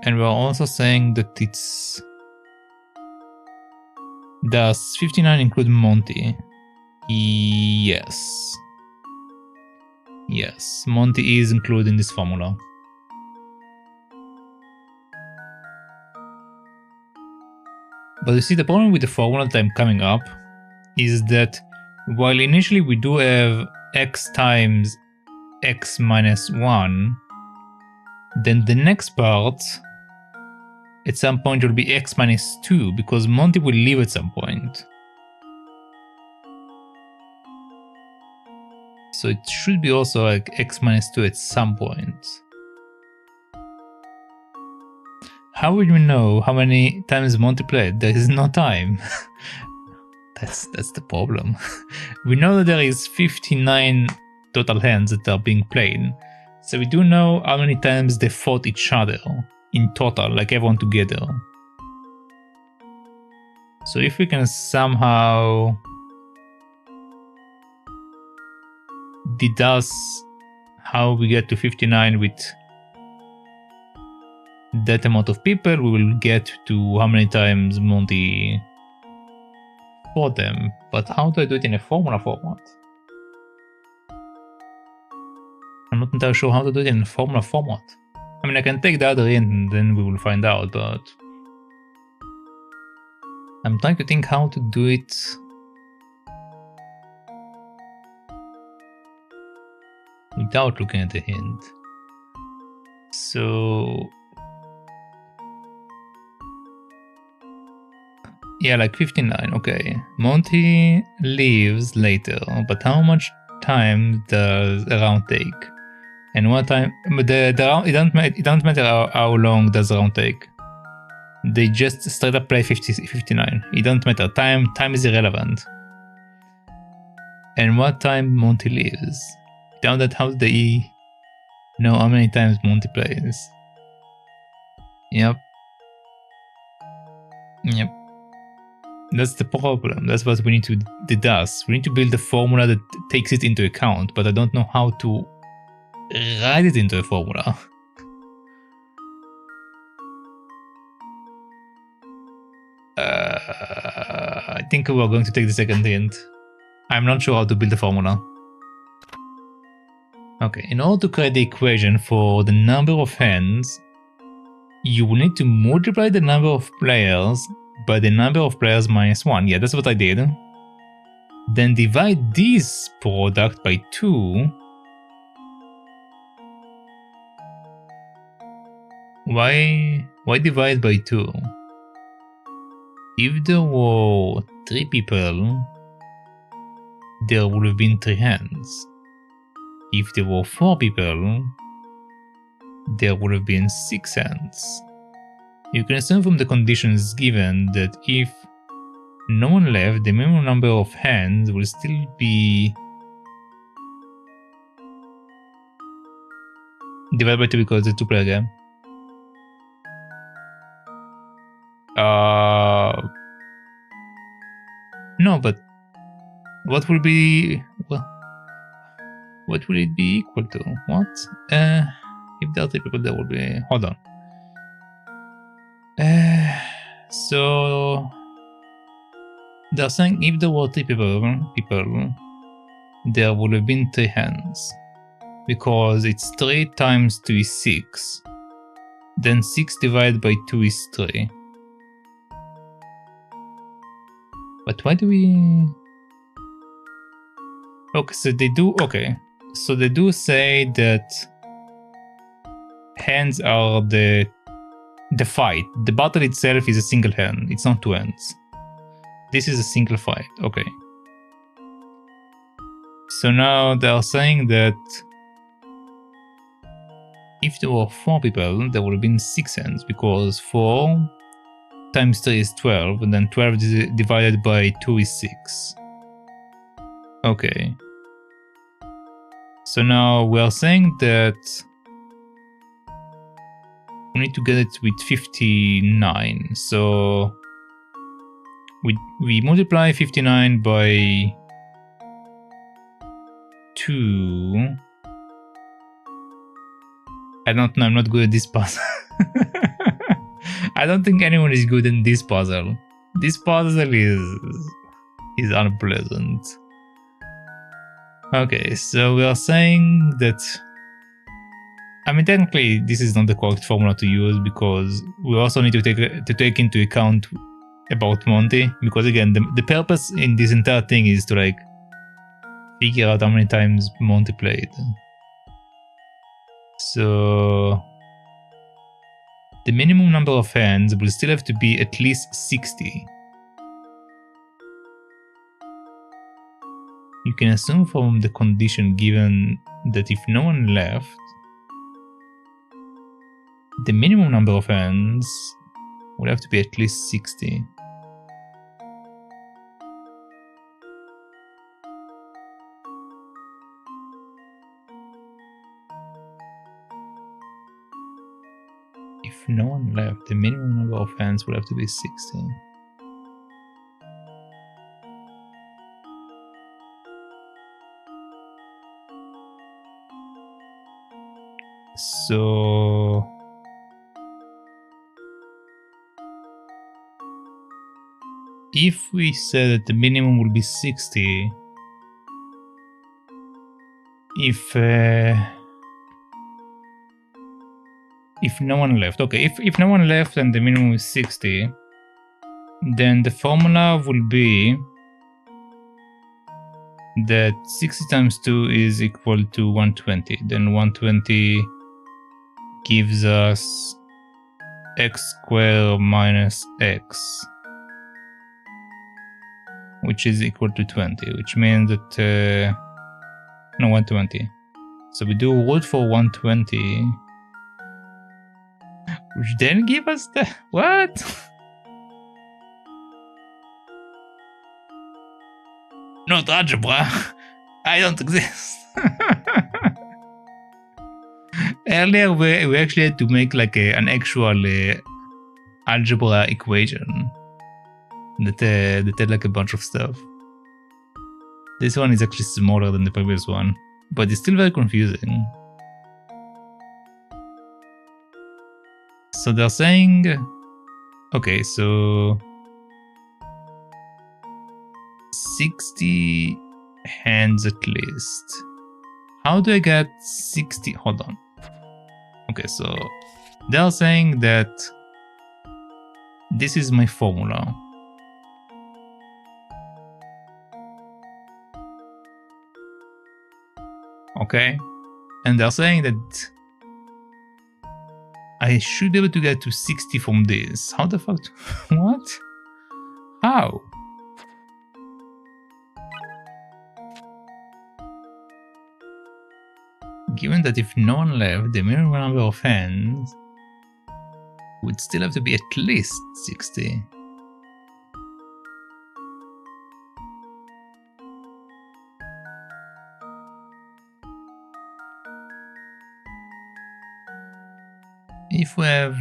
And we're also saying that does 59 include Monty? Yes. Yes, Monty is included in this formula. But you see, the problem with the formula that I'm coming up is that while initially we do have X times X minus 1, then the next part at some point will be X minus 2, because Monty will leave at some point. So it should be also like X minus 2 at some point. How will we know how many times Monty played? There is no time. That's the problem. We know that there is 59 total hands that are being played. So we do know how many times they fought each other in total, like everyone together. So if we can somehow deduce how we get to 59 with that amount of people, we will get to how many times Monty fought them. But how do I do it in a formula format? I'm not entirely sure how to do it in a formula format. I mean, I can take the other end and then we will find out, but I'm trying to think how to do it without looking at the hint. So yeah, like 59, okay. Monty leaves later, but how much time does a round take? And what time? But the round, it don't matter how long does the round take. They just straight up play 59. It don't matter. Time is irrelevant. And what time Monty leaves? Down that, how do they know how many times Monty plays? Yep. That's the problem. That's what we need to deduce. We need to build a formula that takes it into account, but I don't know how to write it into a formula. I think we're going to take the second hint. I'm not sure how to build a formula. Okay, in order to create the equation for the number of hands, you will need to multiply the number of players by the number of players minus 1. Yeah, that's what I did. Then divide this product by 2. Why divide by 2? If there were 3 people, there would have been 3 hands. If there were 4 people, there would have been 6 hands. You can assume from the conditions given that if no one left, the minimum number of hands will still be divided by 2 because it's a 2-player game. No, but what will be, well, what will it be equal to? What? If there are 3 people, there will be, hold on. So they're saying if there were 3 people, there would have been 3 hands. Because it's 3 times 2 is 6. Then 6 divided by 2 is 3. But why do we... Okay, so they do... Okay. So they do say that hands are the fight. The battle itself is a single hand. It's not 2 hands. This is a single fight. Okay. So now they are saying that if there were 4 people, there would have been 6 hands, because 4 times 3 is 12, and then 12 divided by 2 is 6. Okay. So now we are saying that we need to get it with 59. So we multiply 59 by 2. I don't know, I'm not good at this puzzle. I don't think anyone is good in this puzzle. This puzzle is unpleasant. Okay, so we are saying that... I mean, technically, this is not the correct formula to use, because we also need to take into account about Monty, because again, the purpose in this entire thing is to like figure out how many times Monty played. So the minimum number of hands will still have to be at least 60. You can assume from the condition given that if no one left, the minimum number of hands will have to be at least 60. If no one left, the minimum number of hands will have to be 60. So if we say that the minimum will be 60, if no one left, okay, if no one left and the minimum is 60, then the formula will be that 60 times 2 is equal to 120. Then 120 gives us x squared minus x, which is equal to 20, which means that no, 120. So we do root for 120, which then give us the what? Not algebra. I don't exist. Earlier we actually had to make like an actual algebra equation that had like a bunch of stuff. This one is actually smaller than the previous one, but it's still very confusing. So they're saying, okay, so 60 hands at least. How do I get 60? Hold on. Okay, so they're saying that this is my formula. Okay, and they're saying that I should be able to get to 60 from this. How the fuck? What? How? Given that if no one left, the minimum number of hands would still have to be at least 60. If we have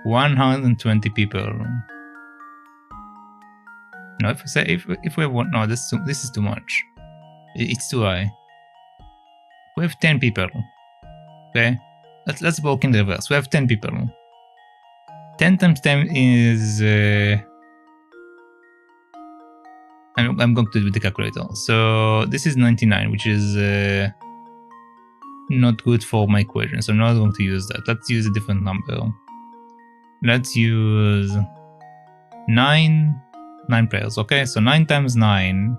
120 people. No, if we say if we have one, no, this is too much. It's too high. We have 10 people. Okay, let's walk in reverse. We have 10 people. 10 times 10 is. I'm going to do with the calculator. So this is 99, which is not good for my equation. So I'm not going to use that. Let's use a different number. Let's use 9 players. Okay, so 9 times 9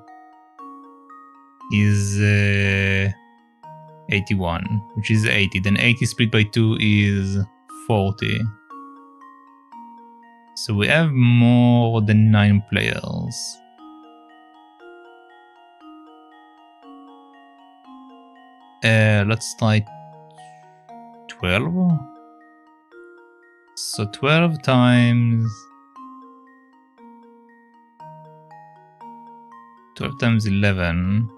is 81, which is 80. Then 80 split by 2 is 40. So we have more than 9 players. Let's try 12. So 12 times 11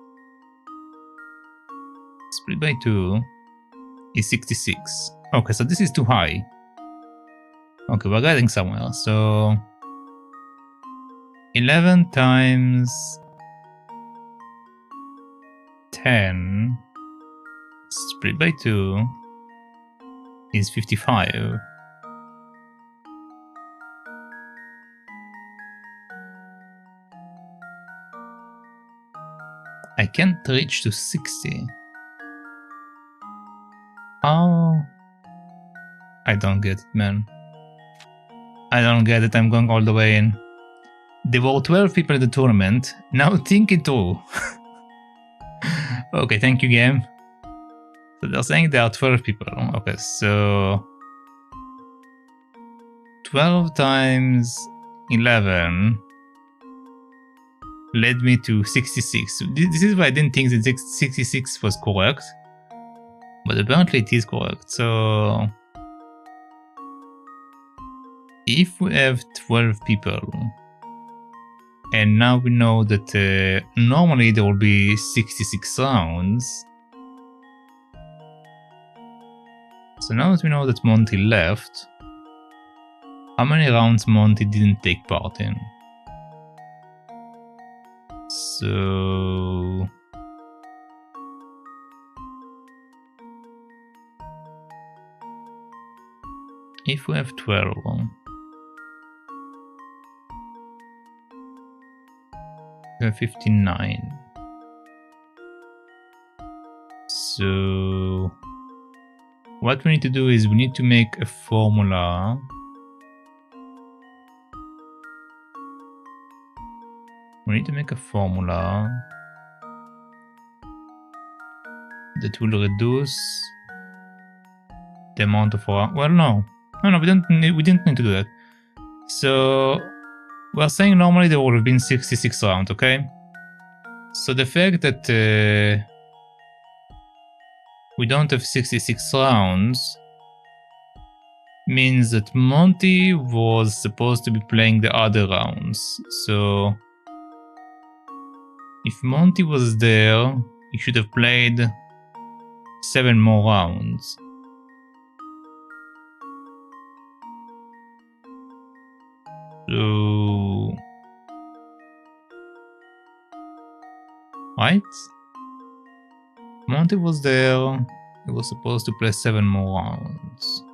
split by 2 is 66. Okay, so this is too high. Okay, we're getting somewhere. So 11 times 10 split by 2 is 55. I can't reach to 60. How? I don't get it, man. I don't get it. I'm going all the way in. There were 12 people in the tournament. Now think it through. Okay, thank you, game. So they're saying there are 12 people. Okay, so 12 times 11 led me to 66. This is why I didn't think that 66 was correct. But apparently it is correct. So if we have 12 people, and now we know that normally there will be 66 rounds. So now that we know that Monty left, how many rounds Monty didn't take part in? So if we have 12, we have 59. So what we need to do is we need to make a formula. We need to make a formula that will reduce the amount of rounds. Well, no, we didn't need to do that. So we're saying normally there would have been 66 rounds, okay? So the fact that we don't have 66 rounds means that Monty was supposed to be playing the other rounds. So if Monty was there, he should have played 7 more rounds. So right? Monty was there. He was supposed to play 7 more rounds.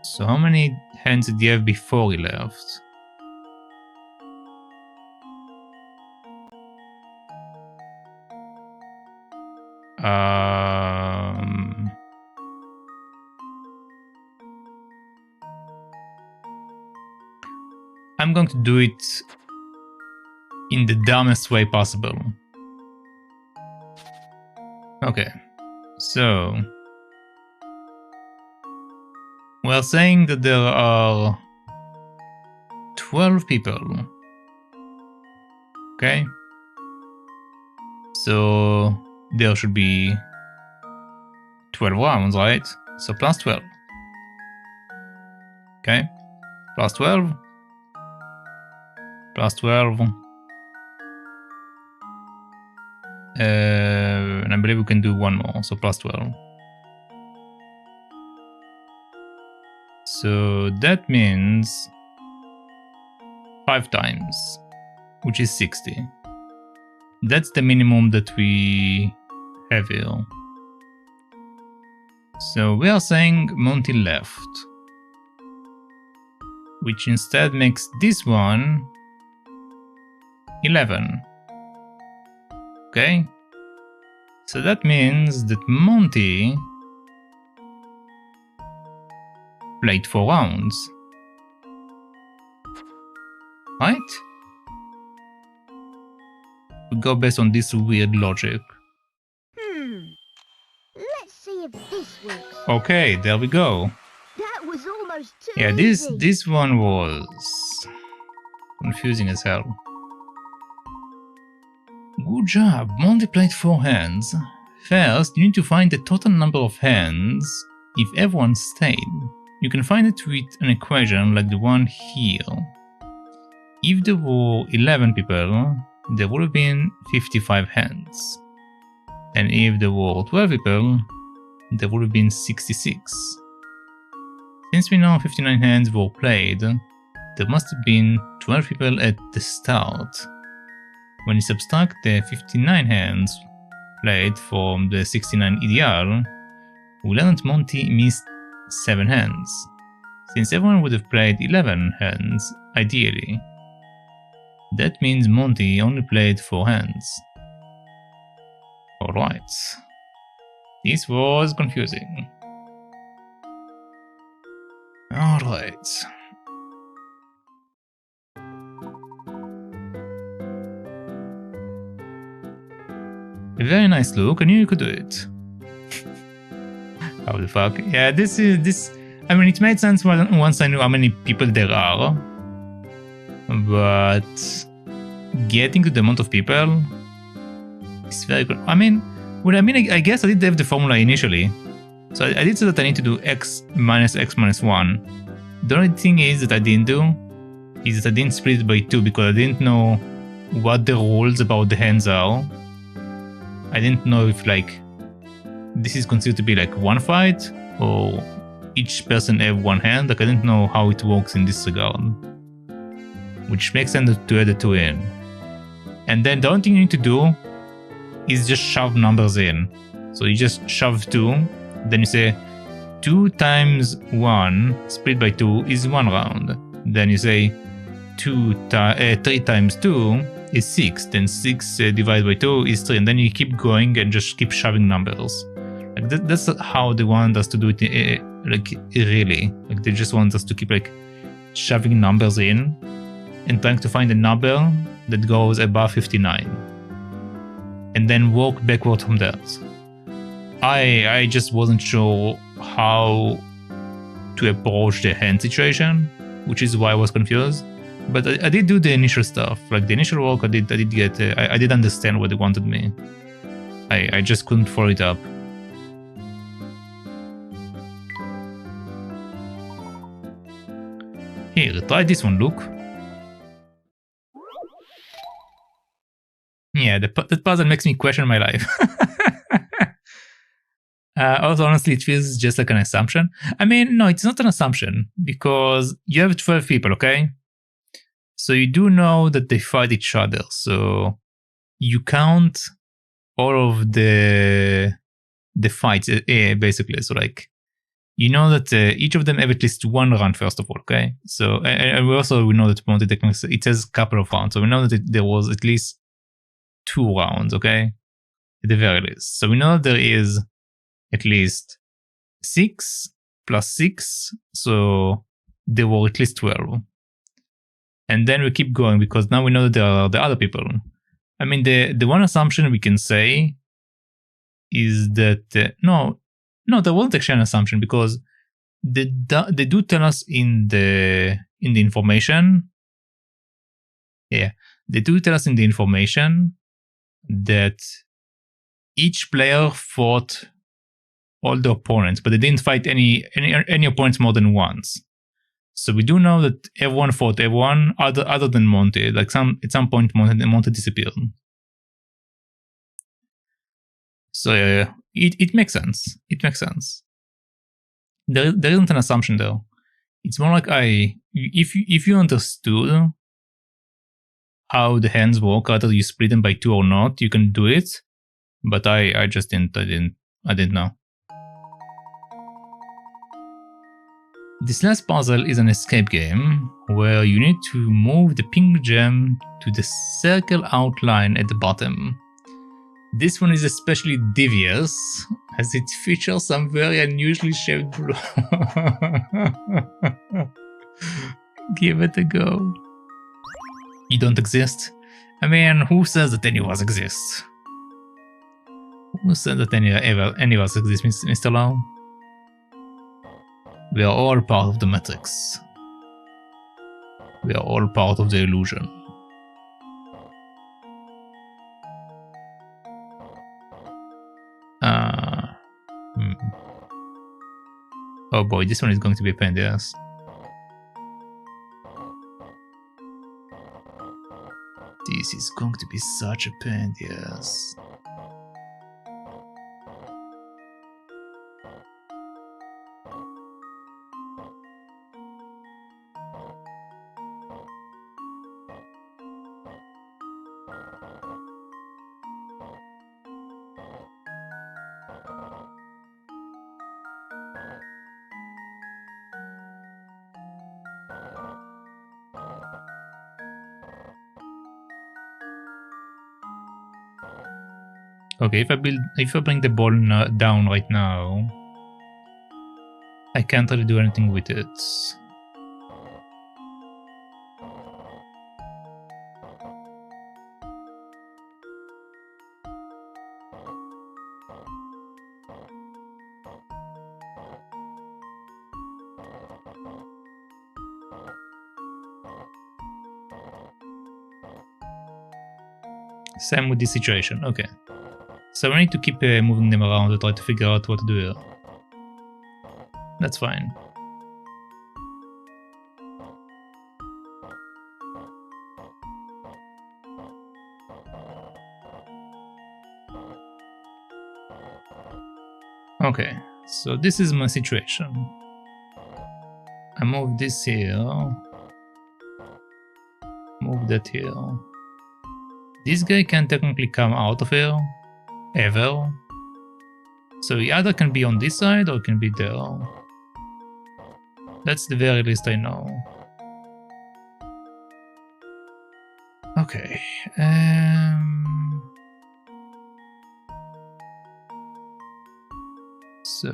So how many hands did he have before he left? I'm going to do it in the dumbest way possible. Okay, so we're saying that there are 12 people Okay. So there should be 12 rounds, right? So plus 12. Okay. Plus 12. Plus 12. And I believe we can do one more, so plus 12. So that means 5 times, which is 60. That's the minimum that we have here. So we are saying Monty left, which instead makes this one 11. Okay? So that means that Monty played 4 rounds. Right? We go based on this weird logic.
Let's see if this works.
Okay, there we go.
That was almost too
Yeah,
easy.
this one was confusing as hell. Good job, Monty played 4 hands. First, you need to find the total number of hands if everyone stayed. You can find it with an equation like the one here. If there were 11 people, there would have been 55 hands. And if there were 12 people, there would have been 66. Since we know 59 hands were played, there must have been 12 people at the start. When you subtract the 59 hands played from the 69 EDR, we learn that Monty missed 7 hands, since everyone would have played 11 hands, ideally. That means Monty only played 4 hands. Alright. This was confusing. Alright. A very nice look, I knew you could do it. How the fuck? Yeah, this. I mean, it made sense once I knew how many people there are. But getting to the amount of people is very good. I mean, I guess I did have the formula initially. So I did say that I need to do x minus 1. The only thing is that I didn't do is that I didn't split it by 2 because I didn't know what the rules about the hands are. I didn't know if like this is considered to be like one fight or each person have 1 hand. Like I didn't know how it works in this regard, which makes sense to add the 2 in. And then the only thing you need to do is just shove numbers in. So you just shove 2, then you say 2 times 1 split by 2 is 1 round. Then you say 3 times 2 is 6, then 6 divided by 2 is 3, and then you keep going and just keep shoving numbers. Like that's how they want us to do it, like really. Like they just want us to keep like shoving numbers in and trying to find a number that goes above 59. And then work backward from that. I just wasn't sure how to approach the hand situation, which is why I was confused. But I did do the initial stuff, like the initial work. I did get. I did understand what they wanted me. I just couldn't follow it up. Here, try this one. Look. Yeah, that puzzle makes me question my life. Also, honestly, it feels just like an assumption. I mean, no, it's not an assumption because you have 12 people, okay? So you do know that they fight each other. So you count all of the fights, basically. So like, you know that each of them have at least 1 round, first of all, okay? So and we know that Monty technically it says a couple of rounds. So we know that there was at least 2 rounds, okay? At the very least. So we know that there is at least 6 plus 6. So there were at least 12. And then we keep going because now we know that there are the other people. I mean, the one assumption we can say is that no, there wasn't actually an assumption because they do tell us in the information. Yeah, They do tell us in the information that each player fought all the opponents, but they didn't fight any opponents more than once. So we do know that everyone fought everyone other than Monty. Like at some point Monty disappeared. So it makes sense. It makes sense. There isn't an assumption there. It's more like if you understood how the hands work, whether you split them by 2 or not, you can do it. But I just didn't. I didn't know. This last puzzle is an escape game where you need to move the pink gem to the circle outline at the bottom. This one is especially devious as it features some very unusually shaped blue. Give it a go. You don't exist? I mean, who says that any of us exist? Who said that any of us exist, Mr. Lau? We are all part of the Matrix. We are all part of the illusion. Oh boy, this one is going to be a pain in the ass. This is going to be such a pain in the ass. Okay, if I bring the ball down right now, I can't really do anything with it. Same with this situation, okay. So I need to keep moving them around to try to figure out what to do here. That's fine. Okay, so this is my situation. I move this here. Move that here. This guy can technically come out of here. Ever. So he either can be on this side or can be there. That's the very least I know. Okay. So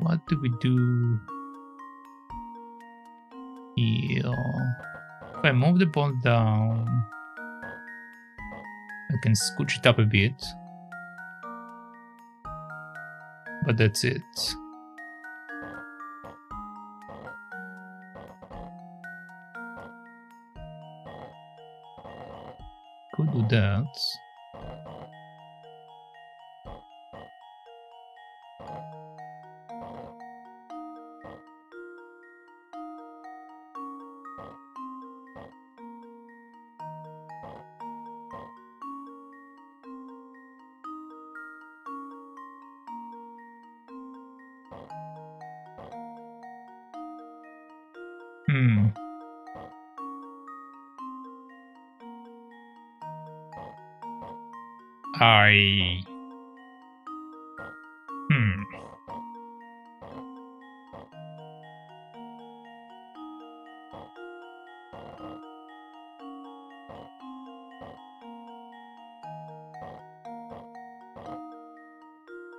what do we do here? If I move the ball down, I can scooch it up a bit. But that's it. Could do that.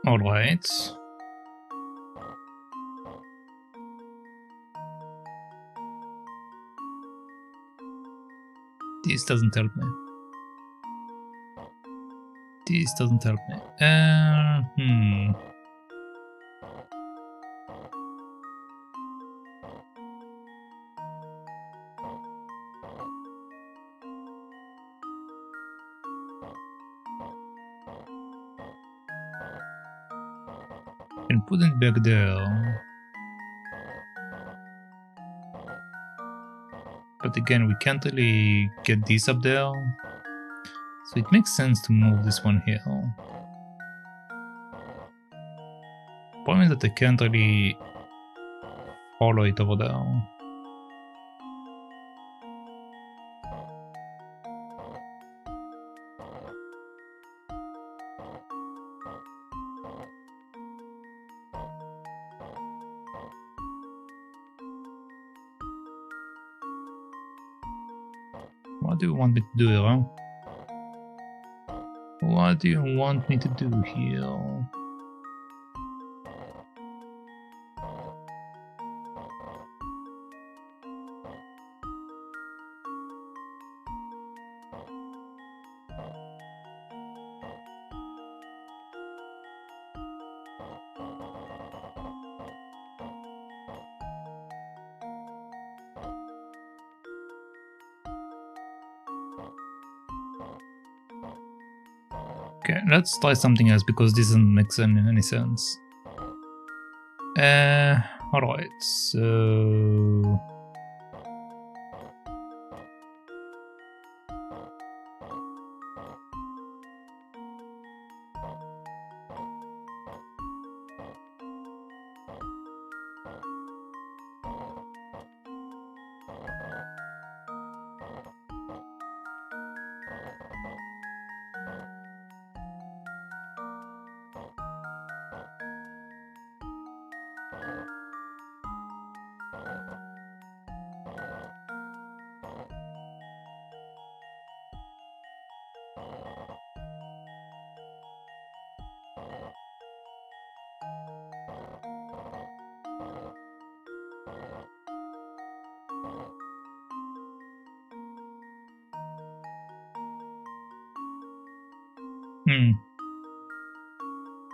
All right. This doesn't help me. This doesn't help me. can put it back there. But again, we can't really get this up there. So it makes sense to move this one here. Problem is that I can't really follow it over there. What do you want me to do here, huh? What do you want me to do here? Okay, let's try something else because this doesn't make any sense. Alright, so...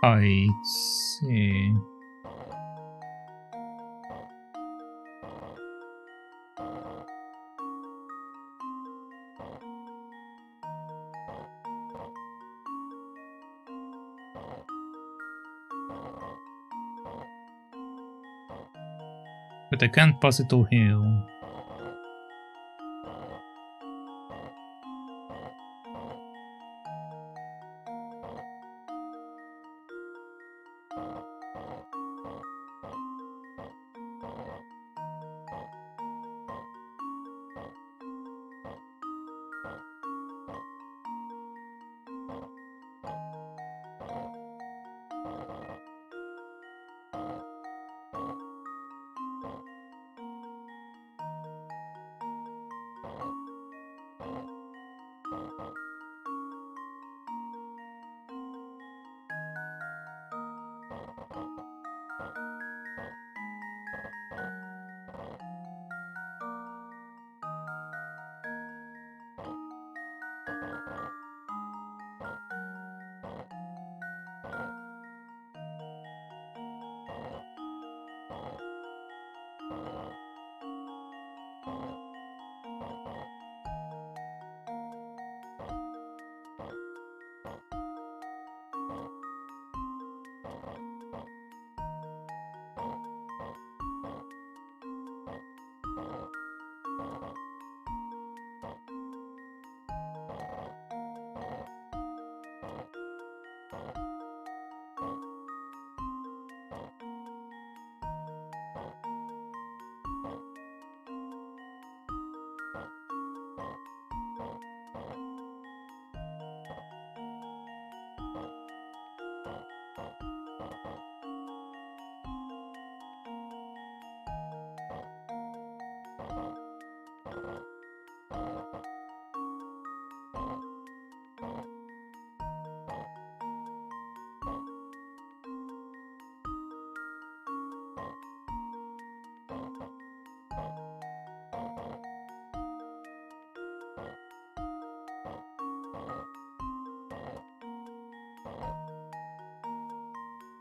I see. But I can't pass it through here.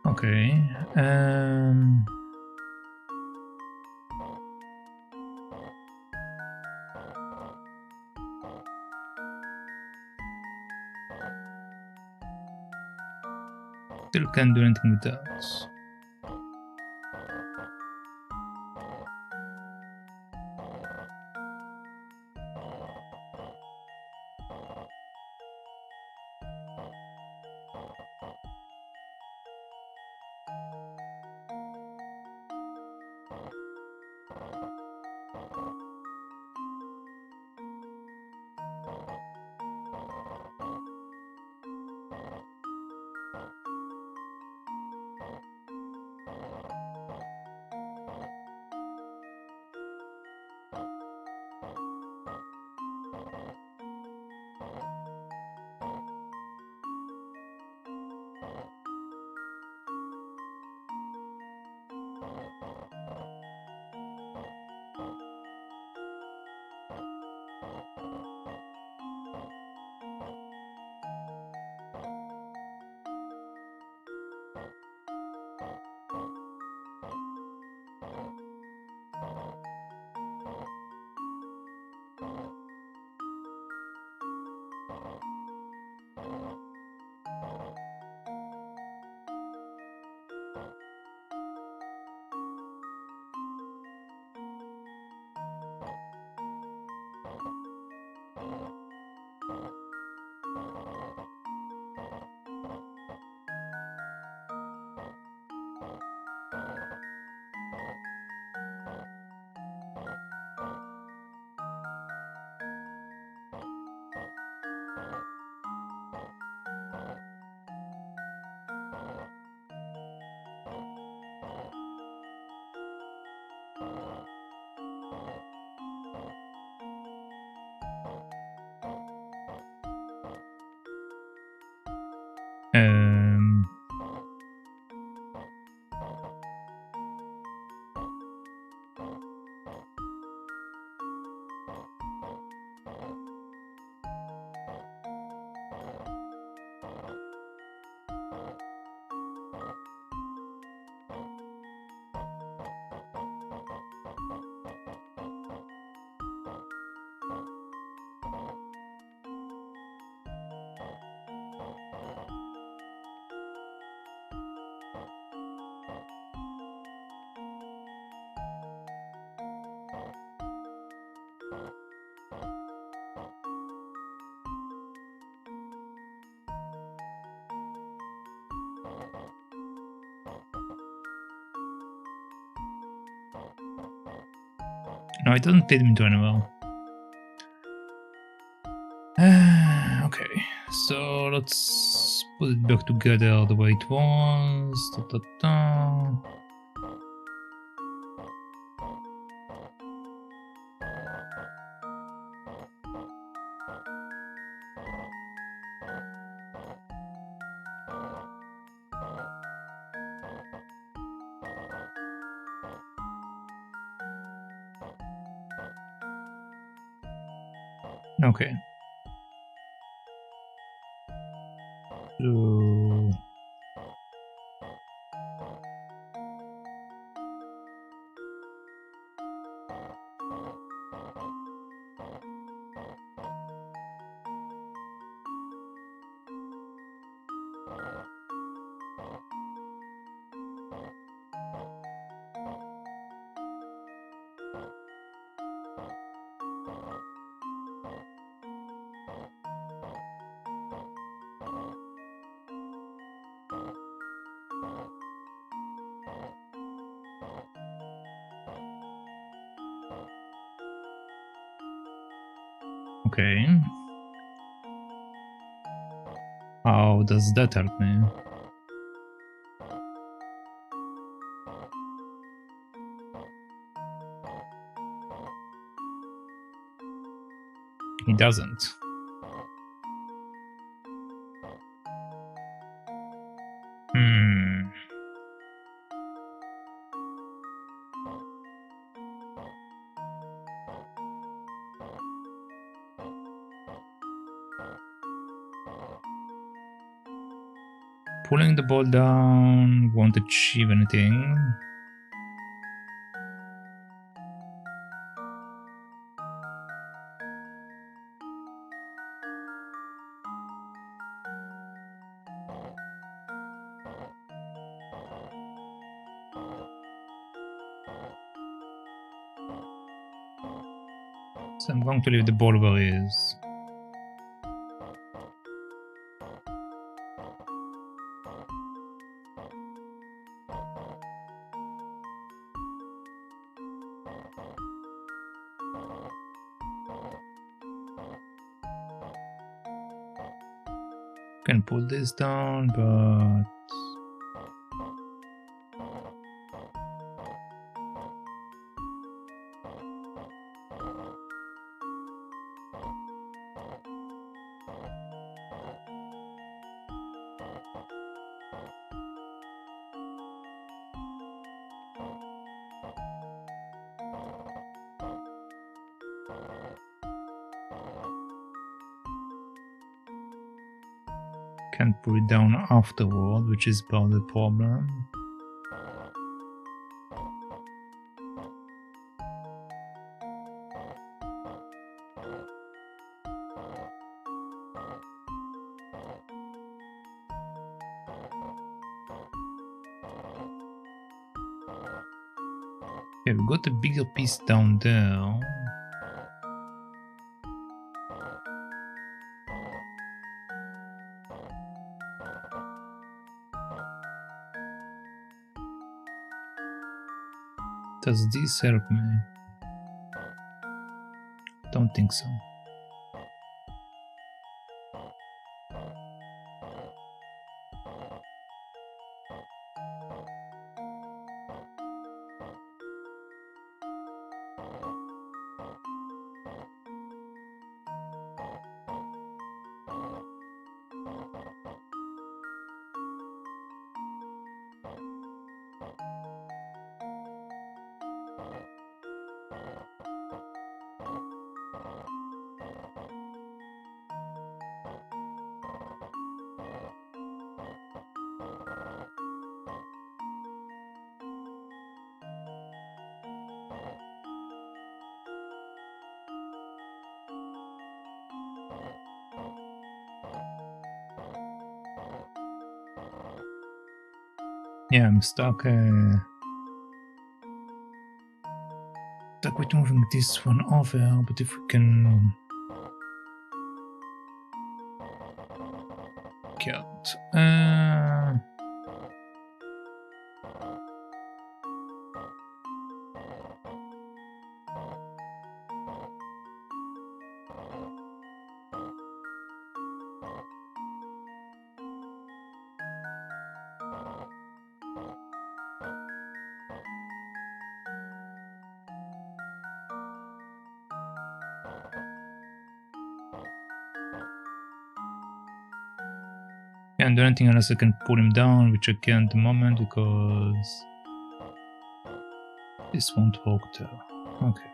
Okay. Still can't do anything with that. Um, no, it doesn't lead me to anywhere. Okay, so let's put it back together the way it was. Da, da, da. Okay. So okay. How does that help me? He doesn't. Hmm. Pulling the ball down won't achieve anything. So I'm going to leave the ball where it is. Can pull this down, but can't pull it down afterward, which is part of the problem. Okay, we got a bigger piece down there. Does this help me? Don't think so. Yeah, I'm stuck. Stuck with moving this one over, but if we can cut. Can't do anything unless I can pull him down, which I can't at the moment because this won't work there. Okay.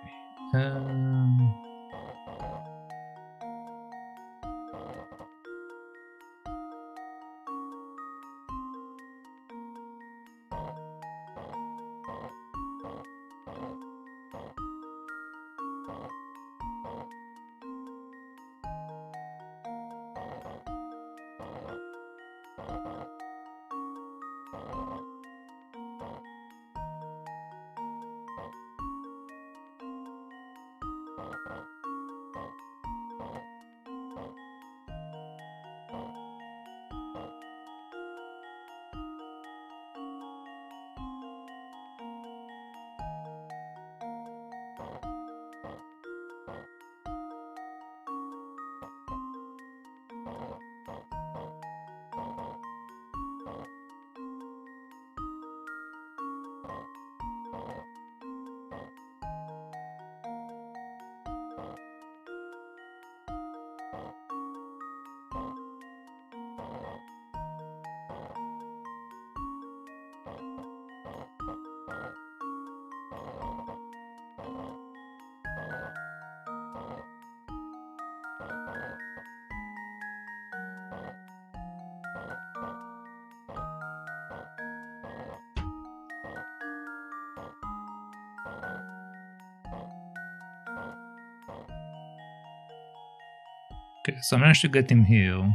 Okay, so I managed to get him here.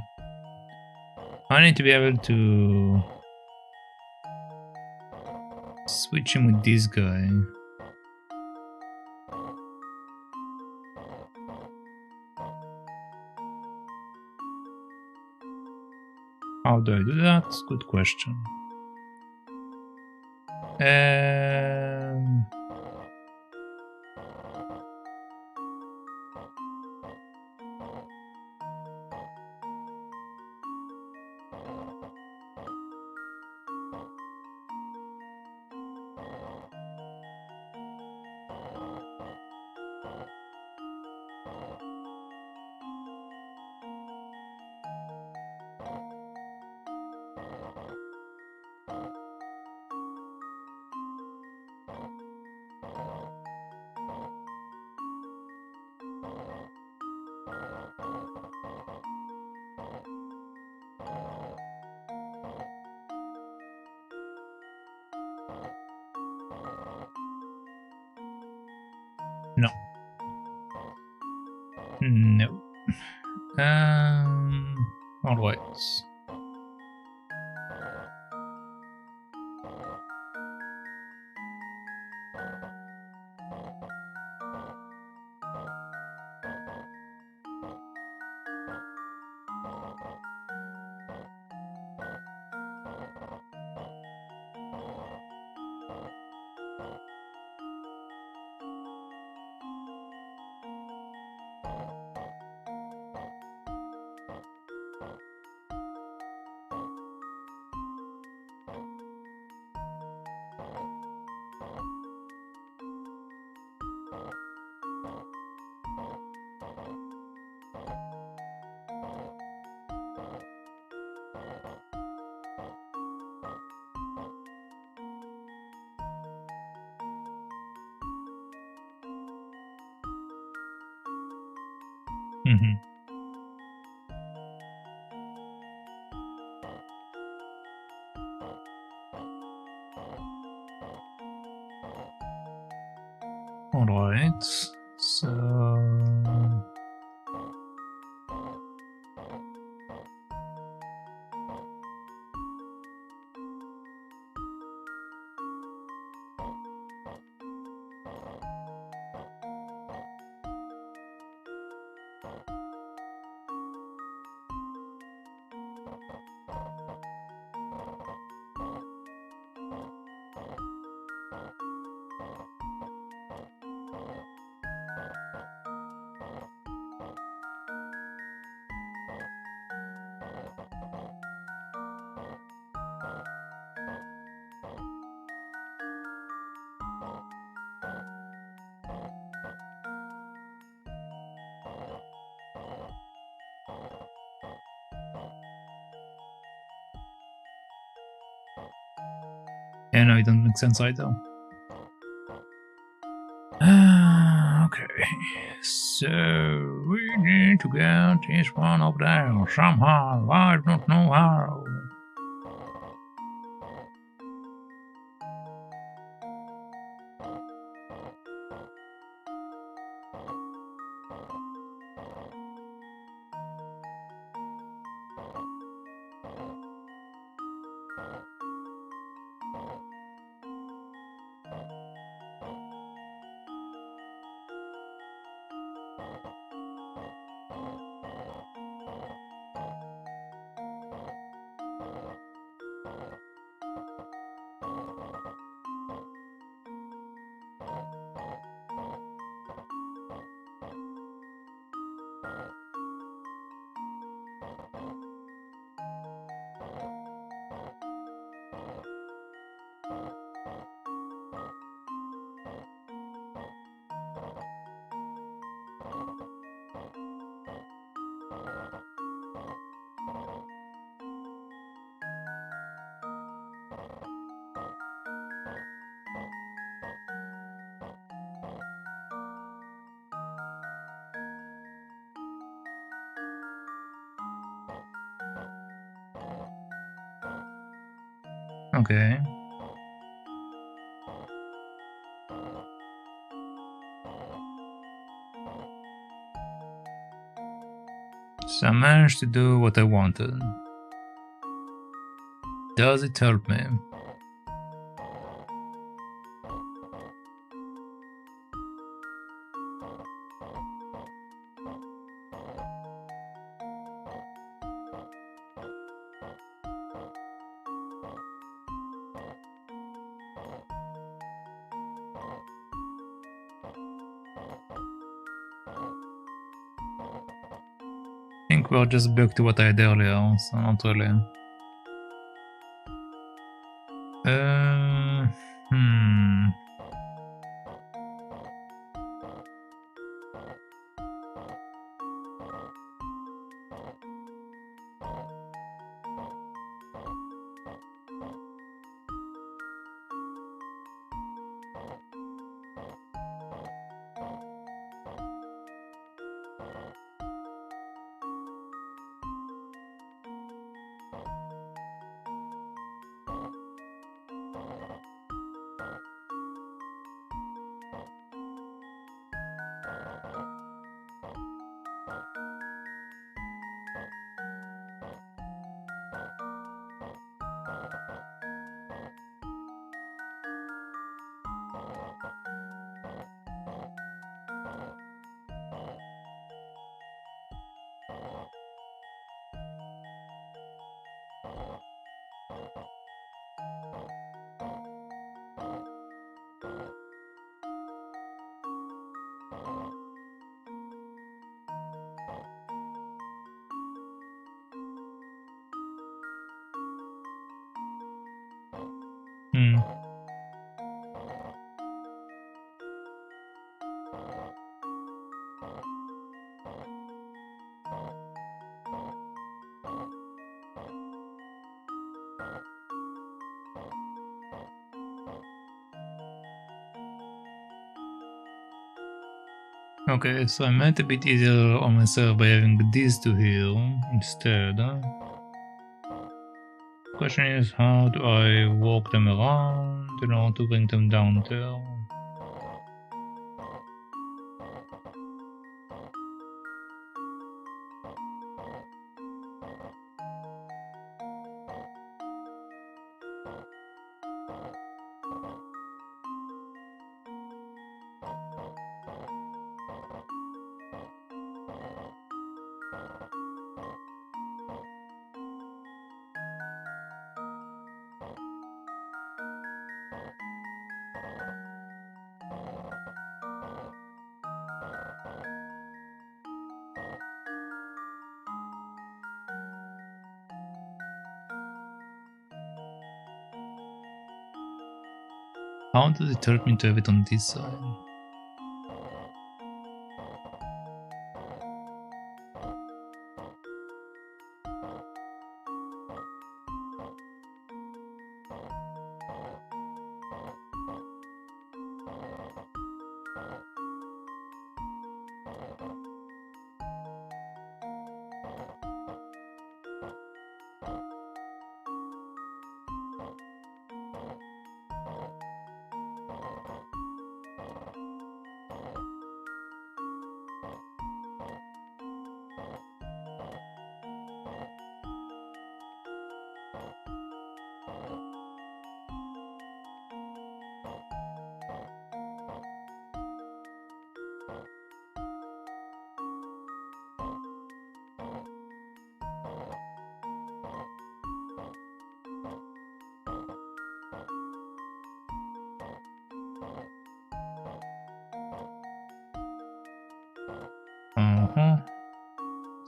I need to be able to switch him with this guy. How do I do that? Good question. No. No. All right. Mm-hmm. All right. So Yeah, no, it doesn't make sense either. Okay, so we need to get this one up there somehow. I don't know how. Okay. So I managed to do what I wanted. Does it help me? I think we're just back to what I had earlier, so not really. Hmm. Hmm. Okay, so I made it a bit easier on myself by having these two here instead. Question is, how do I walk them around in order to bring them down there? How does it hurt me to have it on this side?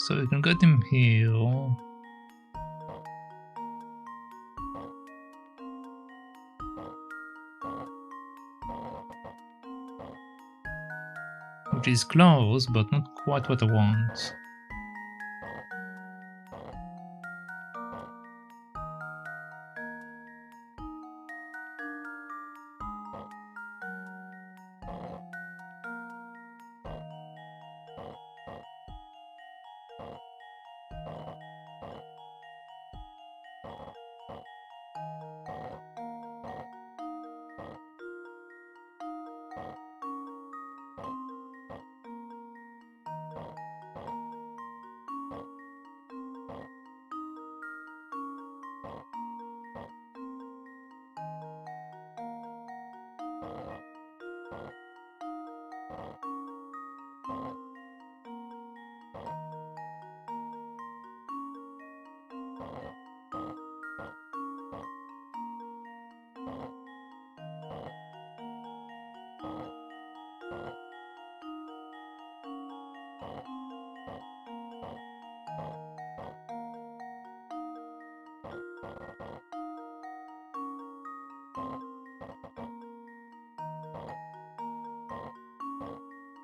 So we can get him here. Which is close, but not quite what I want.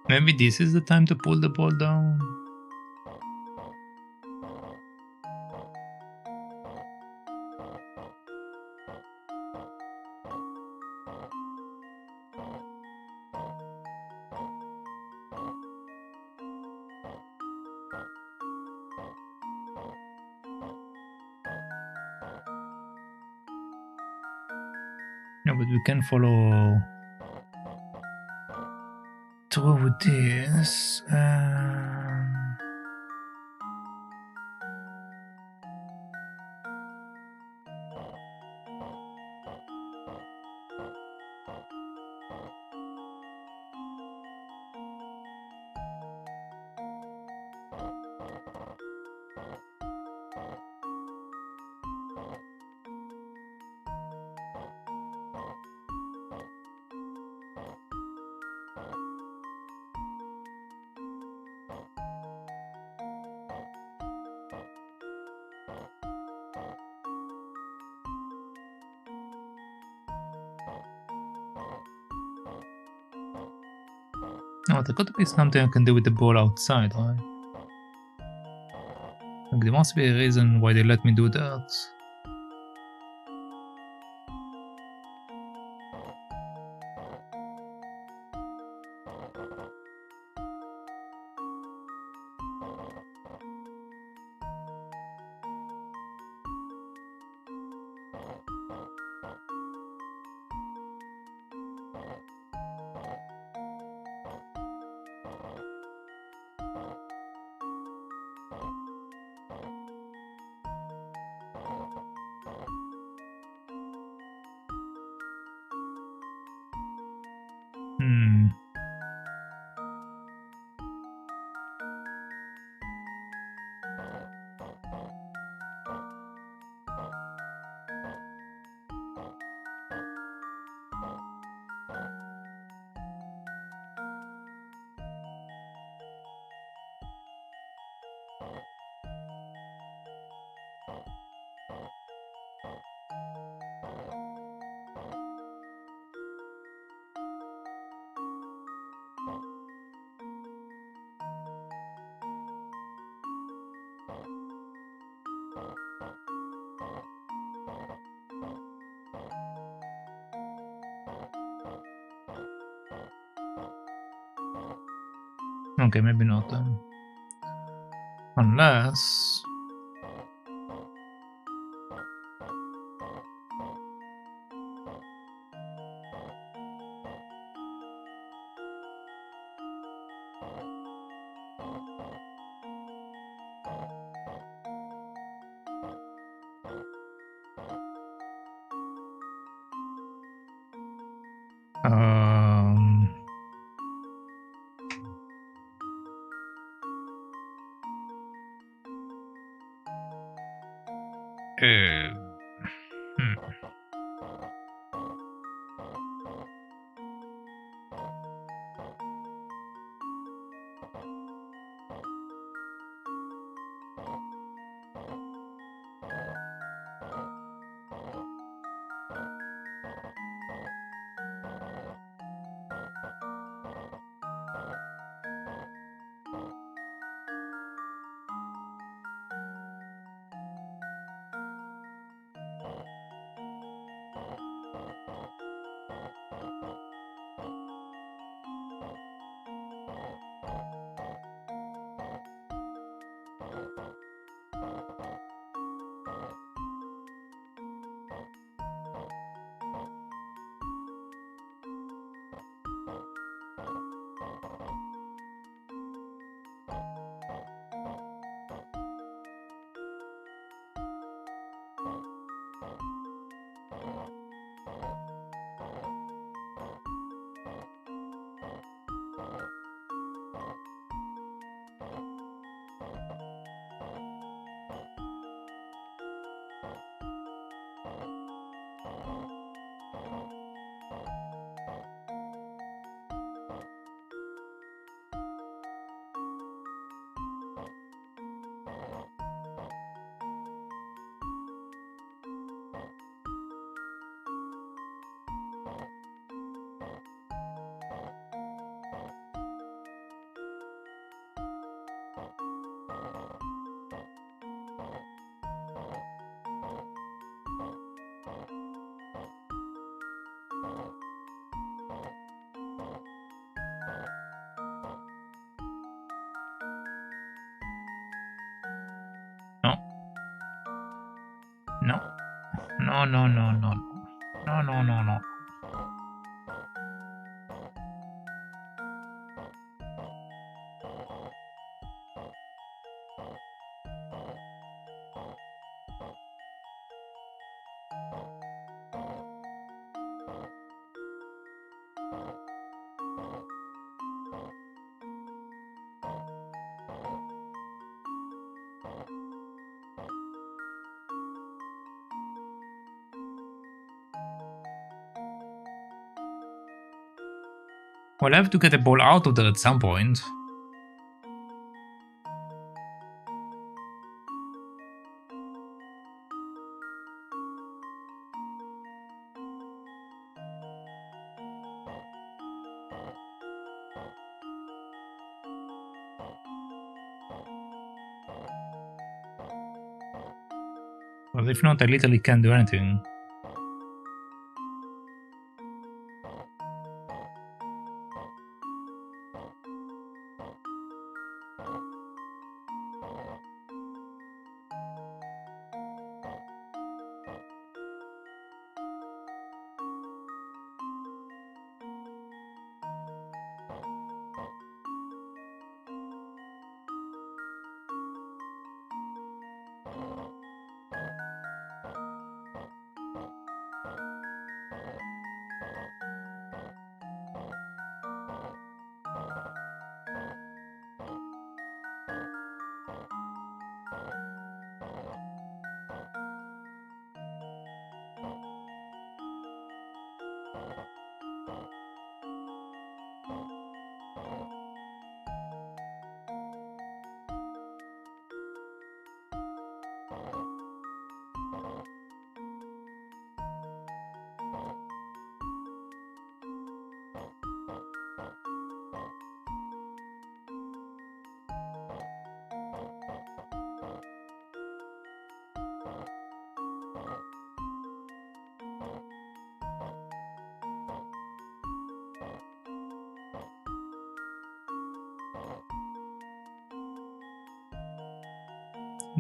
Maybe this is the time to pull the ball down. No, but we can follow through with this. No, there got to be something I can do with the ball outside, right? Like, there must be a reason why they let me do that. Hmm. Okay, maybe not then. Unless... Um... Uh, hmm. No. No, no, no, no, no. No, no, no, no. Well, I have to get a ball out of there at some point. Well, if not, I literally can't do anything.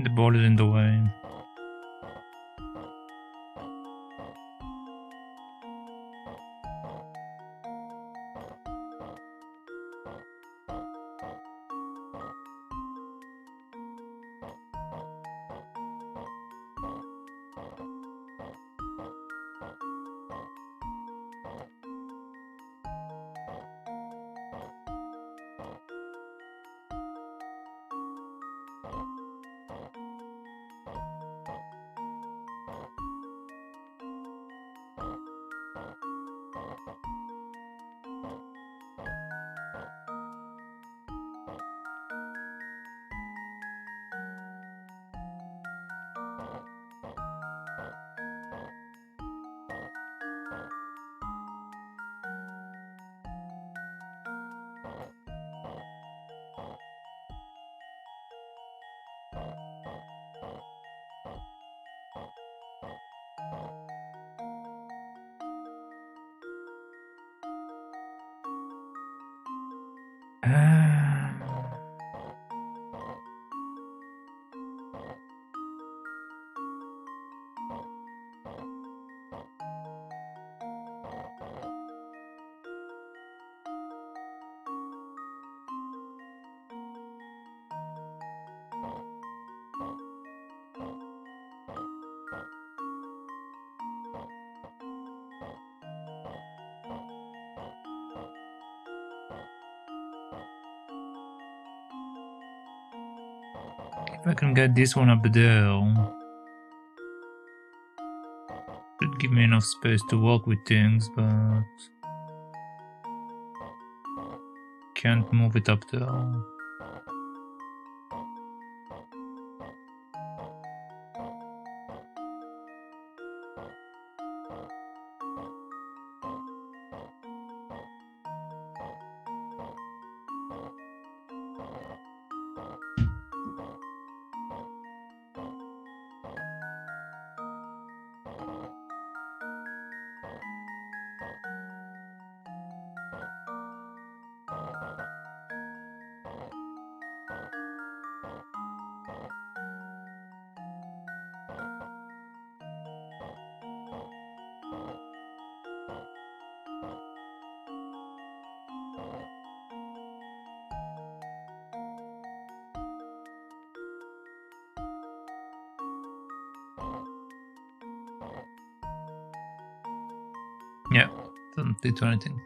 The ball is in the way. If I can get this one up there, should give me enough space to work with things, but can't move it up there. Yeah, doesn't lead to anything.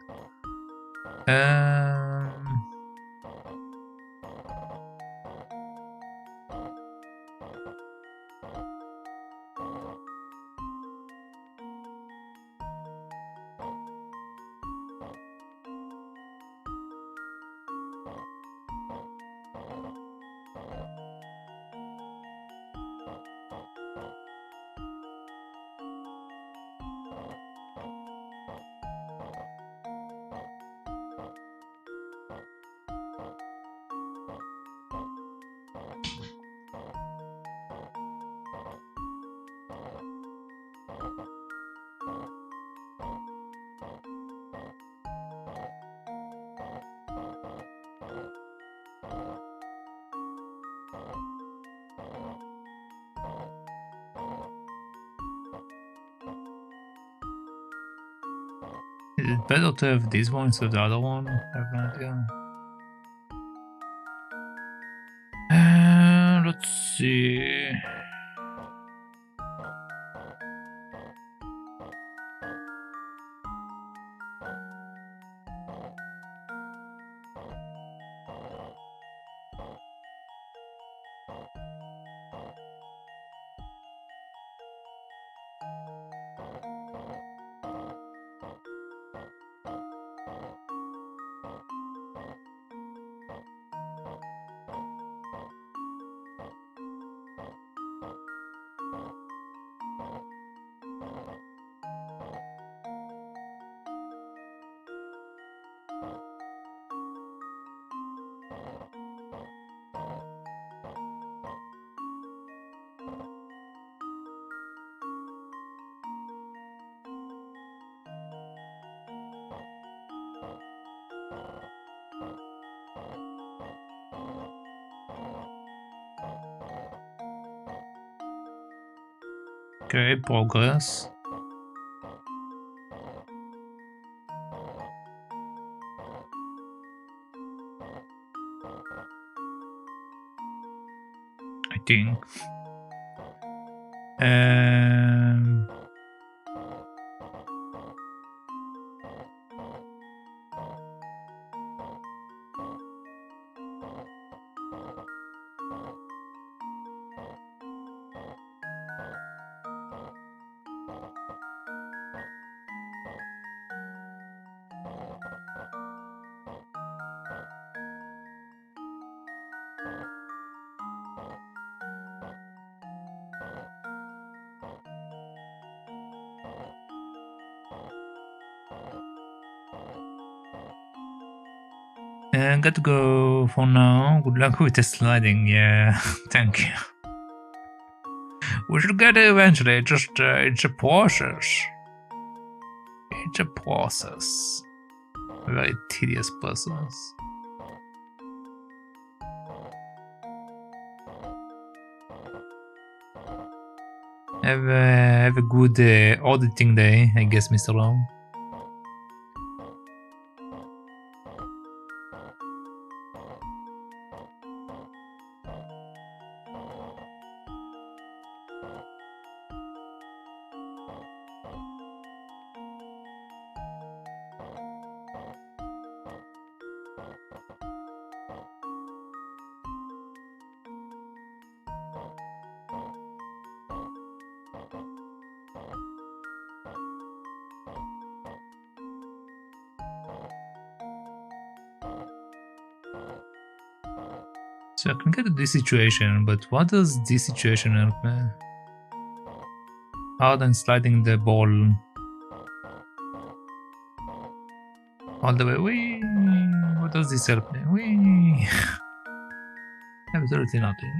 Is it better to have this one instead of the other one? I have no idea. Let's see. Okay, progress. I think. Got to go for now. Good luck with the sliding. Yeah, thank you. We should get it eventually. Just it's a process. It's a process. A very tedious process. Have a good auditing day, I guess, Mr. Long. So I can get to this situation, but what does this situation help me? Other than sliding the ball all the way. Whee! What does this help me? Whee! Absolutely nothing.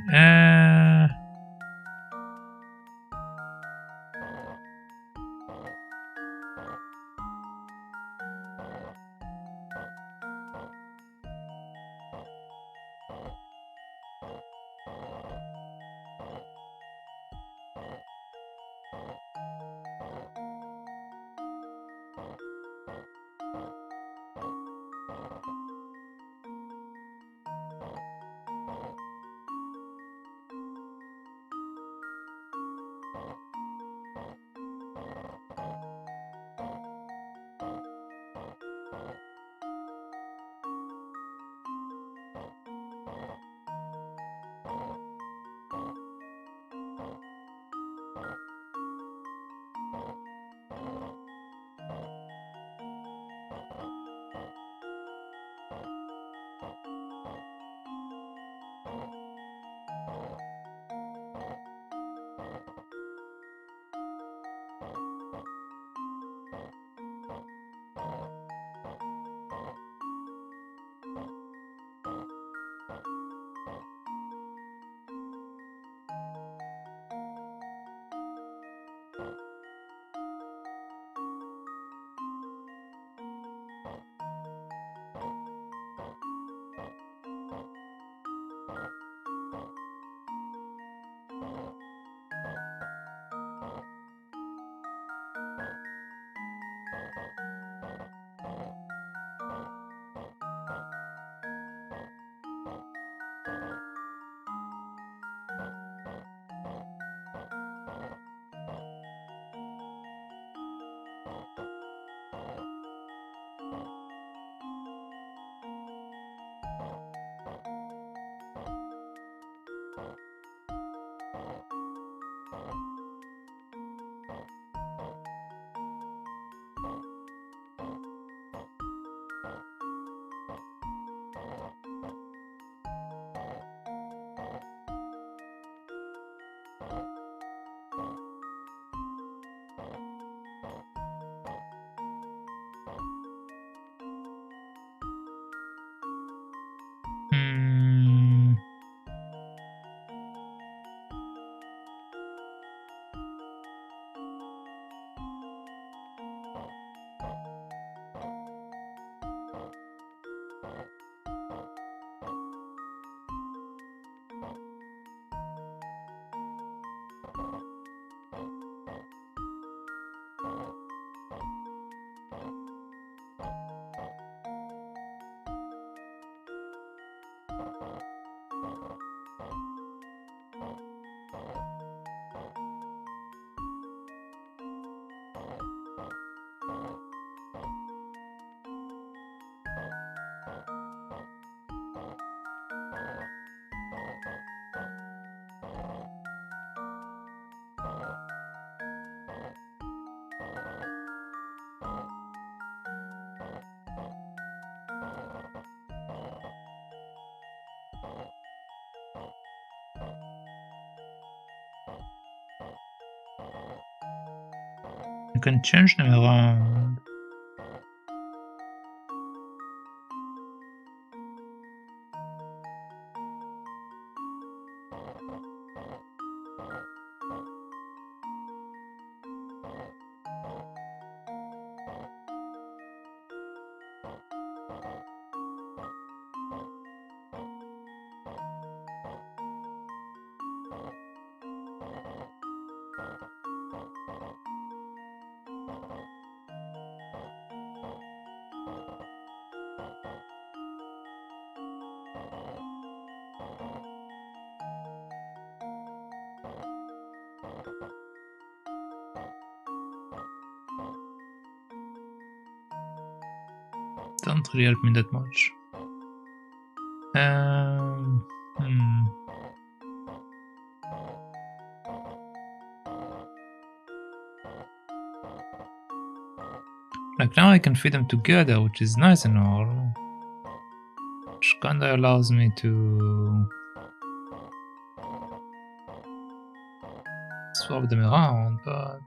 You can change them around. Don't really help me that much. Like now I can feed them together, which is nice and all. Which kinda allows me to swap them around, but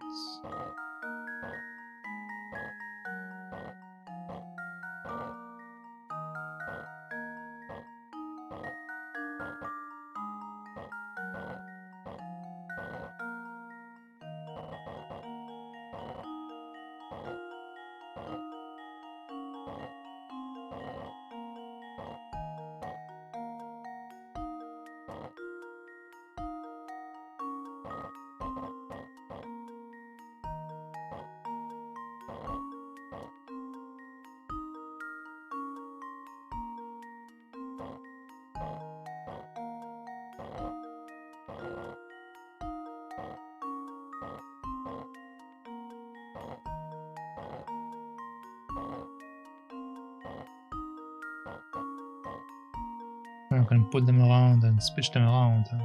I can put them around and switch them around and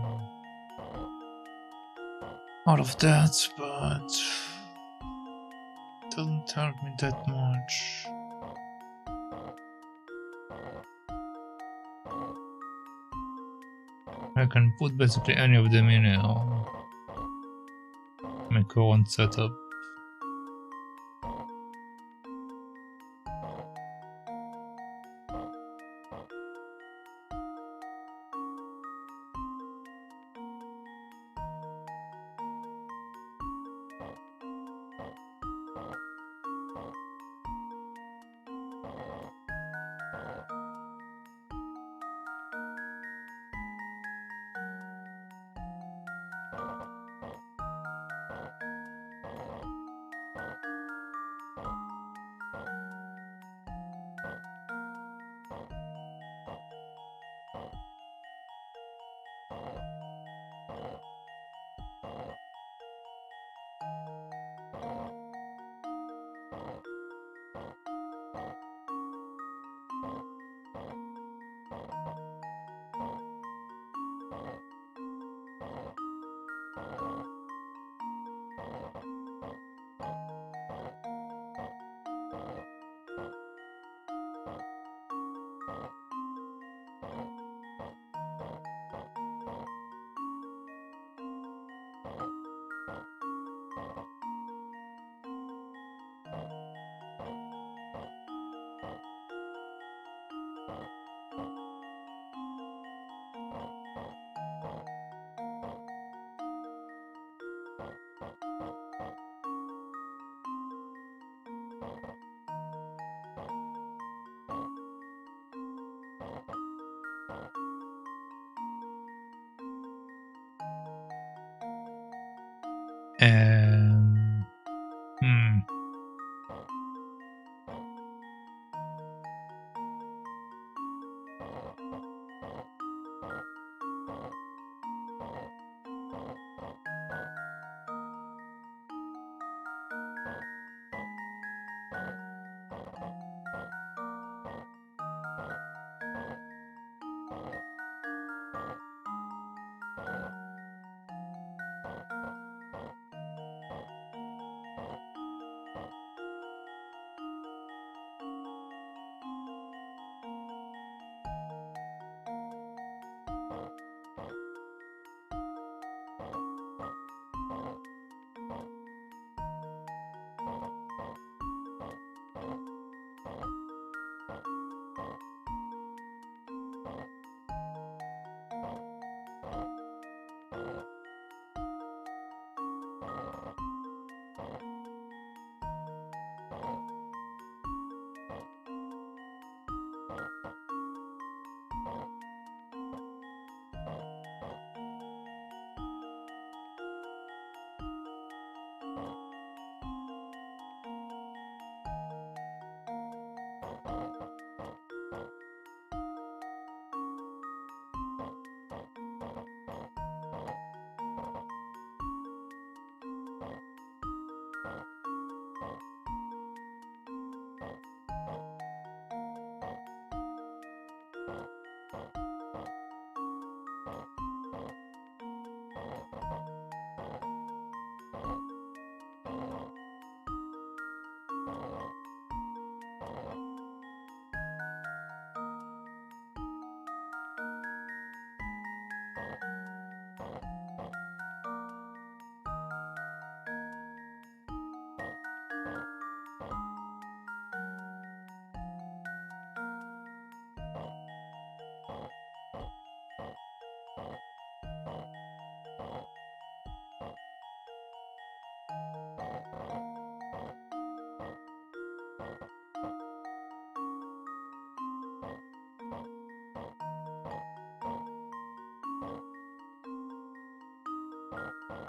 all of that, but it doesn't help me that much. I can put basically any of them in my current setup. Hmm.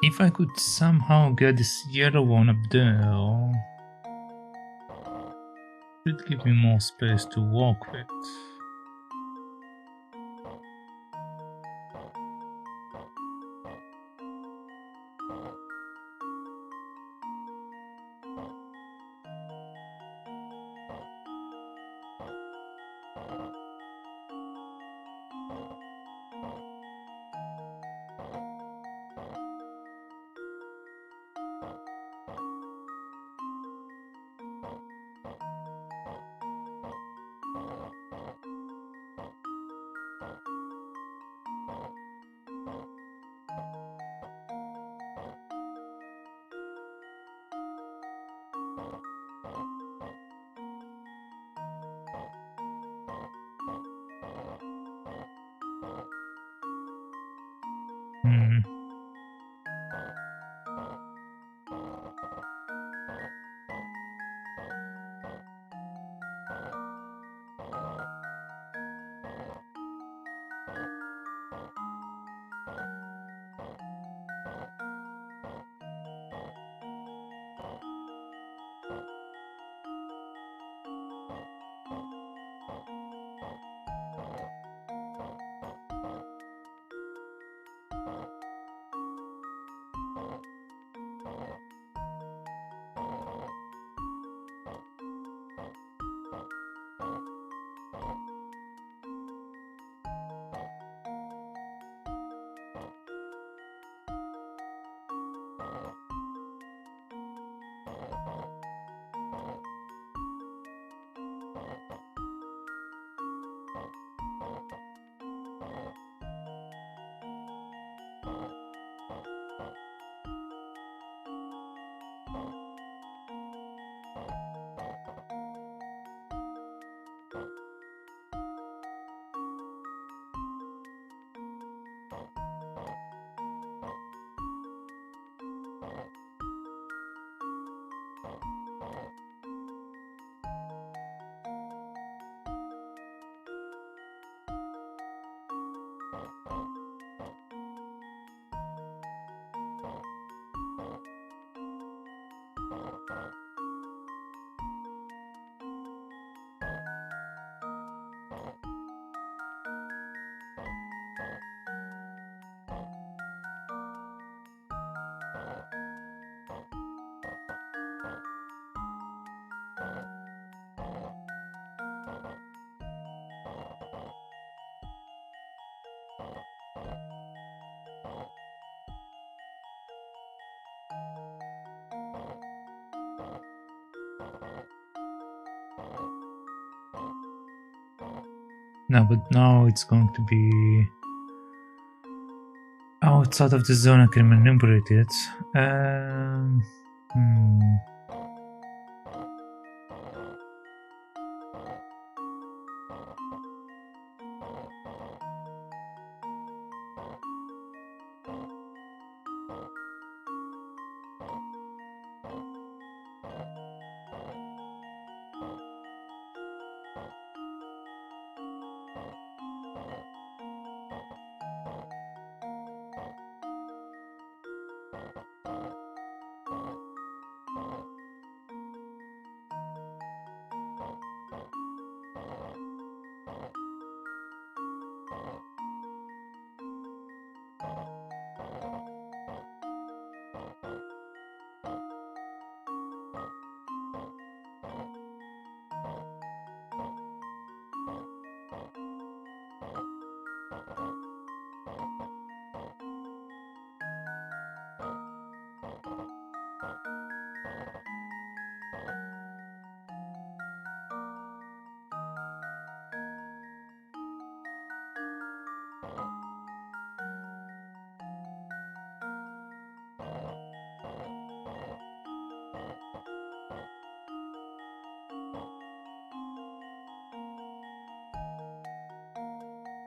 If I could somehow get this yellow one up there, it would give me more space to walk with. No, but now it's going to be outside of the zone. I can manipulate it.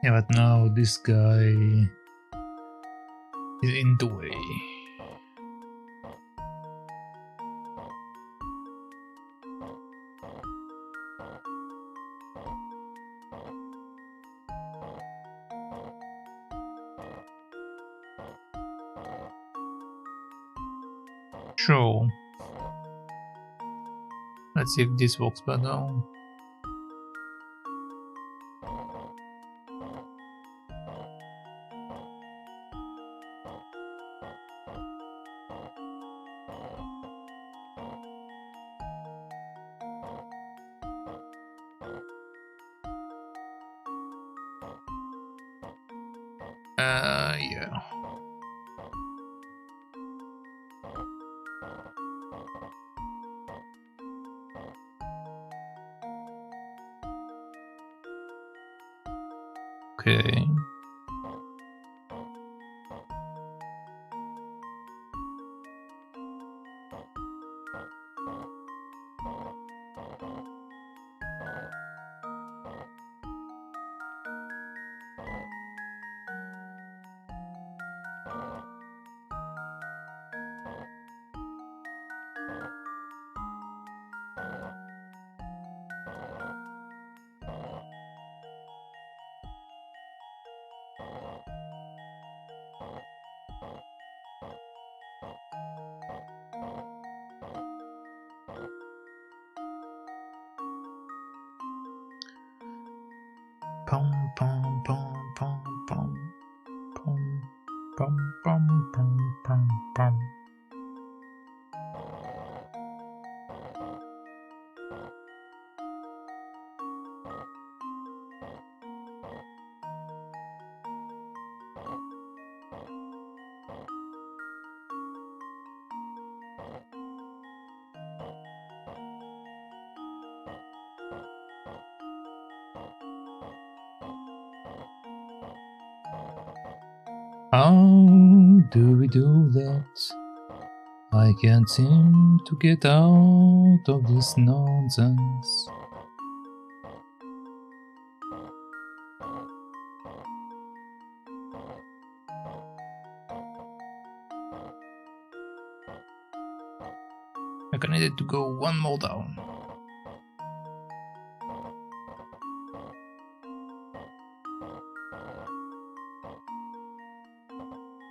Yeah, but now this guy is in the way. Sure. Let's see if this works better. Yeah. Okay. Pum pum pum pum pum pum pum pum pum pum pum. How do we do that? I can't seem to get out of this nonsense. I needed to go one more down.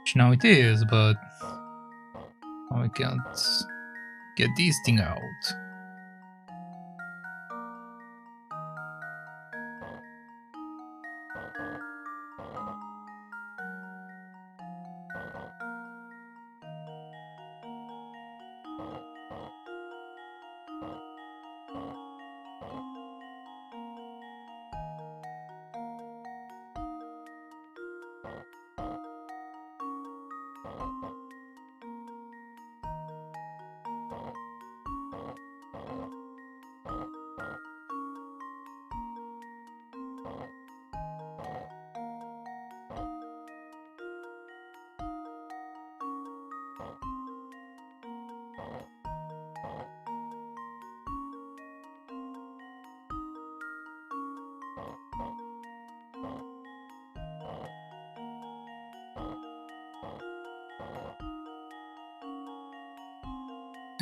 Which now it is, but I can't get this thing out.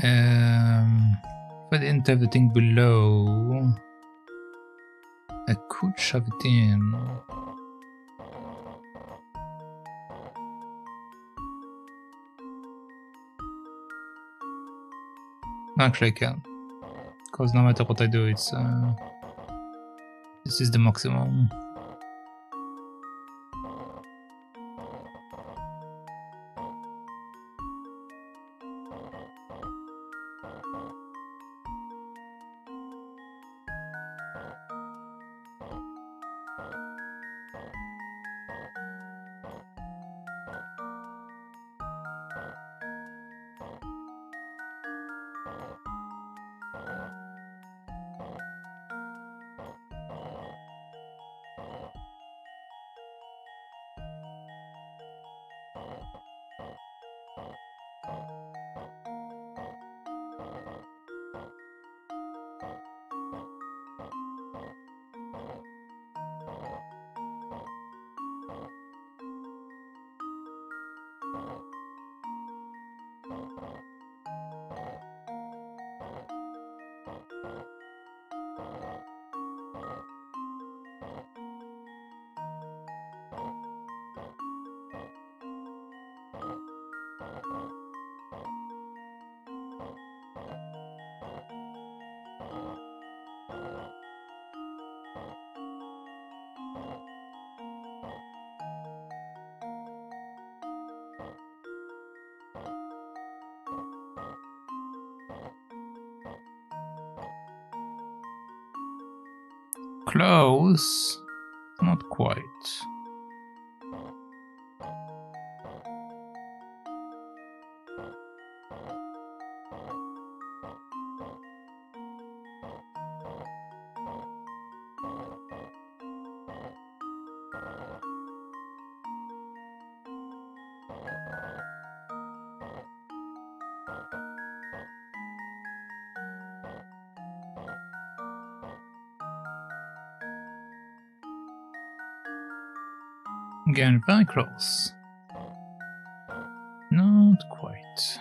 If I didn't have the thing below, I could shove it in. Actually, I can, because no matter what I do, it's this is the maximum. Close. Not quite. Again, very close. Not quite.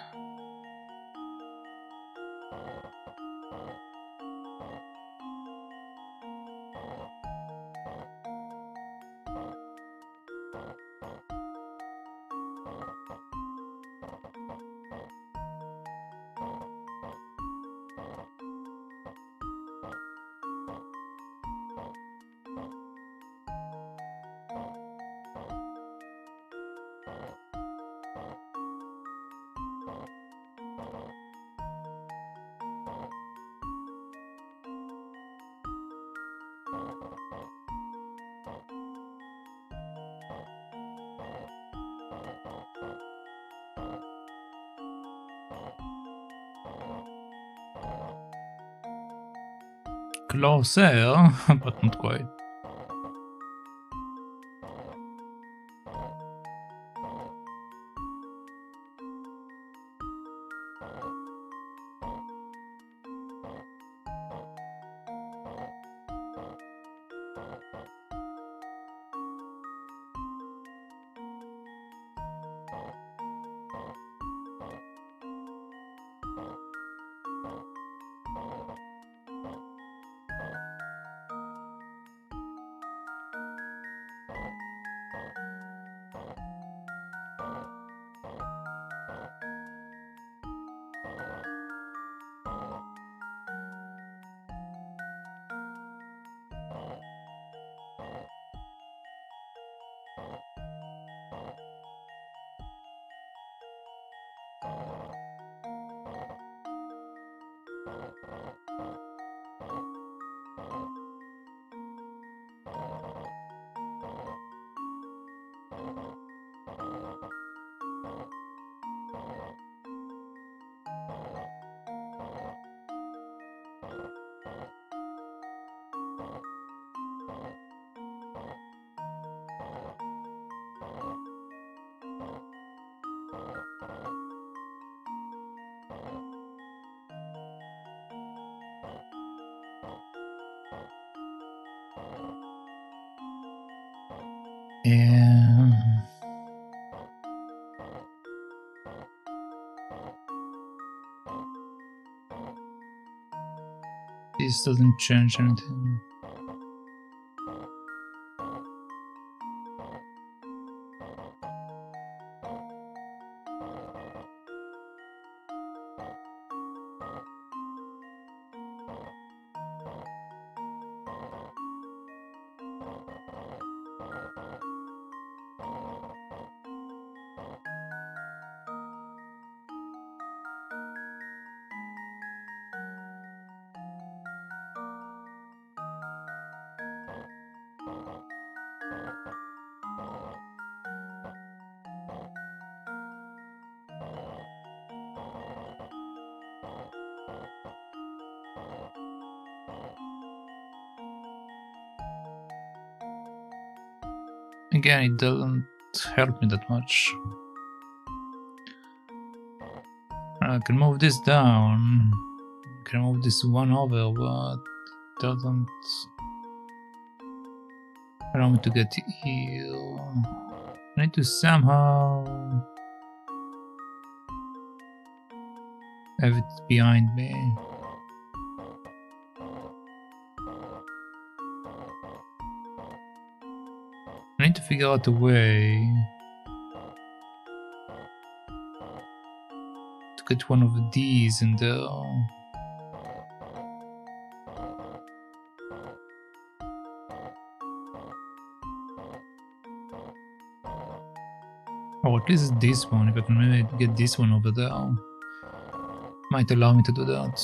Closer, but not quite. Yeah. This doesn't change anything. Again, it doesn't help me that much. I can move this down. I can move this one over, but it doesn't allow me to get here. I need to somehow have it behind me. I need to figure out a way to get one of these in there. Or at least this one, if I can maybe get this one over there. Might allow me to do that.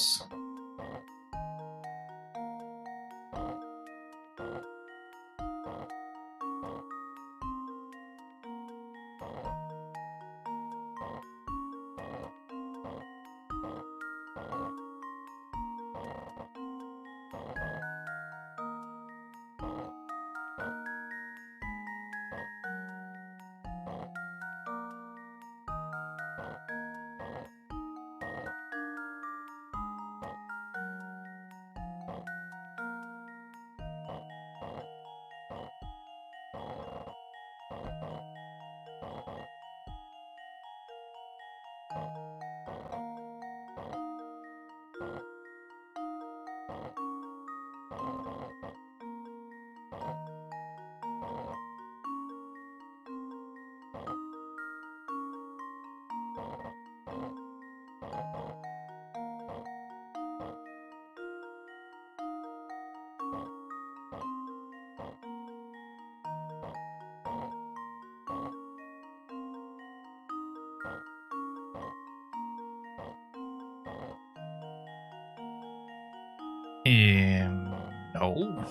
No.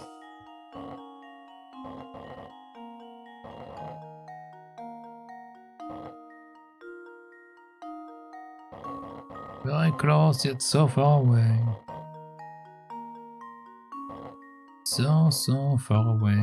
Very close, yet so far away. So far away.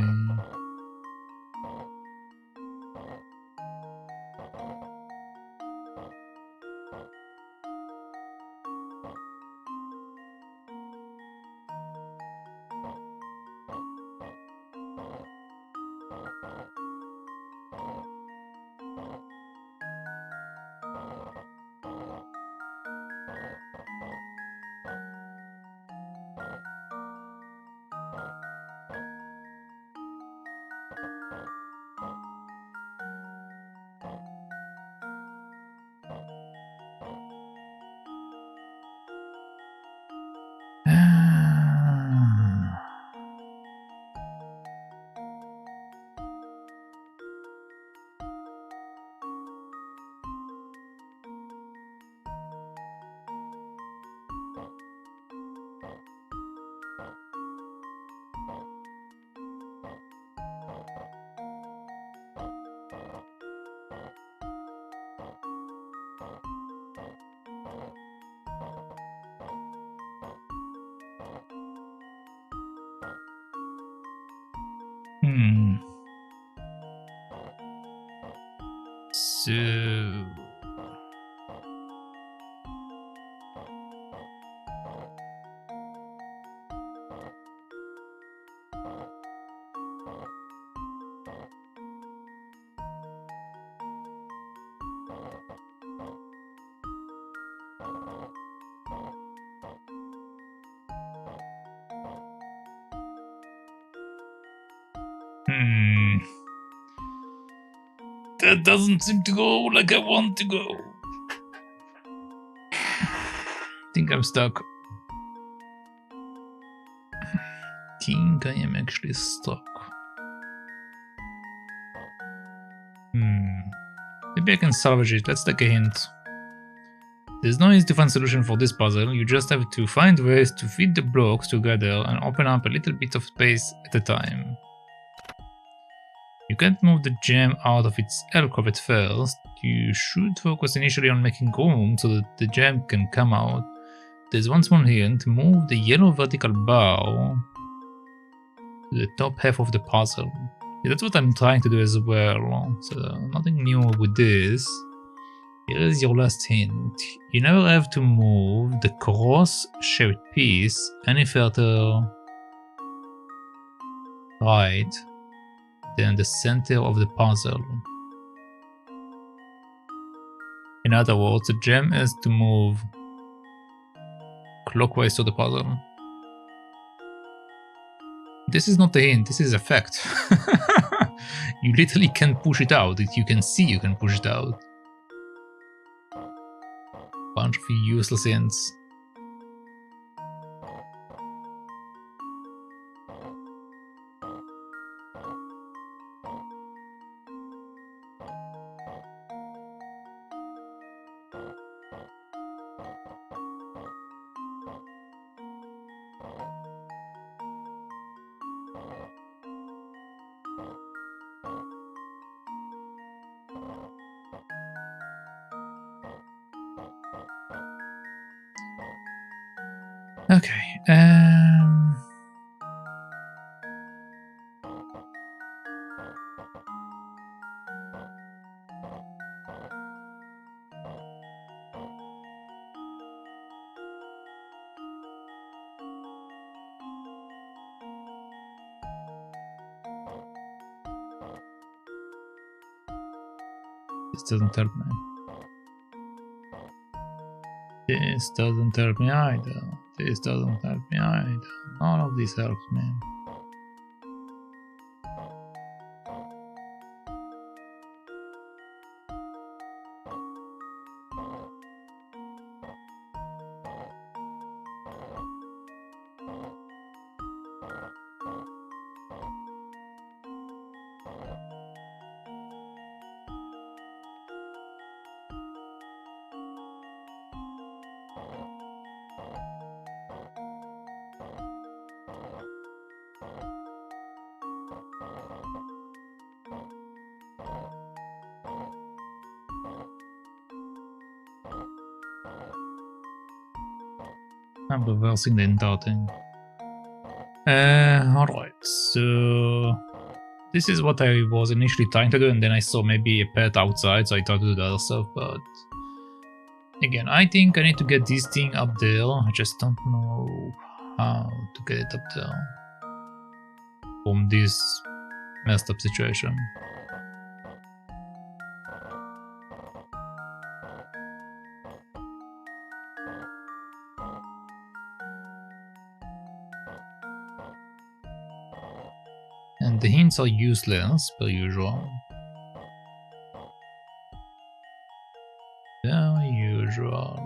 So... That doesn't seem to go like I want to go. I think I'm stuck. Think I am actually stuck. Maybe I can salvage it. Let's take a hint. There's no easy to find solution for this puzzle. You just have to find ways to fit the blocks together and open up a little bit of space at a time. You can't move the gem out of its alcove at first. You should focus initially on making room so that the gem can come out. There's one small hint. Move the yellow vertical bar to the top half of the puzzle. Yeah, that's what I'm trying to do as well. So nothing new with this. Here is your last hint. You never have to move the cross-shaped piece any further right than the center of the puzzle. In other words, the gem has to move clockwise to the puzzle. This is not a hint, this is a fact. You literally can push it out. You can see you can push it out. Bunch of useless hints. Okay, this doesn't help me. This doesn't help me either. This doesn't help me either. None of this helps me. I'm reversing the entire thing. Alright, so this is what I was initially trying to do, and then I saw maybe a pet outside, so I tried to do the other stuff, but again, I think I need to get this thing up there. I just don't know how to get it up there from this messed up situation. And the hints are useless, per usual. Per usual.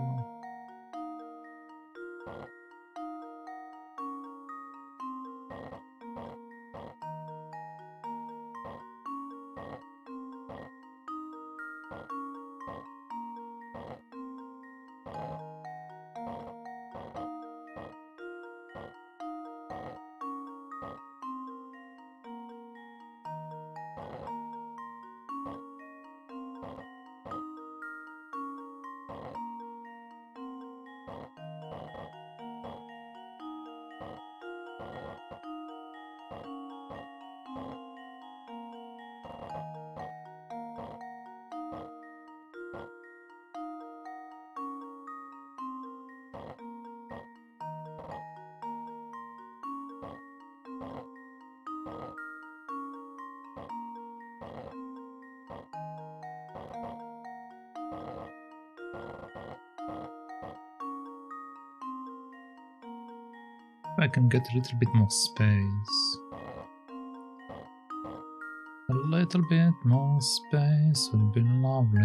I can get a little bit more space. A little bit more space would be lovely.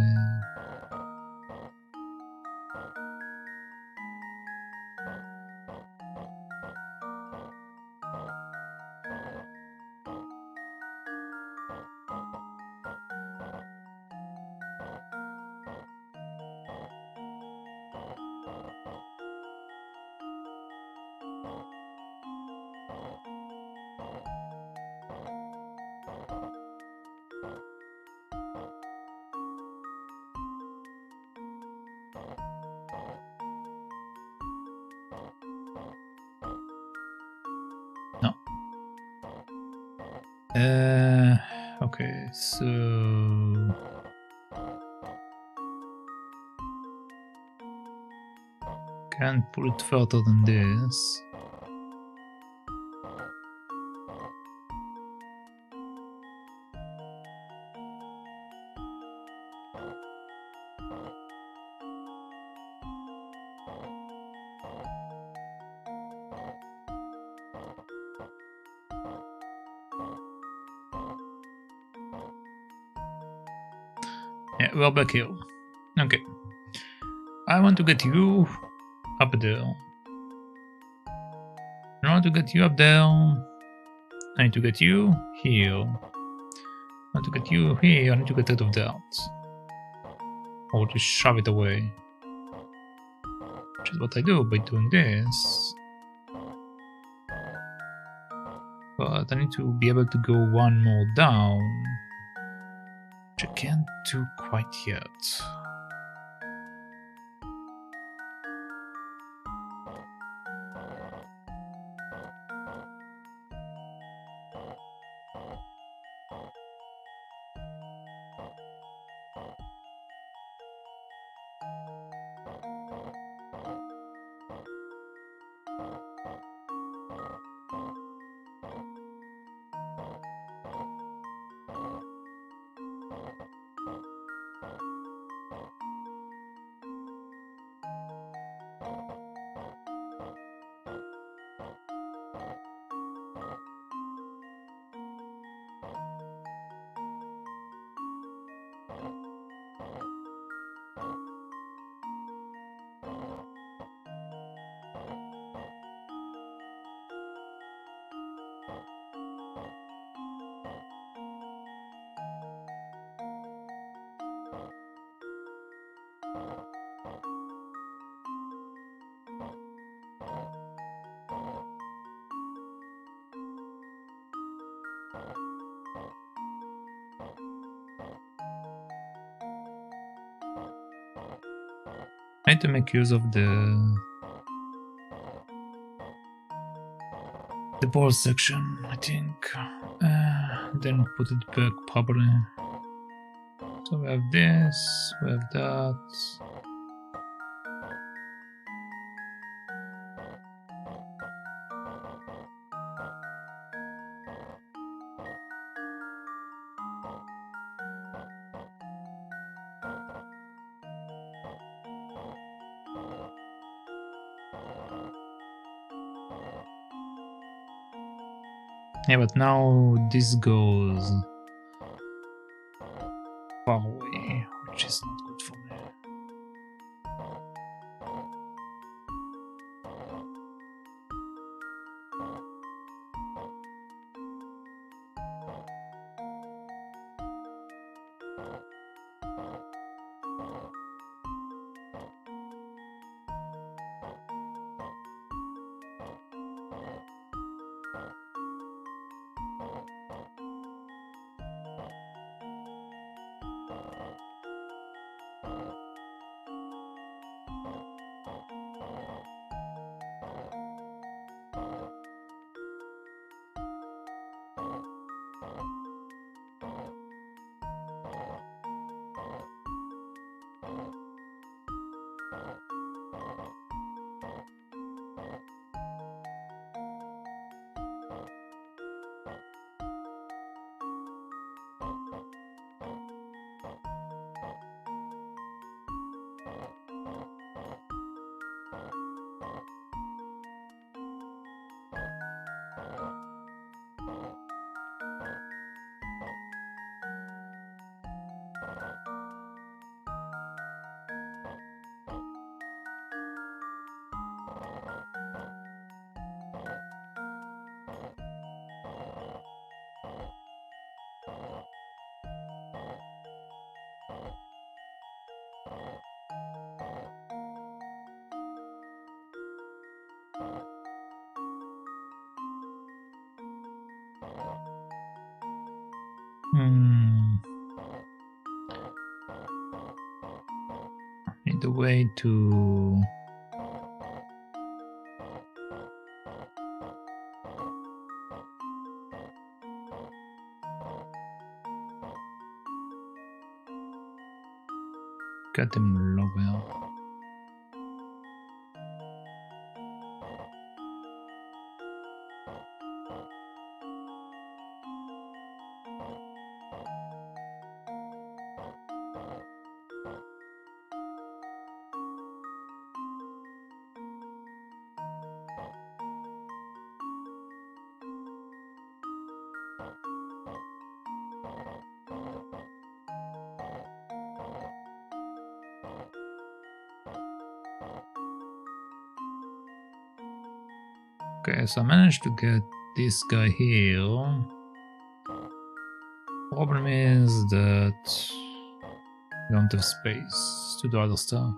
No. Okay, so can't pull it further than this. Yeah, we're back here. Okay. I want to get you up there. In order to get you up there, I need to get you here. I want to get you here, I need to get rid of that. Or just shove it away. Which is what I do by doing this. But I need to be able to go one more down. Which I can't do quite yet. I need to make use of the the ball section, I think. Then put it back properly. So we have this, we have that. Yeah, but now this goes far away, which is not good for me. Need a way to get them lower. Okay, so I managed to get this guy here. Problem is that we don't have space to do other stuff.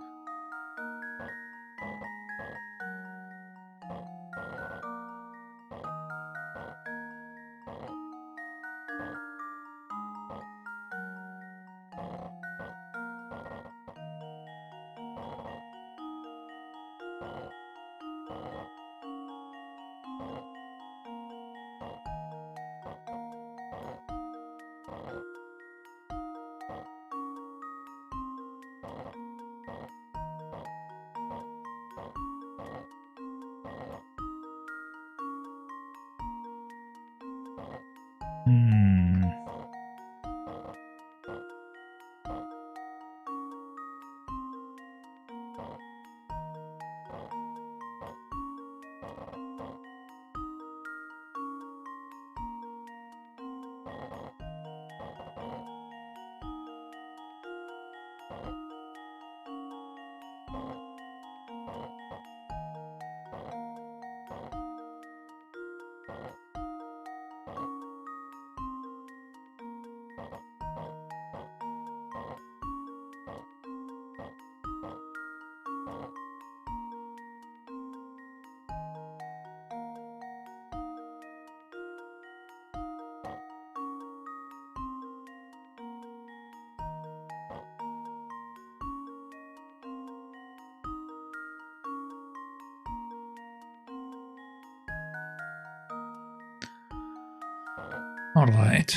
Alright.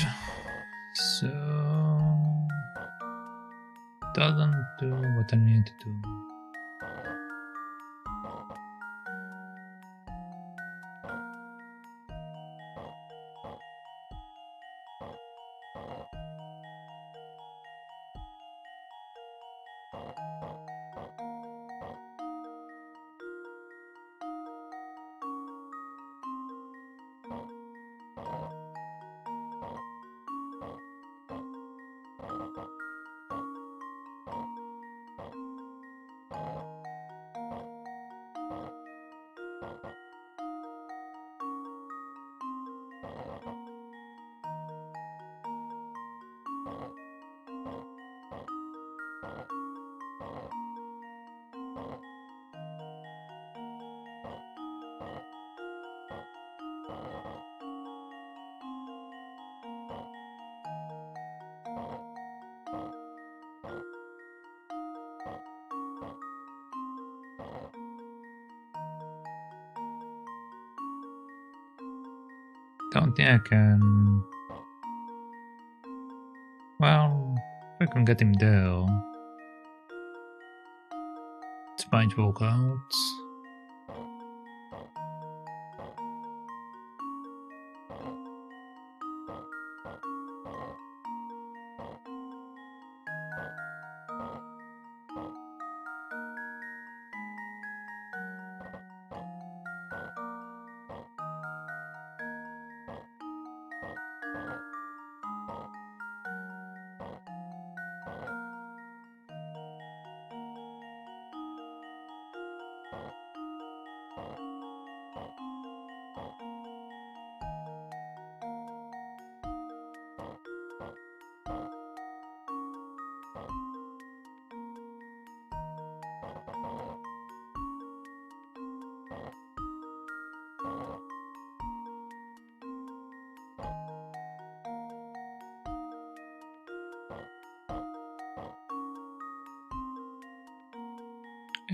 So doesn't do what I need to do. Don't think I can. Well, if I can get him there. It's might work out.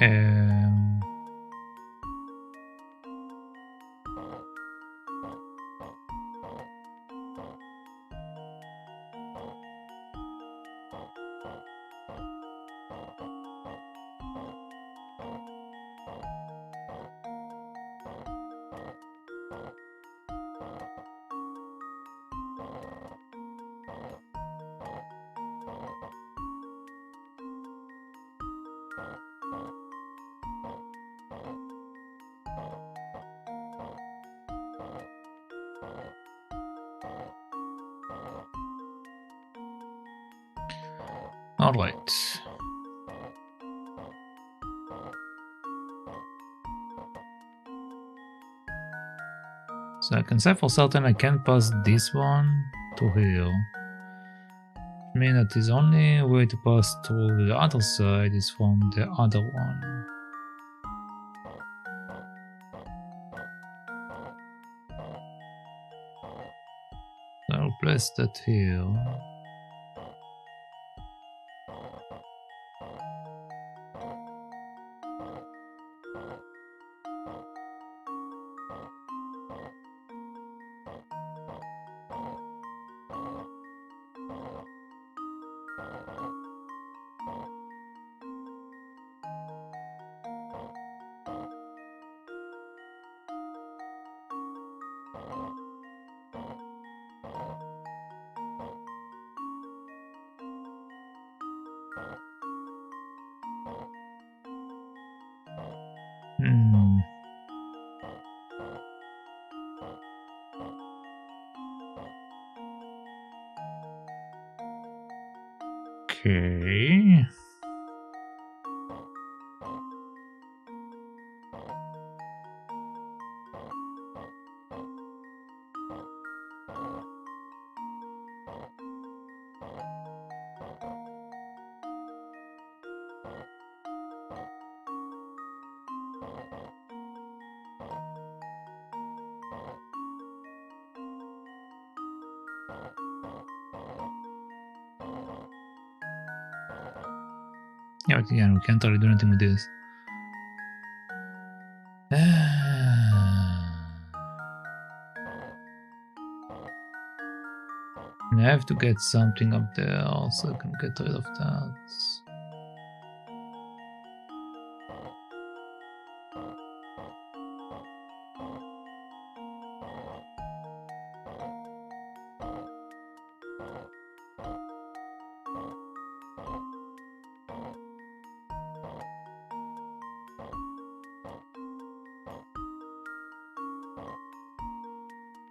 Um, all right. So I can say for certain I can't pass this one to here. I mean that the only way to pass to the other side is from the other one. So I'll place that here. Hmm. Okay. Yeah, but again, we can't really do anything with this. I have to get something up there so I can get rid of that.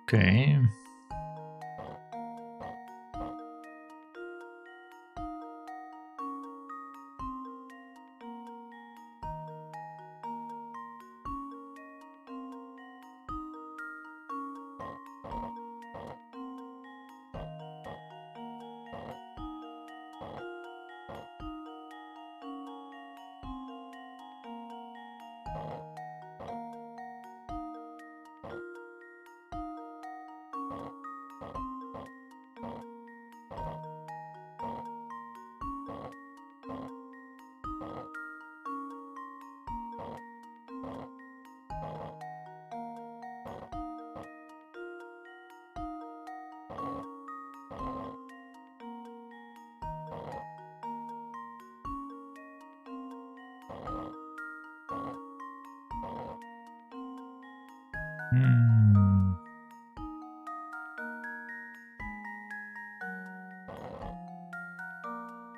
Okay.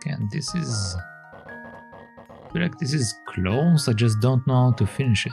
And this is... I feel like this is close, I just don't know how to finish it.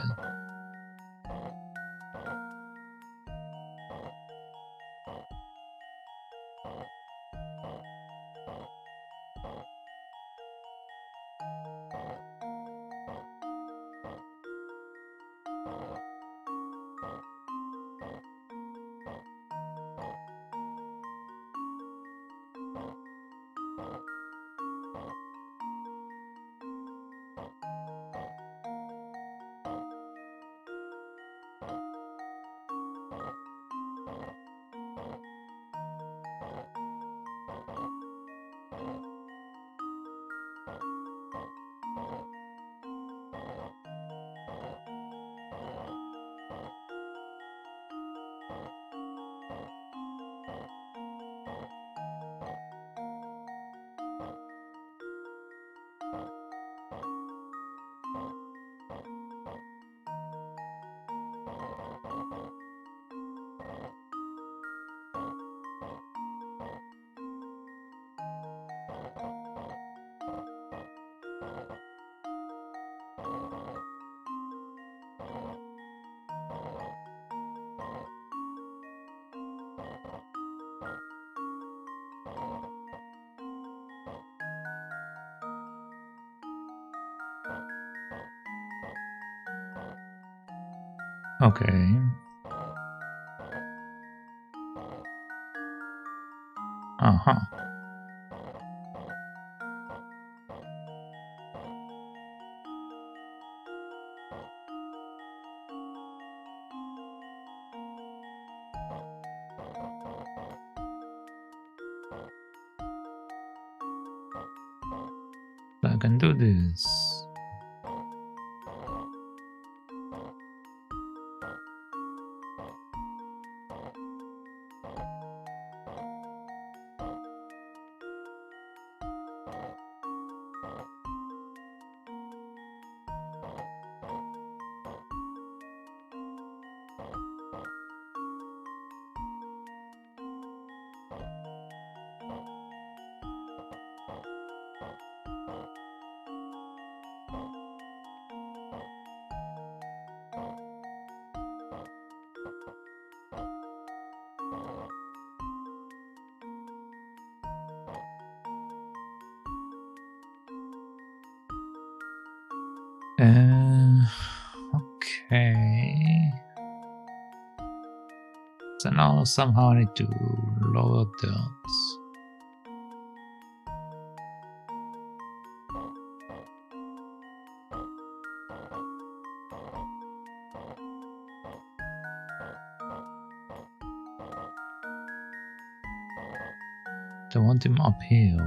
Okay. Uh-huh. I can do this. Okay. So now somehow I need to lower that. I want him uphill.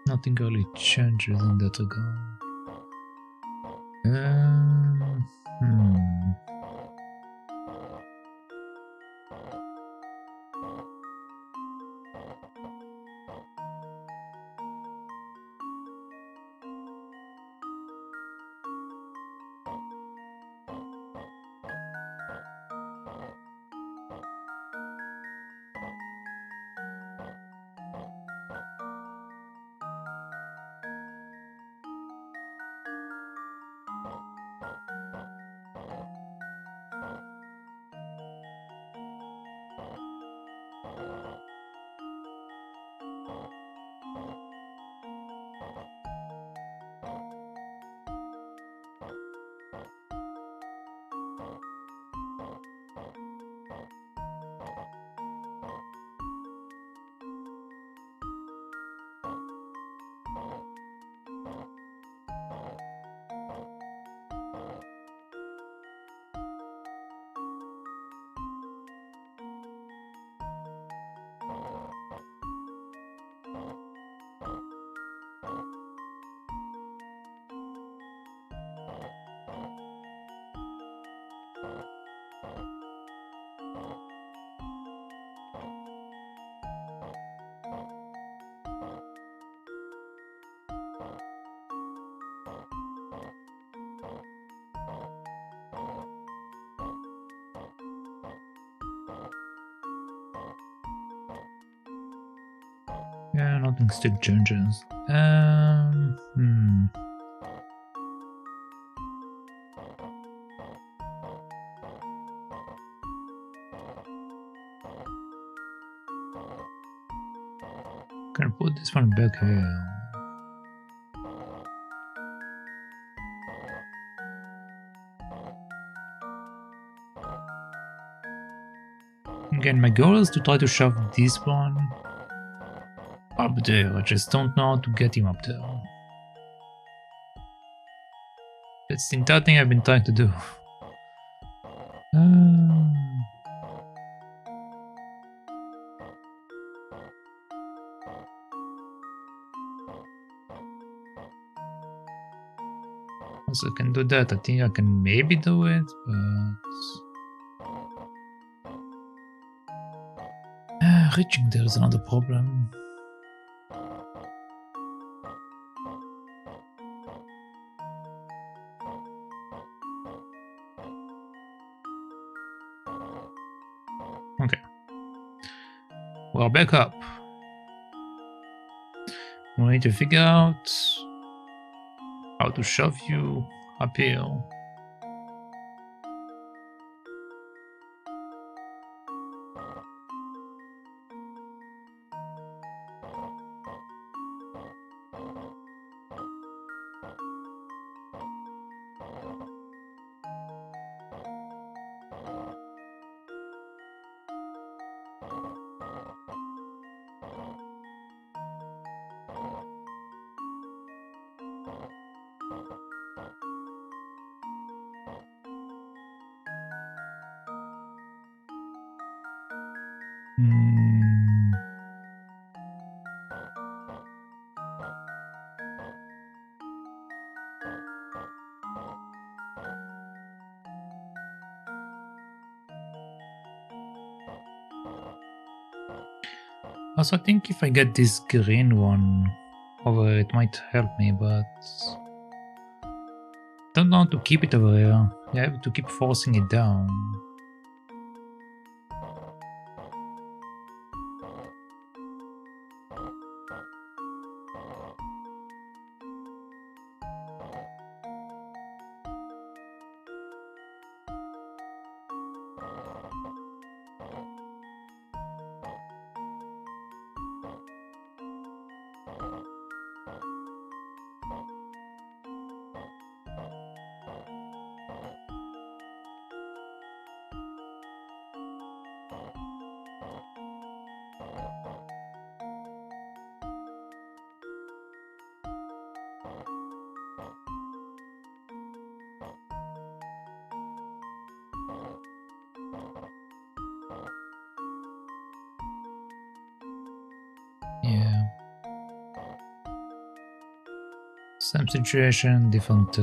Nothing really changes in that regard. Yeah, nothing still changes. Can put this one back here. Again, my goal is to try to shove this one up there. I just don't know how to get him up there. That's the entire thing I've been trying to do. Also, I can do that. I think I can maybe do it, but reaching there is another problem. Okay. Well, back up. We need to figure out how to shove you up here. Also, I think if I get this green one over, it might help me, but don't want to keep it over here. I have to keep forcing it down. Yeah. Same situation, different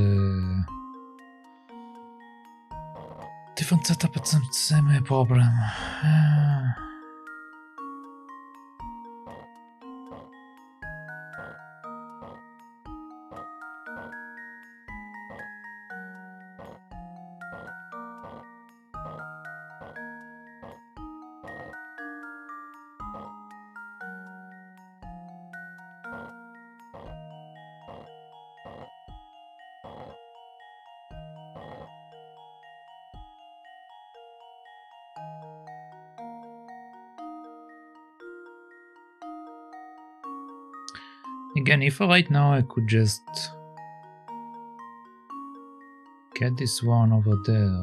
setup, but same problem. Again, if right now I could just get this one over there.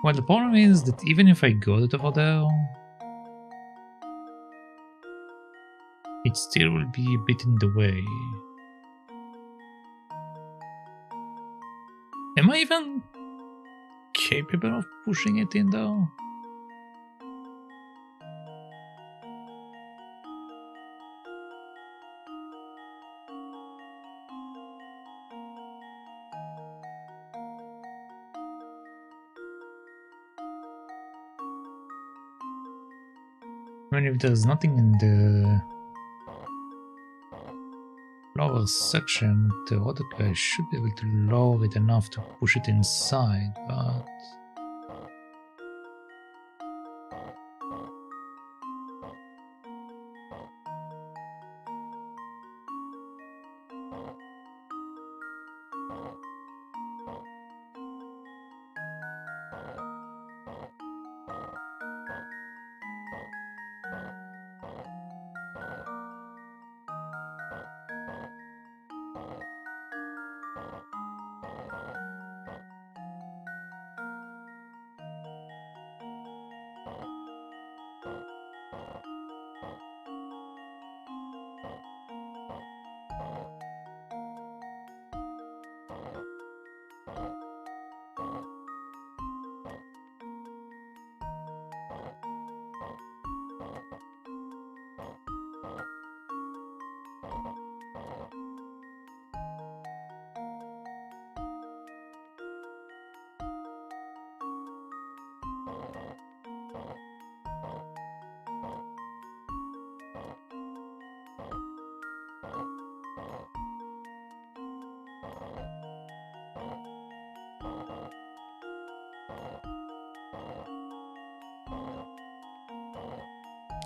Well, the problem is that even if I got it over there, it still will be a bit in the way. Am I even capable of pushing it in there? I mean, if there's nothing in the lower section, theoretically I should be able to lower it enough to push it inside, but...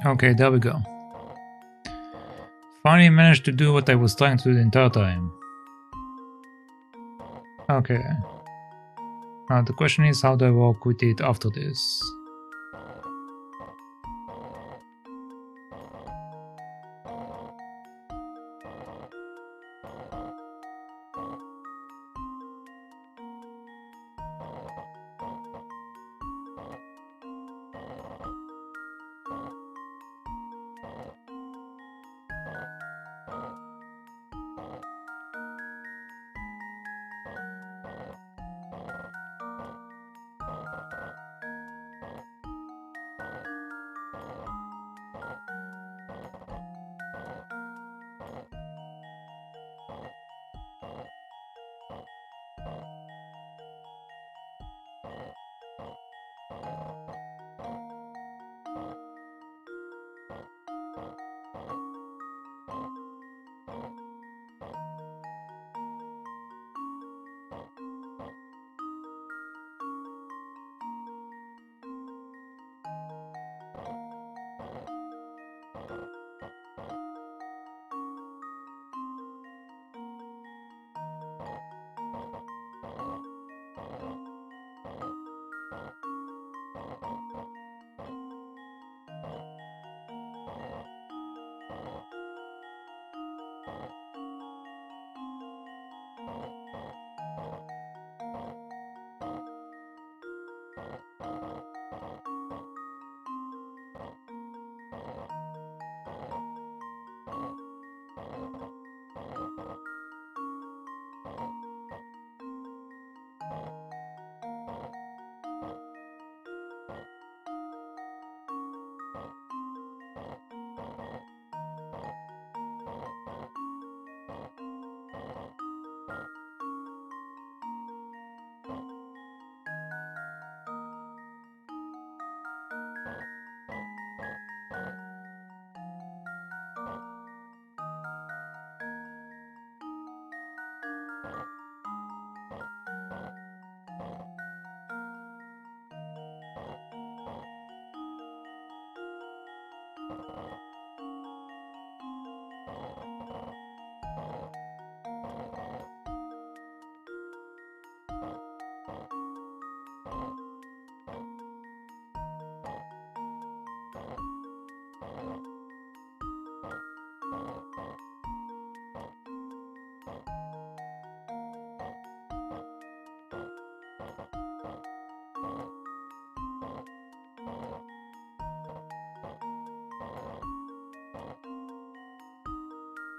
Okay, there we go. Finally managed to do what I was trying to do the entire time. Okay. Now the question is, how do I work with it after this?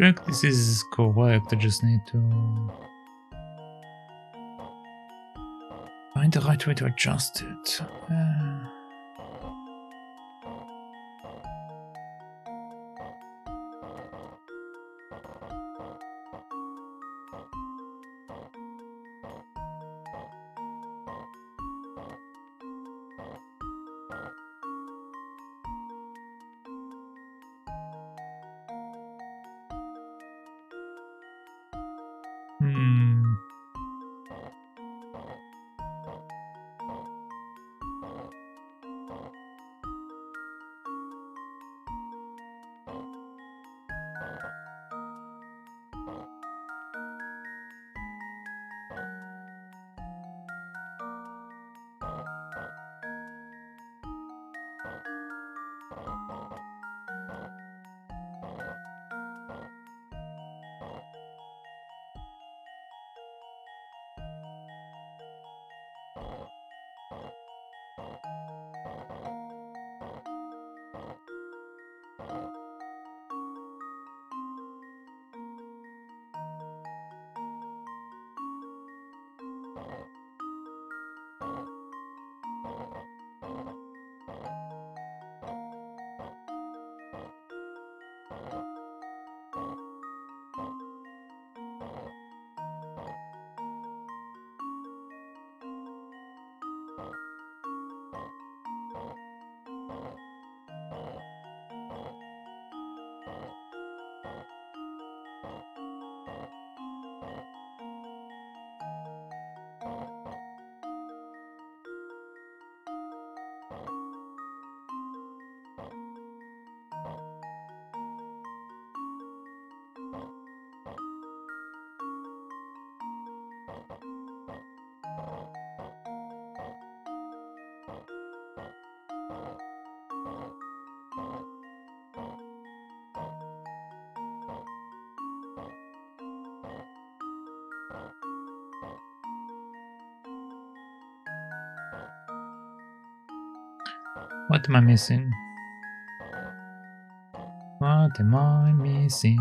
Correct, this is correct. I just need to find the right way to adjust it. What am I missing? What am I missing?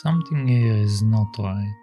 Something here is not right.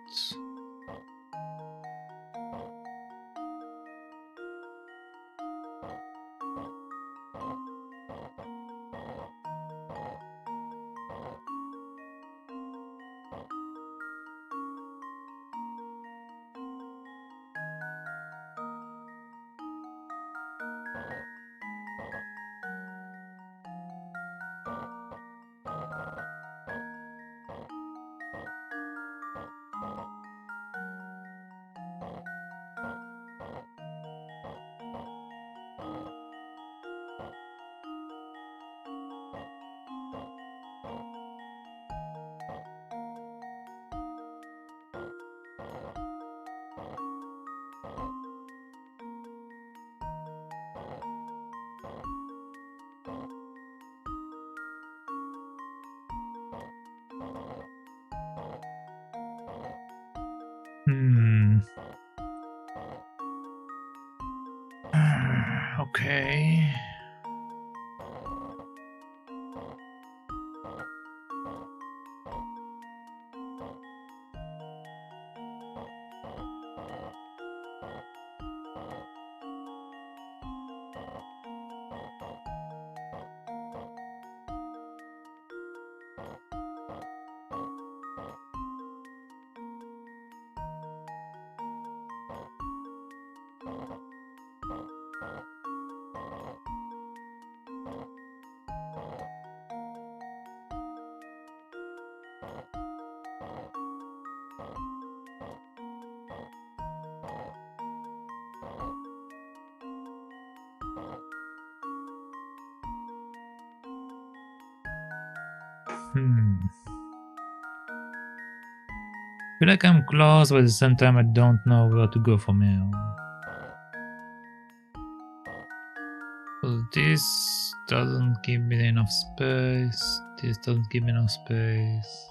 Okay. I feel like I'm close, but at the same time I don't know where to go from here. So this doesn't give me enough space. This doesn't give me enough space.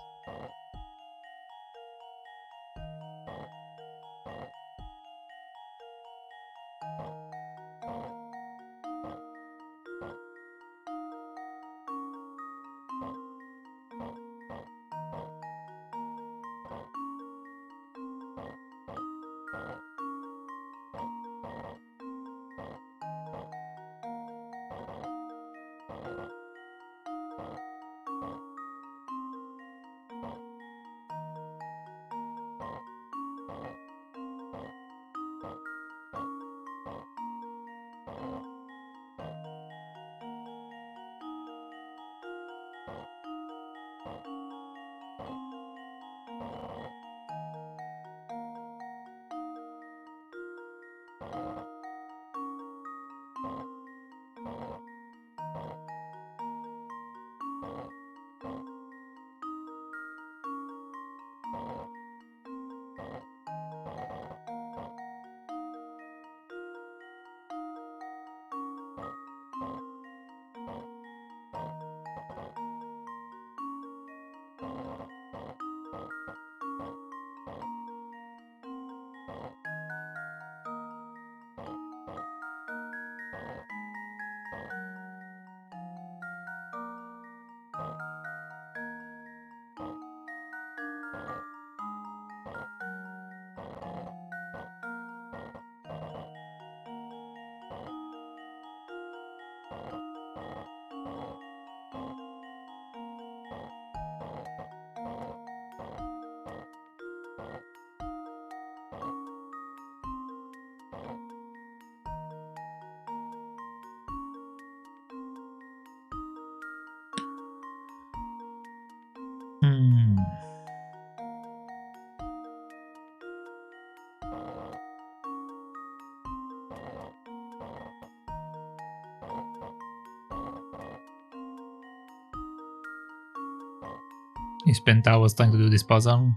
You spent hours trying to do this puzzle.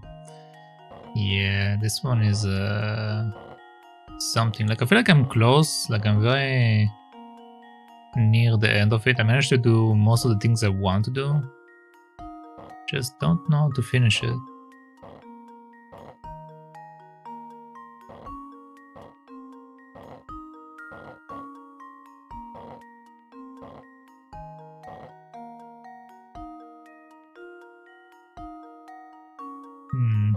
Yeah, this one is something. Like I feel like I'm close, like I'm very near the end of it. I managed to do most of the things I want to do. Just don't know how to finish it. Hmm.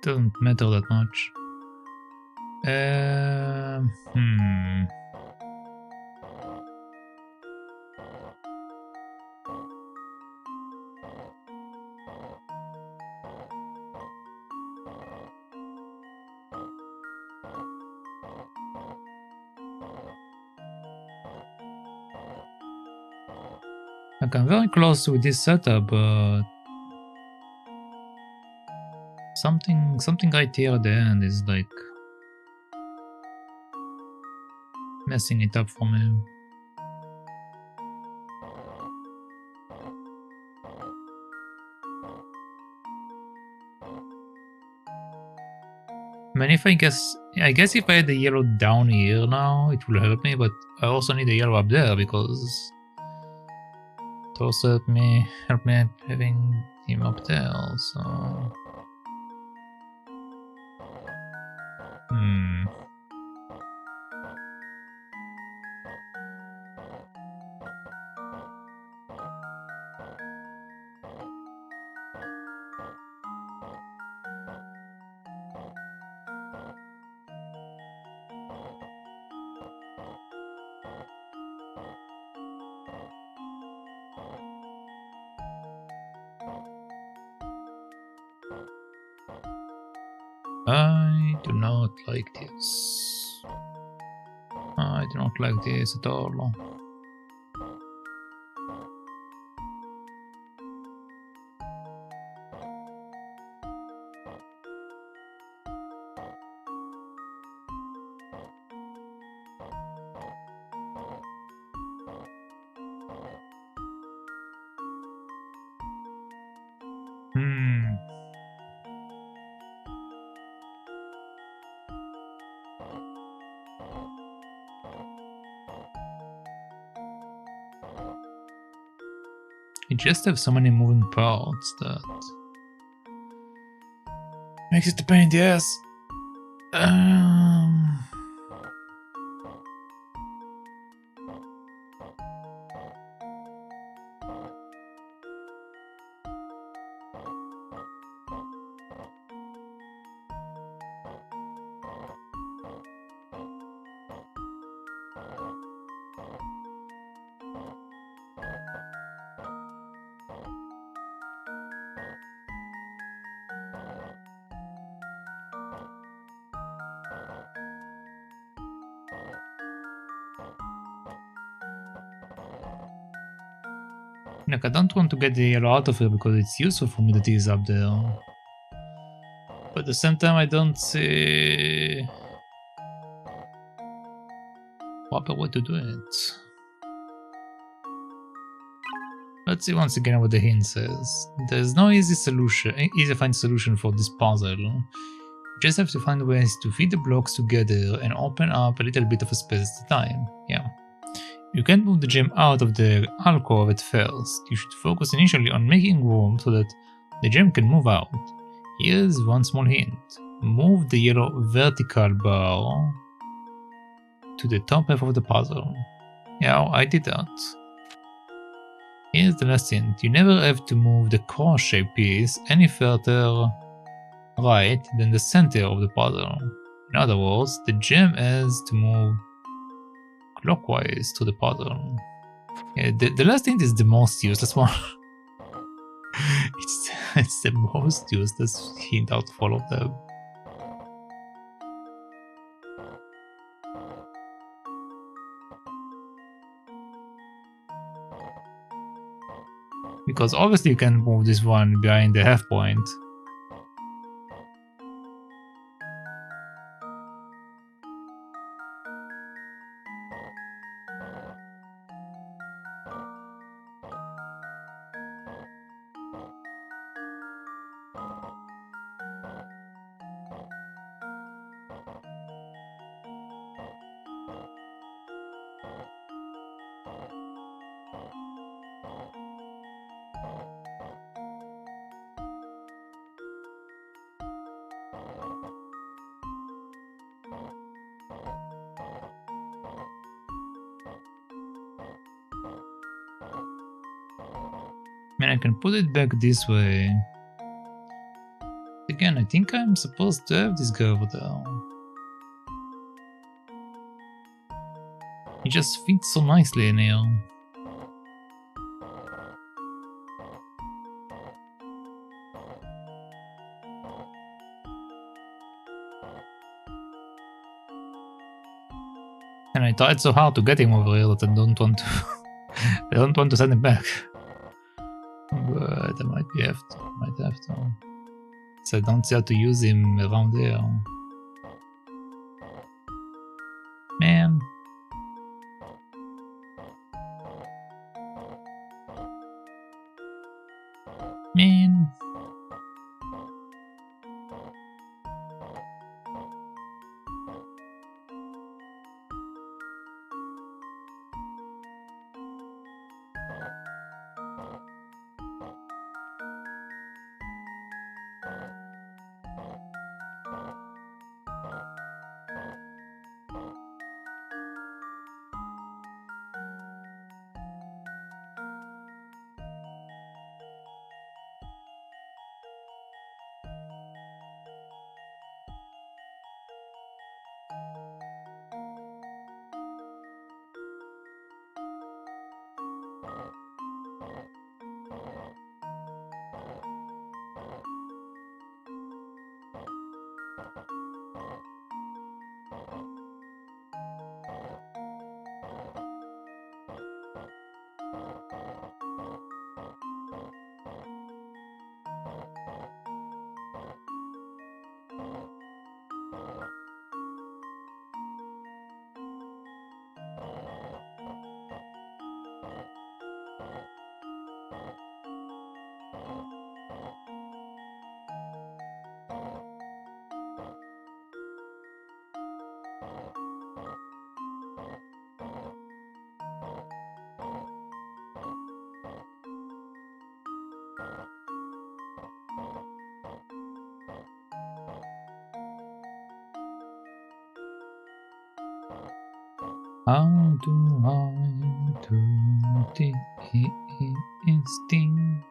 Doesn't matter that much. Hmm. Like, I'm very close with this setup, but something right here at the end is like messing it up for me. I mean, I guess if I had the yellow down here now, it will help me, but I also need the yellow up there because it also help me having him up there, so... Hmm. I do not like this. I do not like this at all. Hmm. You just have so many moving parts that makes it a pain in the ass. Like, I don't want to get the yellow out of here because it's useful for me that he's up there. But at the same time, I don't see proper way to do it. Let's see once again what the hint says. There's no easy find solution for this puzzle. You just have to find ways to fit the blocks together and open up a little bit of a space at a time. Yeah. You can't move the gem out of the alcove at first. You should focus initially on making room so that the gem can move out. Here's one small hint. Move the yellow vertical bar to the top half of the puzzle. Yeah, I did that. Here's the last hint. You never have to move the cross-shaped piece any further right than the center of the puzzle. In other words, the gem has to move clockwise to the puzzle. Yeah, the last hint is the most useless one. it's the most useless hint out of all of them. Because obviously you can move this one behind the half point, I mean, I can put it back this way. Again, I think I'm supposed to have this guy over there. He just fits so nicely in here. And I tried so hard to get him over here that I don't want to I don't want to send him back. But I might have to. So I don't see how to use him around there. Man. Man. How do I do this thing?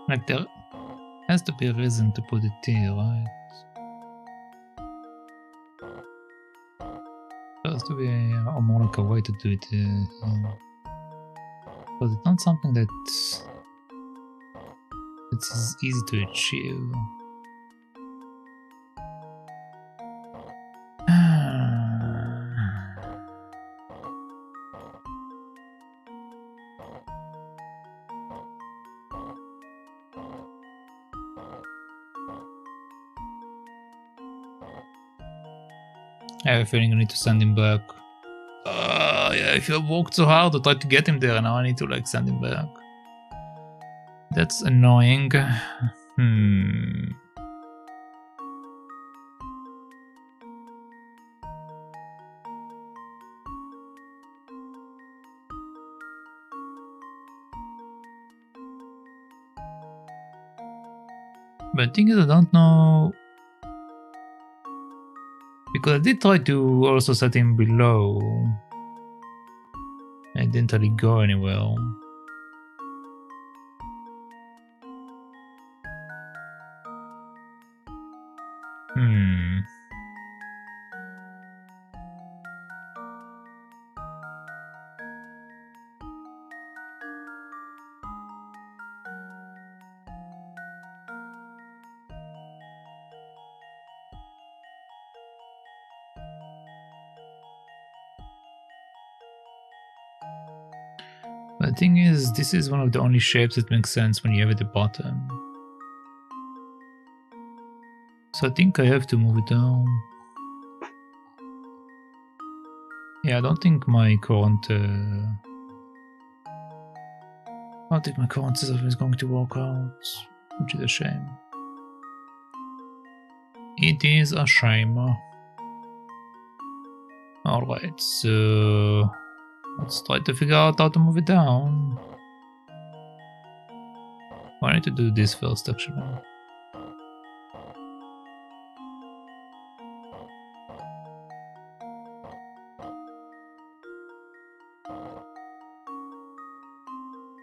Like there has to be a reason to put it here, right? There has to be a harmonical way to do it here. But it's not something that is easy to achieve. I have a feeling I need to send him back. Yeah, if I worked so hard to try to get him there, now I need to like send him back. That's annoying. But the thing is, I don't know. Because I did try to also set him below. It didn't really go anywhere. The thing is, this is one of the only shapes that makes sense when you have it at the bottom. So I think I have to move it down. Yeah, I don't think my current setup is going to work out, which is a shame. It is a shame. Alright, so let's try to figure out how to move it down. I need to do this first, actually.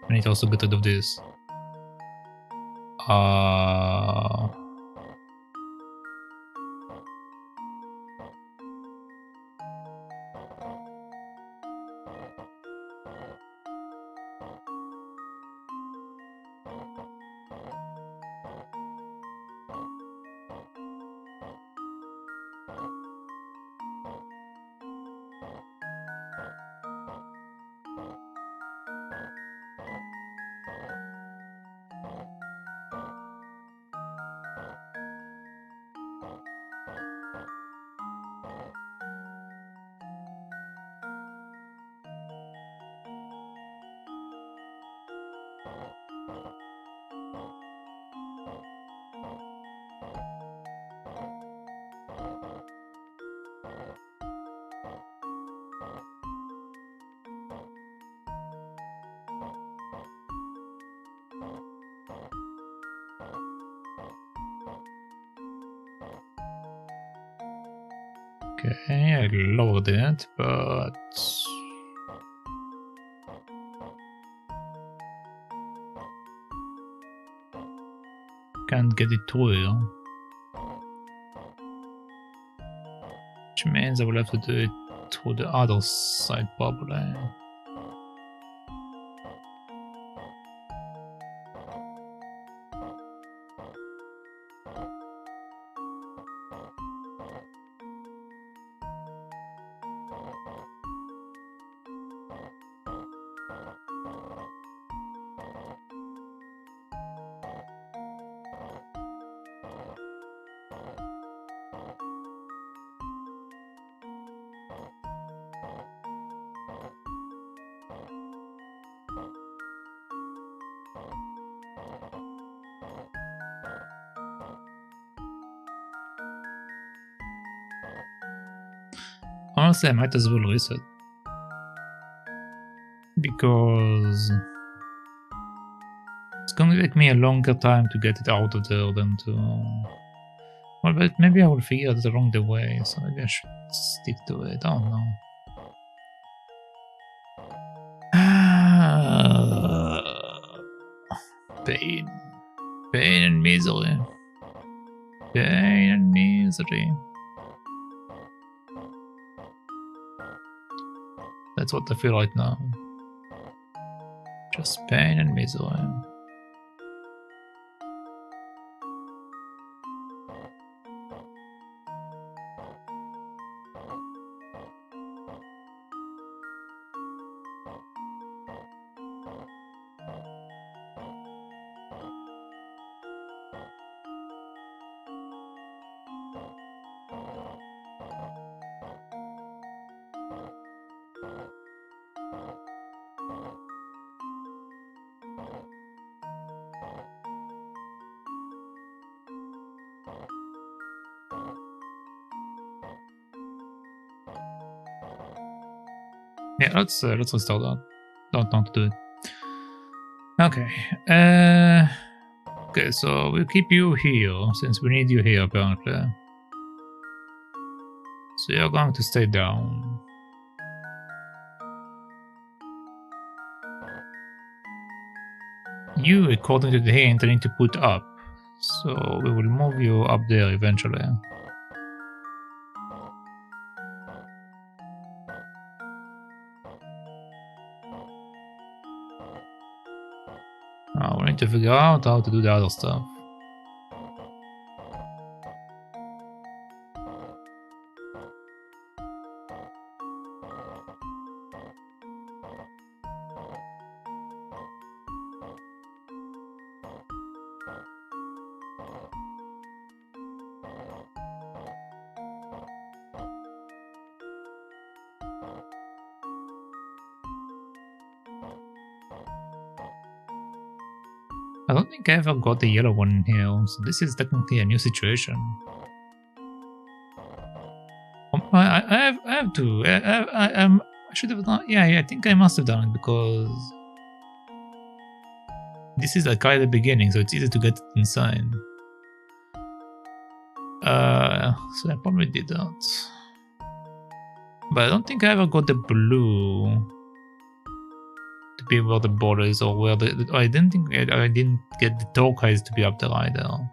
I need to also get rid of this. Okay, I lowered it, but can't get it through here. Which means I will have to do it through the other side probably. Honestly, I might as well reset. Because it's gonna take me a longer time to get it out of there than to... Well, but maybe I will figure it along the way, so maybe I should stick to it, I don't know. Pain. Pain and misery. Pain and misery. That's what I feel right now. Just pain and misery. Yeah, let's restart that. Don't want to do it. Okay. Okay, so we'll keep you here since we need you here apparently. So you're going to stay down. You, according to the hint, I need to put up. So we will move you up there eventually. Now we need to figure out how to do the other stuff. I don't think I ever got the yellow one in here, so this is technically a new situation. I have to. I should have done. Yeah, I think I must have done it because this is like right at the beginning, so it's easy to get it inside. So I probably did that, but I don't think I ever got the blue to be where the border is, or where the. I didn't think I didn't get the turquoise to be up there either.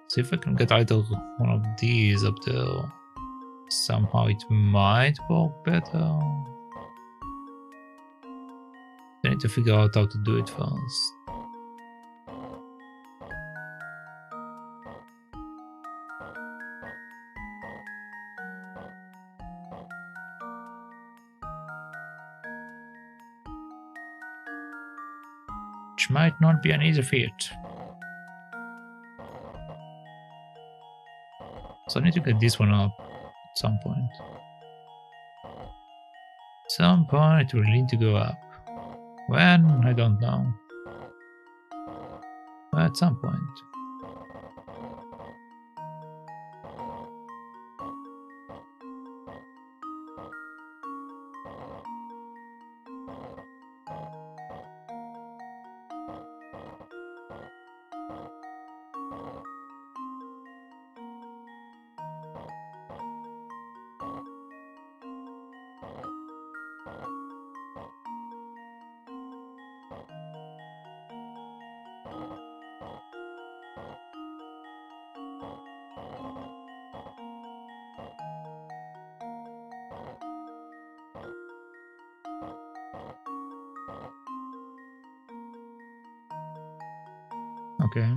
See if I can get either one of these up there. Somehow it might work better. I need to figure out how to do it first. Which might not be an easy feat. So I need to get this one up at some point. At some point we'll need to go up. When? I don't know. But at some point. Okay.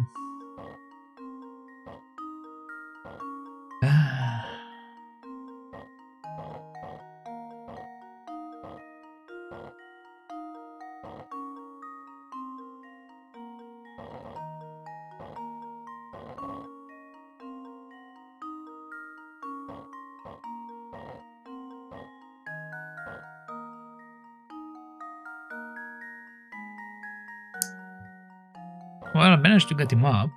Well, I managed to get him up.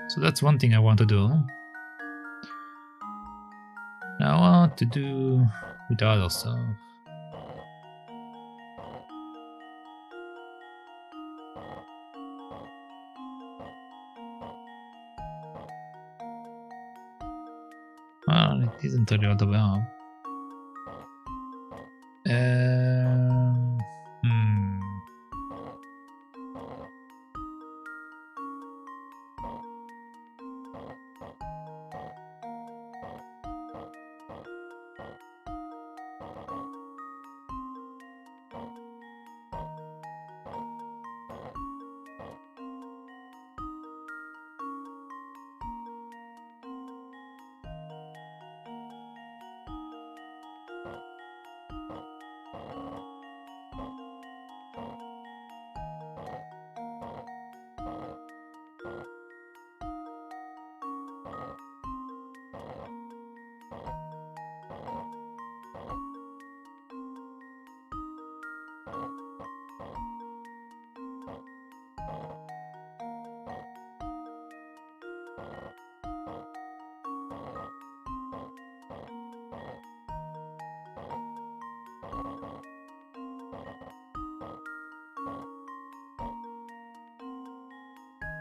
So that's one thing I want to do. Now I want to do with the other stuff. Well, it isn't really all the way up.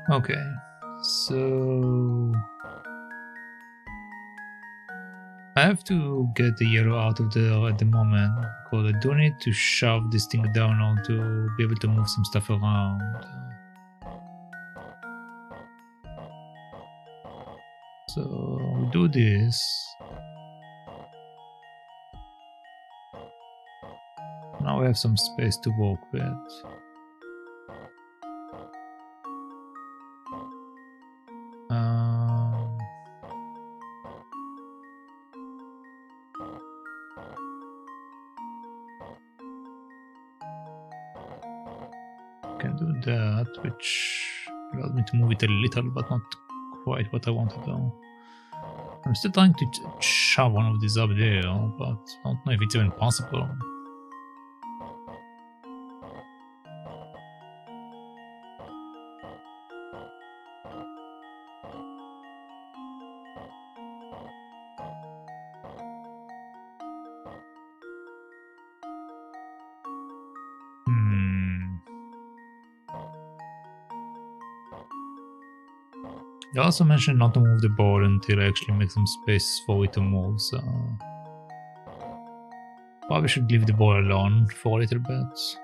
Okay, so I have to get the yellow out of there at the moment because I do need to shove this thing down or to be able to move some stuff around. So we do this. Now we have some space to work with. Can do that, which allows me to move it a little, but not quite what I want to do. I'm still trying to shove one of these up there, but I don't know if it's even possible. They also mentioned not to move the ball until I actually make some space for it to move, so probably should leave the ball alone for a little bit.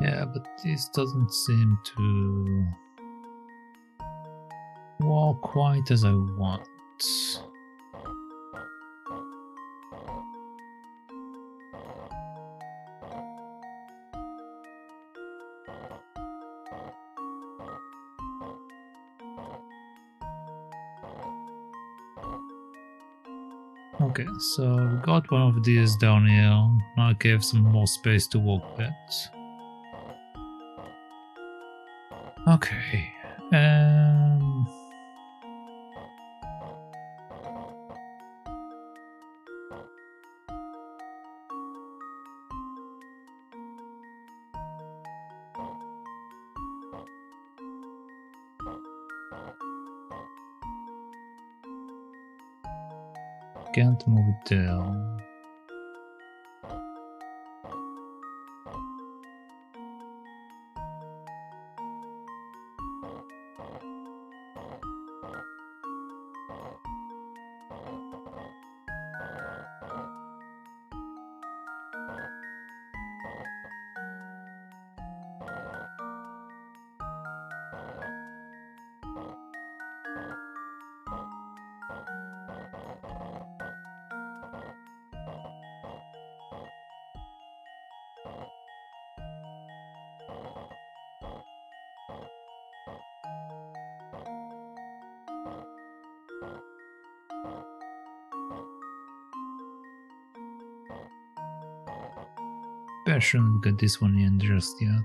Yeah, but this doesn't seem to work quite as I want. Okay, so we got one of these down here. Now I have some more space to work with. Okay. Can't move it there. I shouldn't get this one in just yet.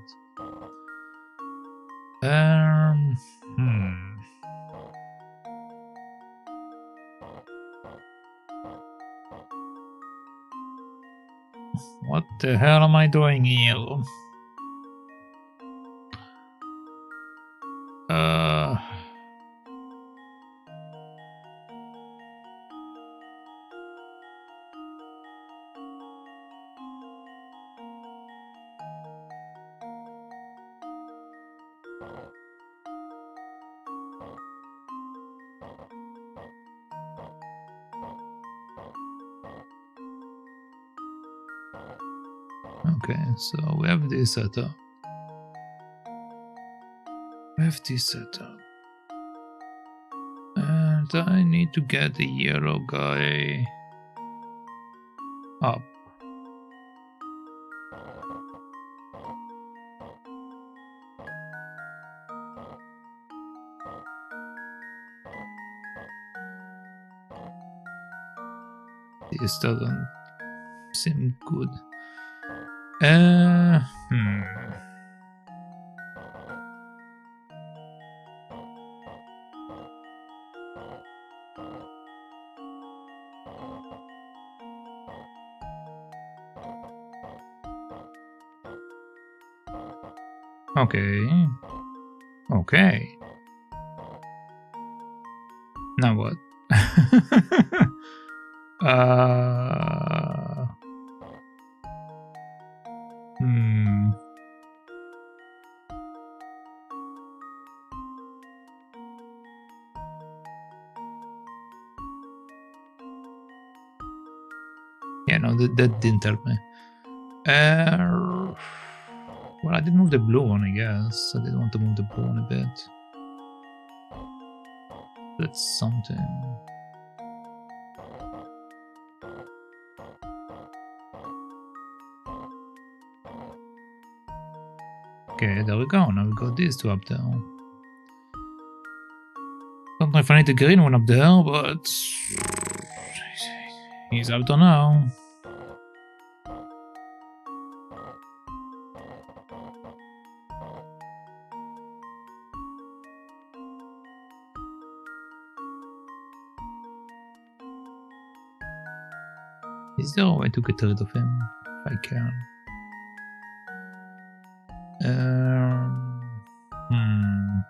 What the hell am I doing here? Okay, so we have this setup. And I need to get the yellow guy up. This doesn't seem good. Okay. Okay. Now what? Yeah, no, that didn't help me. Well, I did move the blue one, I guess. I did want to move the blue one a bit. That's something. Okay, there we go. Now we got these two up there. Don't know if I need the green one up there, but he's up there now. Is there a way to get rid of him? If I can. Hmm.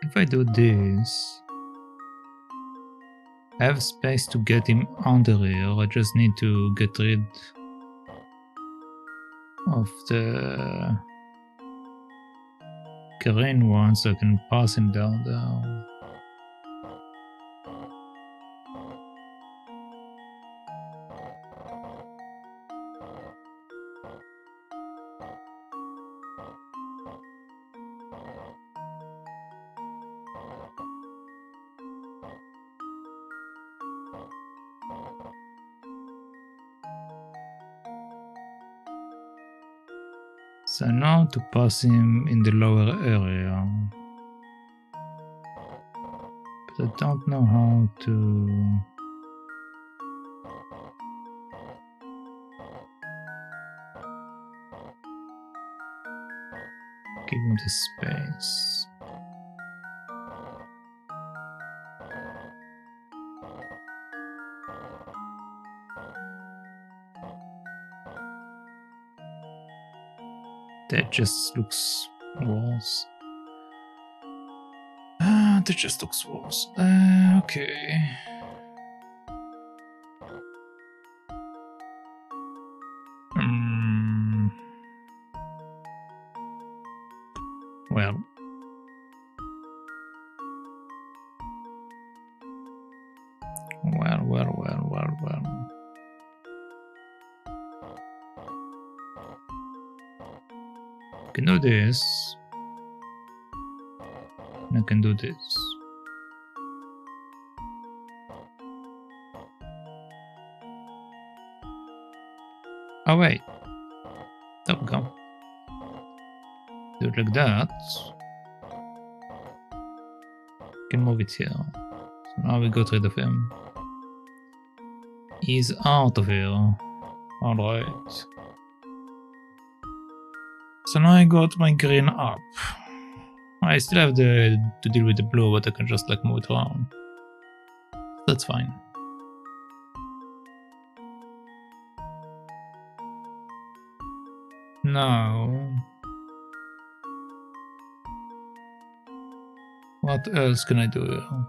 If I do this, I have space to get him under here. I just need to get rid of the green one so I can pass him down there. So now to pass him in the lower area. But I don't know how to... give him the space. That just looks worse. That just looks worse. Okay. Well. Well. I can do this. I can do this. Oh wait. There we go. Do it like that. Can move it here. So now we got rid of him. He's out of here. Alright. So now I got my green up. I still have to deal with the blue, but I can just like move it around. That's fine. Now, what else can I do here?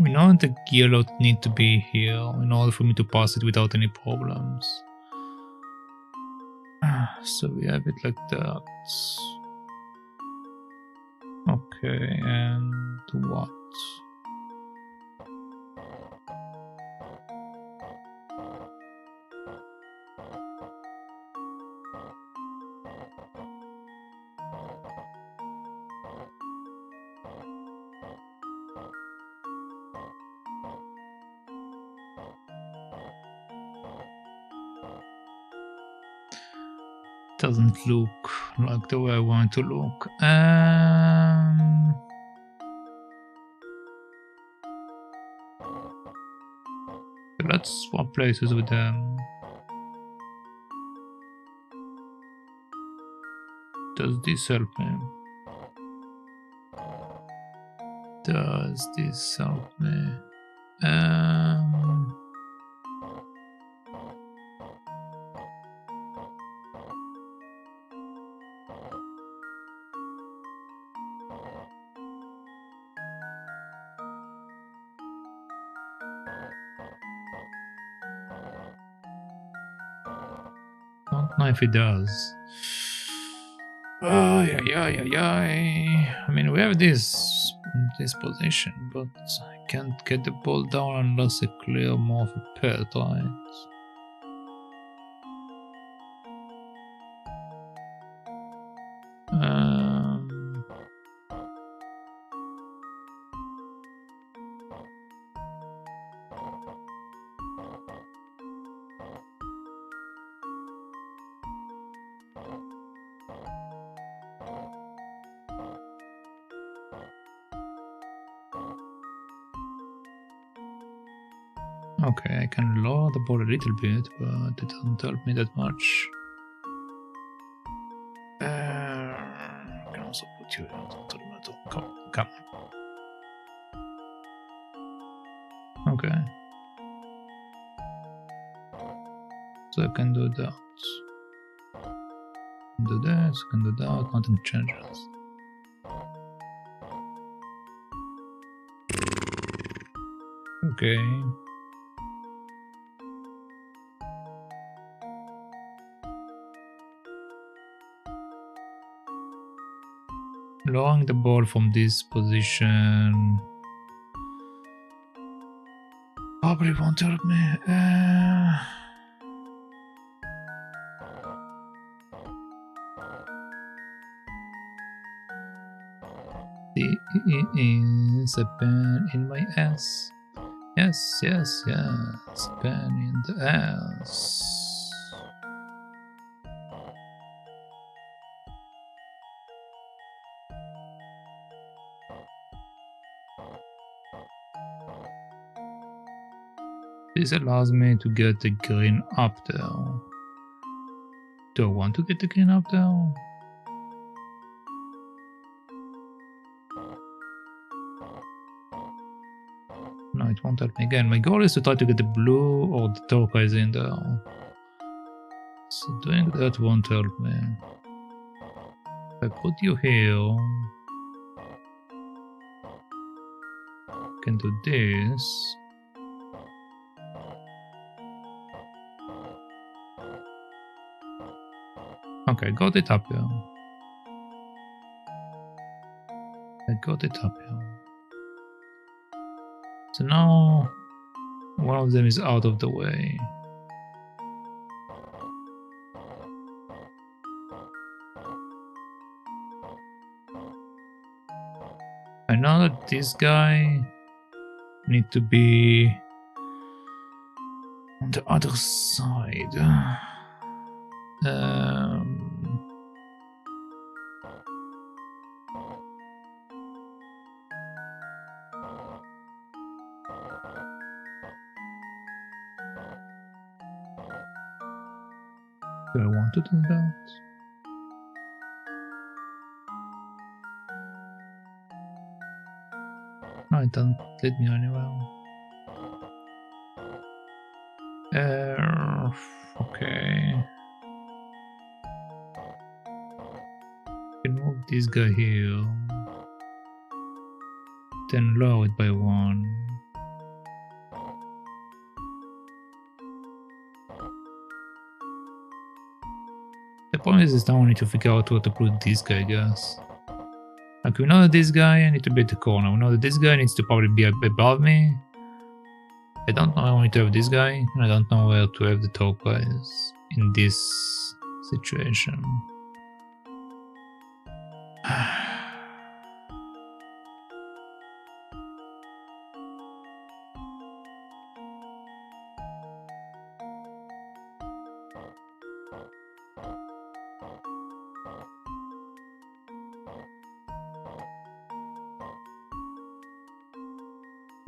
We know the yellow need to be here in order for me to pass it without any problems. So we have it like that. Okay, and what? Doesn't look like the way I want to look. Let's swap places with them. Does this help me? Does this help me? Don't know if it does. Oh, yeah. I mean, we have this position, but I can't get the ball down unless I clear more of a pet, right? Okay, I can lower the ball a little bit, but it doesn't help me that much. I can also put you in the middle. Come on. Okay. So I can do that. Do this, can do that, nothing changes. Okay. Lowering the ball from this position probably won't help me. There is a pen in my ass. Yes. Pen in the ass. This allows me to get the green up there. Do I want to get the green up there? No, it won't help me again. My goal is to try to get the blue or the turquoise in there. So doing that won't help me. If I put you here, I can do this. Okay, got it up here. I got it up here. So now one of them is out of the way. I know that this guy needs to be on the other side. Do I want to do that? No, it doesn't lead me anywhere. Okay. Can move this guy here. Then lower it by 1. The point is now I need to figure out where to put this guy, I guess. Like, we know that this guy I need to be at the corner. We know that this guy needs to probably be above me. I don't know where to have this guy, and I don't know where to have the turquoise in this situation.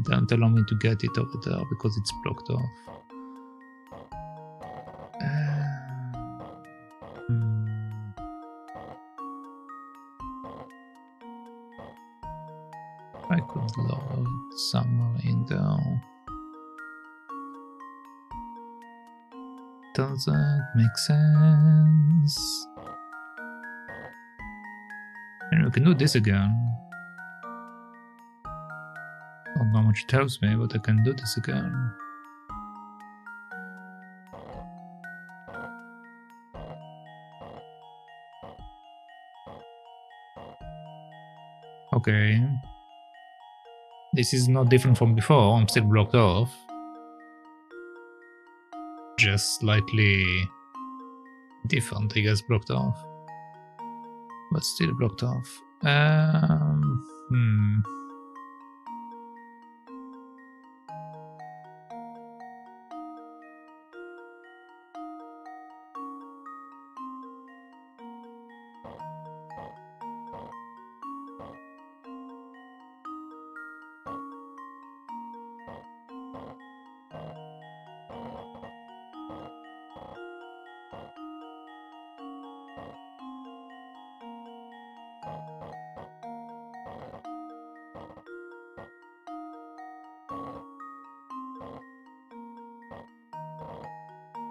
Don't allow me to get it over there because it's blocked off. I could lower it somewhere in there. Does that make sense? And we can do this again. Don't know how much it helps me, but I can do this again. Okay. This is not different from before. I'm still blocked off. Just slightly different, I guess, blocked off. But still blocked off.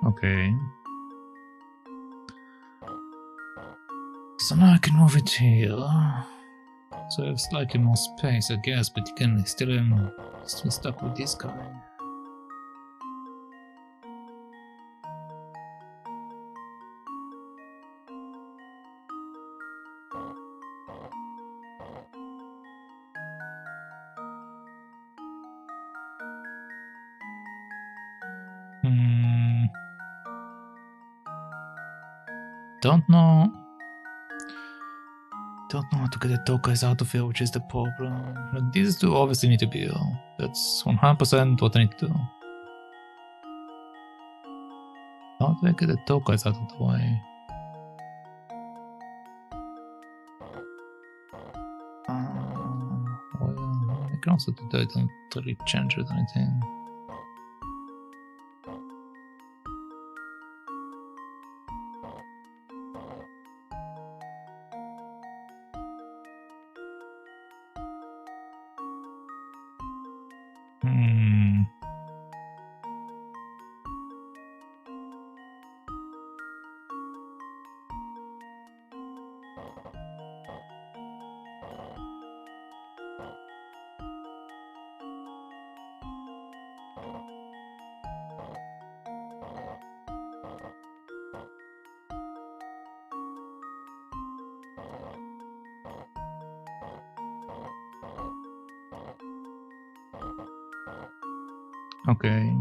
Okay. So now I can move it here. So I have slightly more space, I guess, but you can still stuck with this guy. Don't know how to get the tokens out of here, which is the problem. But these two obviously need to be here. That's 100% what I need to do. How do I get the tokens out of the way? Well, I can also do that. I don't really change it or anything. Okay.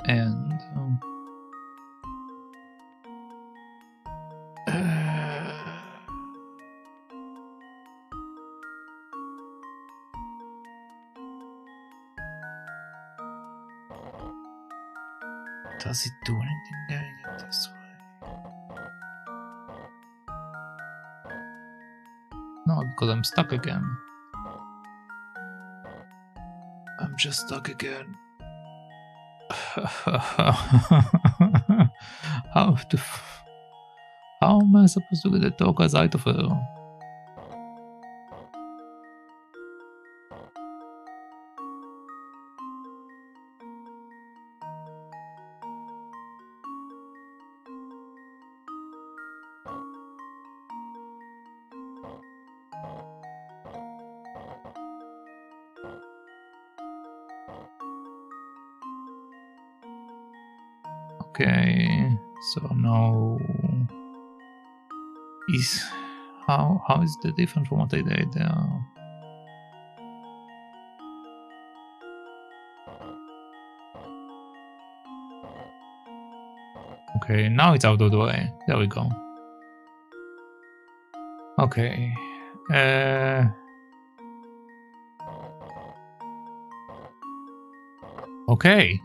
And does it do anything getting it this way? No, because I'm stuck again. I'm just stuck again. How am I supposed to get the tokens out of her? Okay, so now is how is that different from what I did there? Okay, now it's out of the way. There we go. Okay. Okay.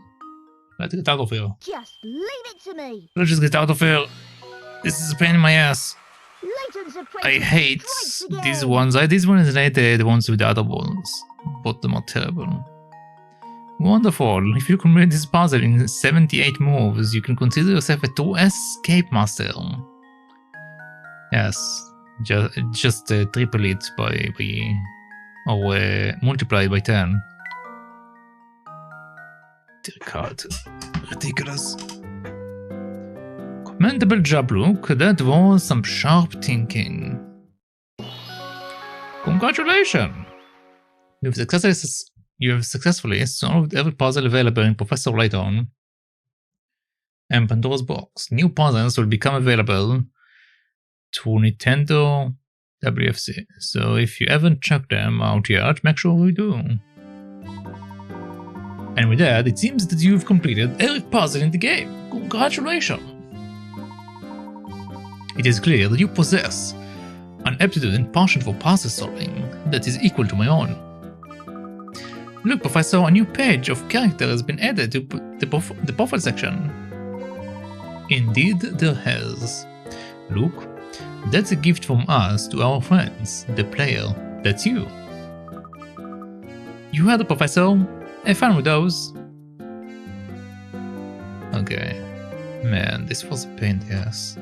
Let's get out of here.
Just leave it to me.
Let's just get out of here. This is a pain in my ass.
Layton's
I hate these
again.
ones. These ones are the ones with the other ones. Both of them are terrible. Wonderful. If you complete this puzzle in 78 moves, you can consider yourself a true escape master. Yes. Just triple it by or multiply it by 10. Dear God. Ridiculous. Commendable job, Luke. That was some sharp thinking. Congratulations! You have successfully solved every puzzle available in Professor Layton. and Pandora's Box. New puzzles will become available through Nintendo WFC. So if you haven't checked them out yet, make sure you do. And with that, it seems that you've completed every puzzle in the game. Congratulations! It is clear that you possess an aptitude and passion for puzzle solving that is equal to my own. Look, Professor, a new page of character has been added to the profile section. Indeed, there has. Look, that's a gift from us to our friends, the player. That's you. You heard it, Professor. Have fun with those. Okay. Man, this was a pain in the ass.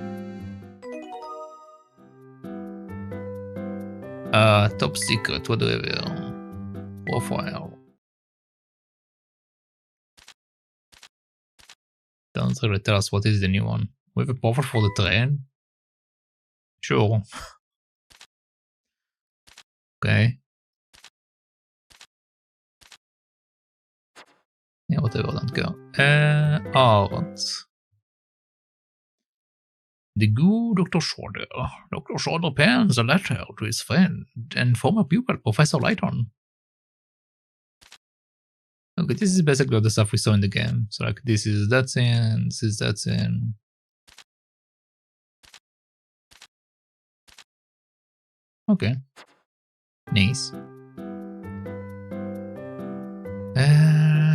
Top secret, whatever. Profile. Doesn't really tell us what is the new one. We have a profile for the train? Sure. Okay. Yeah, whatever, don't go. Art. The good Dr. Shorter. Dr. Shorter pens a letter to his friend and former pupil, Professor Layton. Okay, this is basically all the stuff we saw in the game. So like, this is that scene, this is that scene. Okay. Nice.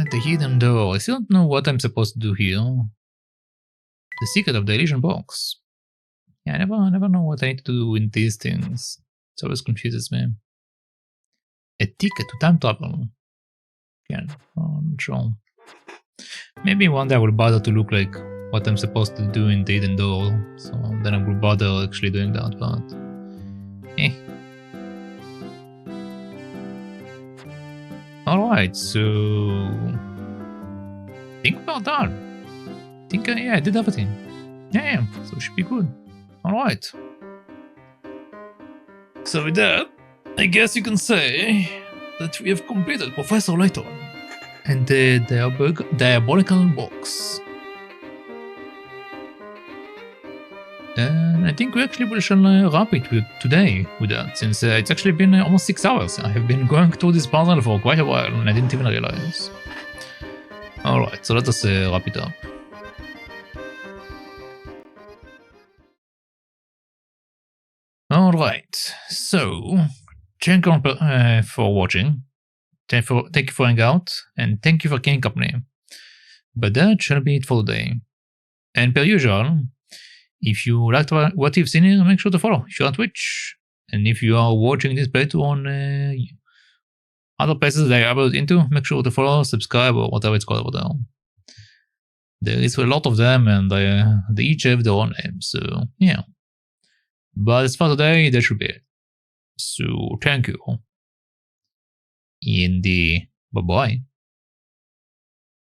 The hidden door. I still don't know what I'm supposed to do here. The secret of the Elysian box. Yeah, I never know what I need to do in these things. It always confuses me. A ticket to time travel. Again, I'm not sure. Maybe one day I will bother to look like what I'm supposed to do in the hidden door. So then I will bother actually doing that, but... Alright, so... think about that. Yeah, I did everything. Yeah, so it should be good. Alright. So with that, I guess you can say that we have completed Professor Layton and the Diabolical Box. And I think we actually shall wrap it today with that, since it's actually been almost 6 hours. I have been going through this puzzle for quite a while and I didn't even realize. Alright, so let us wrap it up. Alright, so thank you for watching, thank you for hanging out, and thank you for keeping company. But that shall be it for today. And per usual, if you liked what you've seen here, make sure to follow if you're on Twitch. And if you are watching this playthrough on other places that I upload into, make sure to follow, subscribe, or whatever it's called over there. There is a lot of them, and they each have their own names, so yeah. But as for today, that should be it. So thank you. And bye-bye.